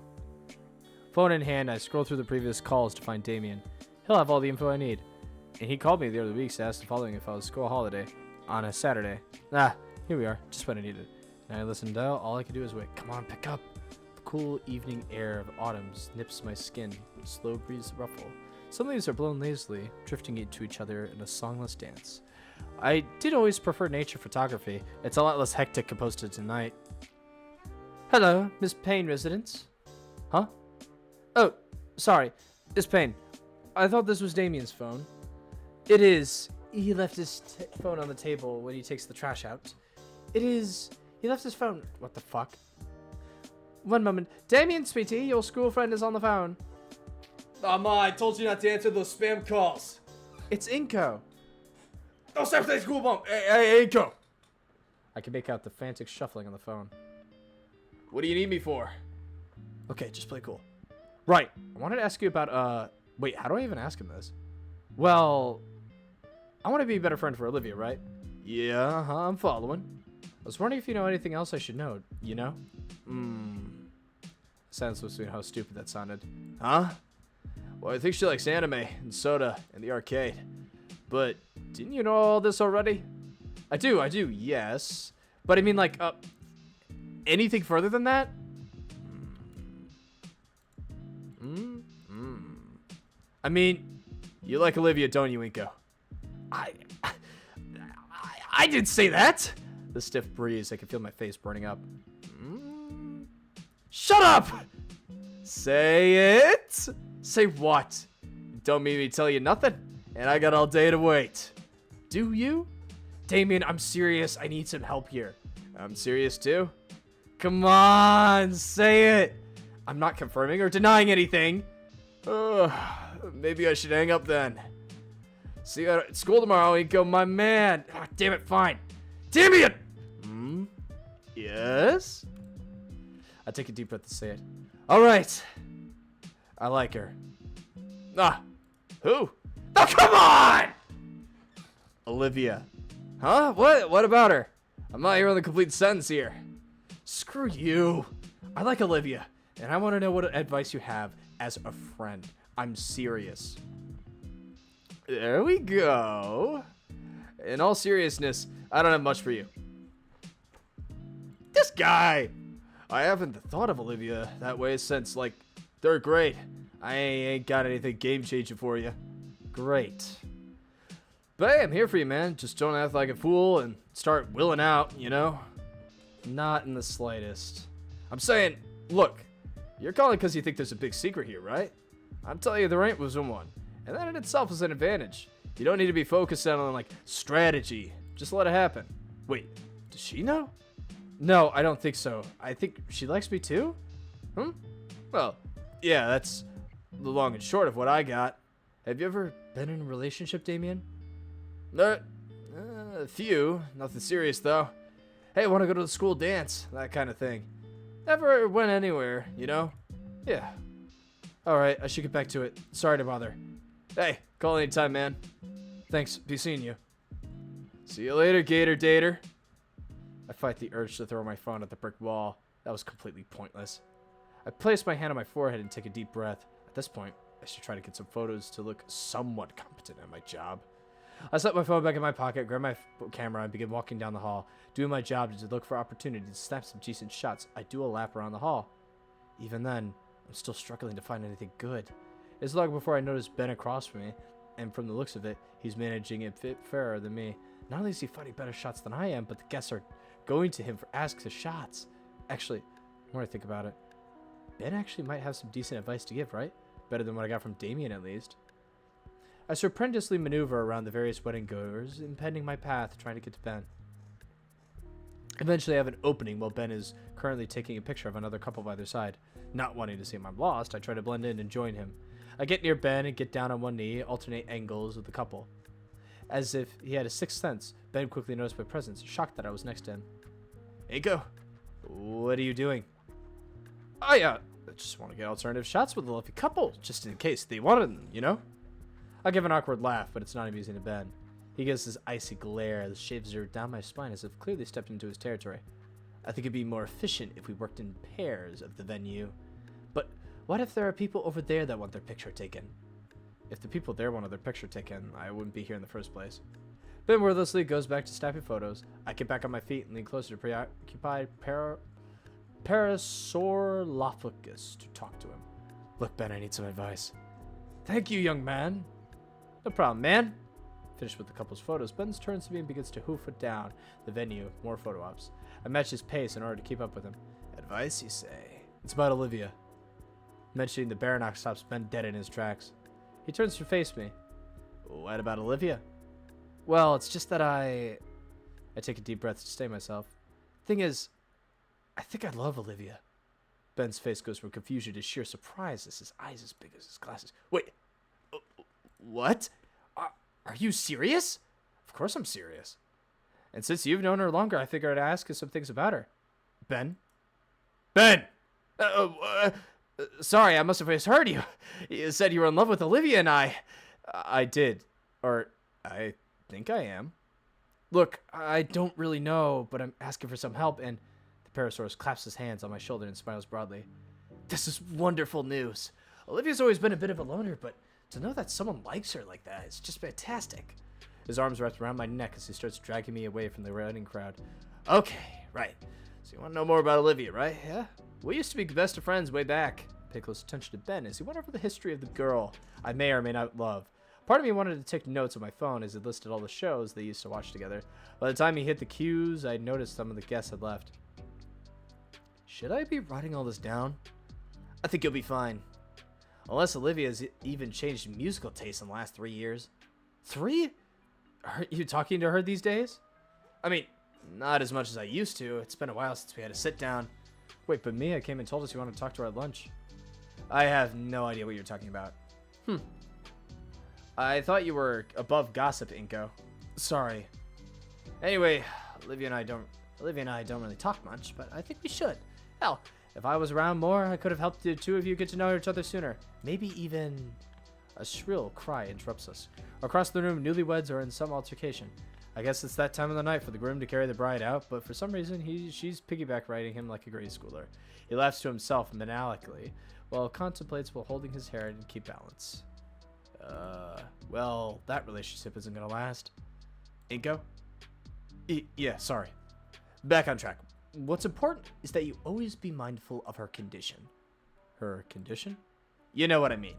Phone in hand, I scroll through the previous calls to find Damien. He'll have all the info I need. And he called me the other week to ask the following if I was school holiday on a Saturday. Here we are, just what I needed. And I listened out, all I could do is wait. Come on, pick up. The cool evening air of autumn nips my skin with slow breeze ruffle. Some leaves are blown lazily, drifting into each other in a songless dance. I did always prefer nature photography. It's a lot less hectic opposed to tonight. Hello, Miss Payne residence. Huh? Oh, sorry. Miss Payne. I thought this was Damien's phone. It is. He left his phone on the table when he takes the trash out. It is. He left his phone. What the fuck? One moment. Damien, sweetie, your school friend is on the phone. Ma, I told you not to answer those spam calls. It's Inko. Don't stop saying school bomb. Hey, Inko. I can make out the frantic shuffling on the phone. What do you need me for? Okay, just play cool. Right. I wanted to ask you about, wait, how do I even ask him this? Well, I want to be a better friend for Olivia, right? Yeah, I'm following. I was wondering if you know anything else I should know, you know? Sounds so how stupid that sounded. Huh? Well, I think she likes anime and soda and the arcade. But didn't you know all this already? I do, yes. But I mean, like, anything further than that? I mean, you like Olivia, don't you, Inko? I didn't say that! The stiff breeze, I can feel my face burning up. Shut up! Say it! Say what? Don't make me tell you nothing, and I got all day to wait. Do you? Damien, I'm serious. I need some help here. I'm serious too. Come on, say it. I'm not confirming or denying anything. Maybe I should hang up then. See you at school tomorrow, Inko, my man. Oh, damn it, fine. Damien! Yes? I take a deep breath to say it. All right. I like her. Who? Oh, come on! Olivia. Huh? What about her? I'm not hearing the complete sentence here. Screw you. I like Olivia, and I want to know what advice you have as a friend. I'm serious. There we go. In all seriousness, I don't have much for you. This guy! I haven't thought of Olivia that way since, like, 3rd grade. I ain't got anything game-changing for you. Great. But hey, I'm here for you, man. Just don't act like a fool and start willing out, you know? Not in the slightest. I'm saying, look, you're calling because you think there's a big secret here, right? I'm telling you there ain't was one. And that in itself is an advantage. You don't need to be focused on, like, strategy. Just let it happen. Wait, does she know? No, I don't think so. I think she likes me too? Well, yeah, that's the long and short of what I got. Have you ever been in a relationship, Damien? A few. Nothing serious, though. Hey, want to go to the school dance? That kind of thing. Never went anywhere, you know? Yeah. Alright, I should get back to it. Sorry to bother. Hey, call anytime, man. Thanks, be seeing you. See you later, Gator Dater. I fight the urge to throw my phone at the brick wall. That was completely pointless. I place my hand on my forehead and take a deep breath. At this point, I should try to get some photos to look somewhat competent at my job. I slip my phone back in my pocket, grab my camera, and begin walking down the hall, doing my job to look for opportunities to snap some decent shots. I do a lap around the hall. Even then, I'm still struggling to find anything good. It's long before I notice Ben across from me, and from the looks of it, he's managing it fairer than me. Not only is he finding better shots than I am, but the guests are going to him for asks of shots. Actually, the more I think about it, Ben actually might have some decent advice to give, right? Better than what I got from Damien, at least. I surreptitiously maneuver around the various wedding goers, impeding my path, trying to get to Ben. Eventually, I have an opening while Ben is currently taking a picture of another couple by their side. Not wanting to seem I'm lost, I try to blend in and join him. I get near Ben and get down on one knee, alternate angles with the couple. As if he had a sixth sense, Ben quickly noticed my presence, shocked that I was next to him. Eiko, what are you doing? Oh yeah, I just want to get alternative shots with a lovely couple, just in case they wanted them, you know? I give an awkward laugh, but it's not amusing to Ben. He gives this icy glare that shaves down my spine as if clearly stepped into his territory. I think it'd be more efficient if we worked in pairs of the venue. But what if there are people over there that want their picture taken? If the people there wanted their picture taken, I wouldn't be here in the first place. Ben wordlessly goes back to snapping photos. I get back on my feet and lean closer to preoccupied Parasaurolophus to talk to him. Look, Ben, I need some advice. Thank you, young man. No problem, man. Finished with the couple's photos, Ben turns to me and begins to hoof it down the venue, more photo ops. I match his pace in order to keep up with him. Advice, you say? It's about Olivia. Mentioning the Baronox stops Ben dead in his tracks. He turns to face me. What about Olivia? Well, it's just that I take a deep breath to stay myself. Thing is, I think I love Olivia. Ben's face goes from confusion to sheer surprise as his eyes as big as his glasses. Wait, what? Are you serious? Of course I'm serious. And since you've known her longer, I figured I'd ask you some things about her. Ben? Ben! Sorry, I must have misheard you. You said you were in love with Olivia and I did. Or, I think I am. Look, I don't really know, but I'm asking for some help, and the Parasaurus claps his hands on my shoulder and smiles broadly. This is wonderful news. Olivia's always been a bit of a loner, but to know that someone likes her like that is just fantastic. His arms wrapped around my neck as he starts dragging me away from the wedding crowd. Okay, right. So you want to know more about Olivia, right? Yeah? We used to be best of friends way back. Pay close attention to Ben as he went over the history of the girl I may or may not love. Part of me wanted to take notes on my phone as it listed all the shows they used to watch together. By the time he hit the cues, I noticed some of the guests had left. Should I be writing all this down? I think you'll be fine. Unless Olivia's even changed musical tastes in the last 3 years. 3? Are you talking to her these days? I mean, not as much as I used to. It's been a while since we had a sit down. Wait, but Mia came and told us you wanted to talk to her at lunch. I have no idea what you're talking about. I thought you were above gossip, Inko. Sorry. Anyway, Olivia and I don't really talk much, but I think we should. Hell, if I was around more, I could have helped the two of you get to know each other sooner. Maybe even... A shrill cry interrupts us. Across the room, newlyweds are in some altercation. I guess it's that time of the night for the groom to carry the bride out, but for some reason, she's piggyback riding him like a grade schooler. He laughs to himself maniacally, while contemplates while holding his hair and keep balance. Well, that relationship isn't gonna last. Inko? Yeah, sorry. Back on track. What's important is that you always be mindful of her condition. Her condition? You know what I mean.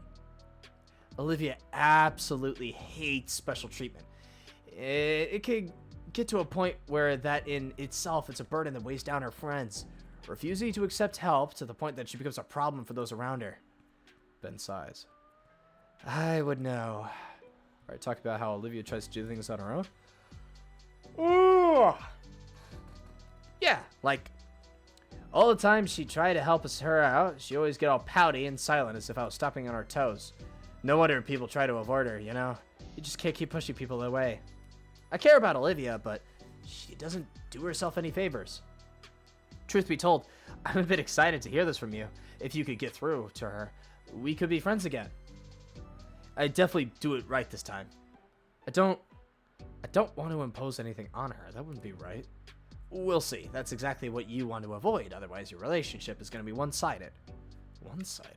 Olivia absolutely hates special treatment. It can get to a point where that in itself it's a burden that weighs down her friends, refusing to accept help to the point that she becomes a problem for those around her. Ben sighs. I would know. Alright, talk about how Olivia tries to do things on her own. Ooh. Yeah, like all the time she tried to help her out, she always get all pouty and silent as if I was stepping on her toes. No wonder people try to avoid her, you know? You just can't keep pushing people away. I care about Olivia, but she doesn't do herself any favors. Truth be told, I'm a bit excited to hear this from you. If you could get through to her, we could be friends again. I'd definitely do it right this time. I don't want to impose anything on her. That wouldn't be right. We'll see. That's exactly what you want to avoid. Otherwise, your relationship is going to be one-sided. One-sided?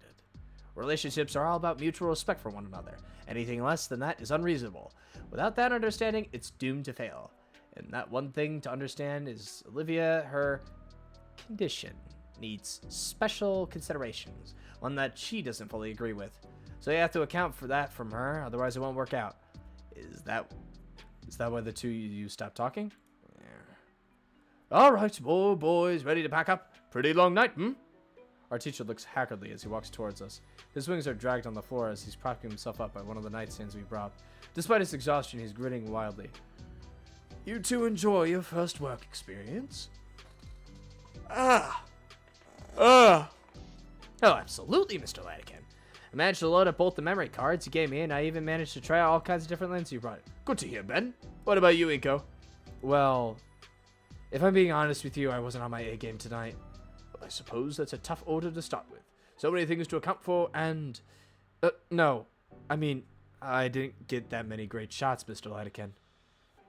Relationships are all about mutual respect for one another. Anything less than that is unreasonable. Without that understanding, it's doomed to fail. And that one thing to understand is Olivia, her condition, needs special considerations. One that she doesn't fully agree with. So you have to account for that from her, otherwise it won't work out. Is that why the two of you stopped talking? Yeah. Alright, boys, ready to pack up? Pretty long night, Our teacher looks haggardly as he walks towards us. His wings are dragged on the floor as he's propping himself up by one of the nightstands we brought. Despite his exhaustion, he's grinning wildly. You two enjoy your first work experience? Oh, absolutely, Mr. Latican. I managed to load up both the memory cards you gave me, and I even managed to try out all kinds of different lenses you brought. Good to hear, Ben. What about you, Inko? Well, if I'm being honest with you, I wasn't on my A game tonight. I suppose that's a tough order to start with. So many things to account for, and... no. I mean, I didn't get that many great shots, Mr. Latican.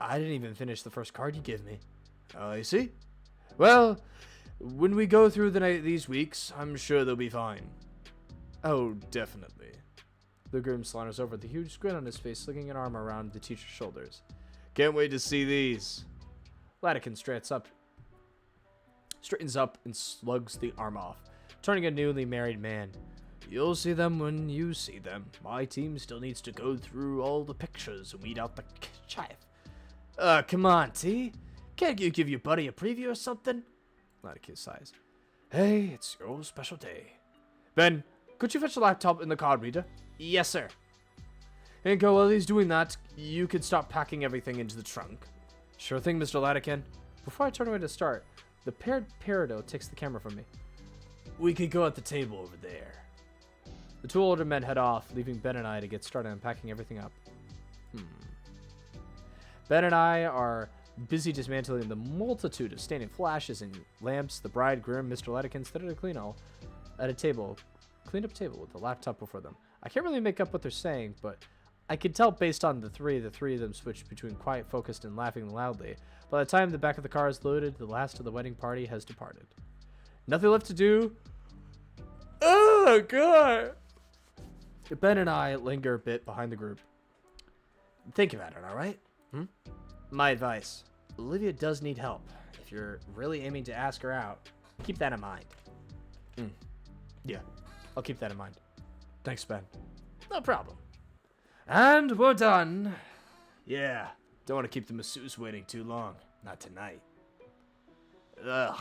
I didn't even finish the first card you gave me. I see. Well, when we go through these weeks, I'm sure they'll be fine. Oh, definitely. The groom saunters over with a huge grin on his face, slinging an arm around the teacher's shoulders. Can't wait to see these. Latican straightens up and slugs the arm off, turning a newly married man. You'll see them when you see them. My team still needs to go through all the pictures and weed out the chaff. Come on, T. Can't you give your buddy a preview or something? Latican sighs. Hey, it's your special day. Ben, could you fetch the laptop and the card reader? Yes, sir. Inko, while he's doing that, you could start packing everything into the trunk. Sure thing, Mr. Latican. Before I turn away to start, the paired peridot takes the camera from me. We could go at the table over there. The two older men head off, leaving Ben and I to get started on packing everything up. Ben and I are busy dismantling the multitude of standing flashes and lamps. The bride, groom, Mr. Latican stood at a clean up table with the laptop before them. I can't really make up what they're saying, but I could tell based on the three of them switched between quiet, focused, and laughing loudly. By the time the back of the car is loaded, the last of the wedding party has departed. Nothing left to do Oh, God. Ben and I linger a bit behind the group. Think about it, all right? My advice. Olivia does need help. If you're really aiming to ask her out, keep that in mind. Yeah, I'll keep that in mind. Thanks, Ben. No problem. And we're done. Yeah, don't want to keep the masseuse waiting too long. Not tonight. Ugh.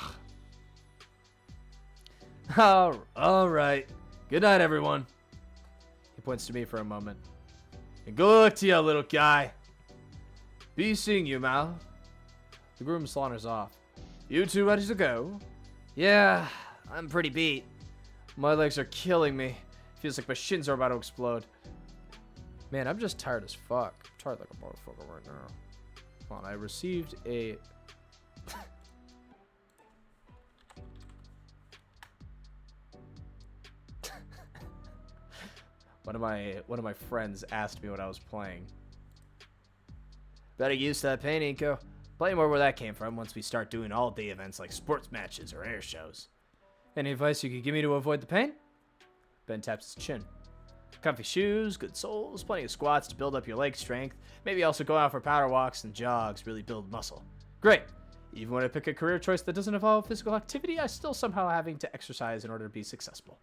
All right. Good night, everyone. He points to me for a moment. And good luck to you, little guy. Be seeing you, Mal. The groom saunters off. You two ready to go? Yeah, I'm pretty beat. My legs are killing me. Feels like my shins are about to explode. Man, I'm just tired as fuck. I'm tired like a motherfucker right now. Hold on, I received a... One of my friends asked me what I was playing. Better use that paint, Inko. Play more where that came from once we start doing all-day events like sports matches or air shows. Any advice you could give me to avoid the pain? Ben taps his chin. Comfy shoes, good soles, plenty of squats to build up your leg strength. Maybe also go out for power walks and jogs, really build muscle. Great. Even when I pick a career choice that doesn't involve physical activity, I still somehow having to exercise in order to be successful.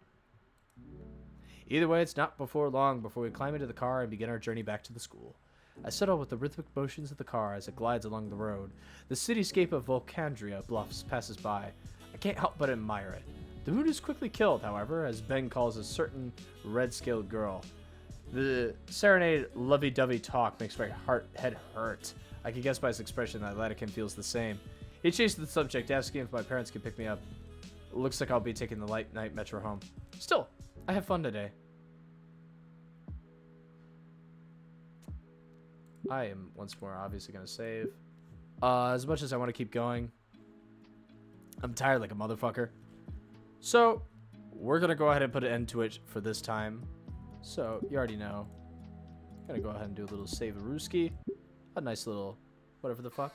Either way, it's not before long before we climb into the car and begin our journey back to the school. I settle with the rhythmic motions of the car as it glides along the road. The cityscape of Volcandria bluffs passes by. I can't help but admire it. The mood is quickly killed, however, as Ben calls a certain red-scaled girl. The serenade lovey-dovey talk makes my head hurt. I can guess by his expression that Latican feels the same. He changes the subject, asking if my parents can pick me up. It looks like I'll be taking the light night metro home. Still, I have fun today. I am once more obviously going to save. As much as I want to keep going, I'm tired like a motherfucker. So, we're going to go ahead and put an end to it for this time. So, you already know. Gonna go ahead and do a little save-a-rooski. A nice little whatever the fuck.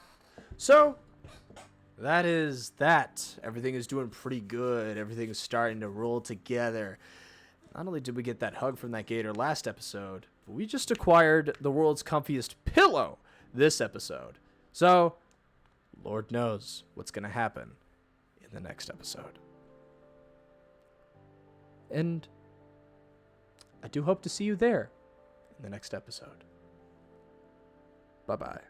So, that is that. Everything is doing pretty good. Everything is starting to roll together. Not only did we get that hug from that gator last episode, but we just acquired the world's comfiest pillow this episode. So, Lord knows what's going to happen in the next episode. And I do hope to see you there in the next episode. Bye-bye.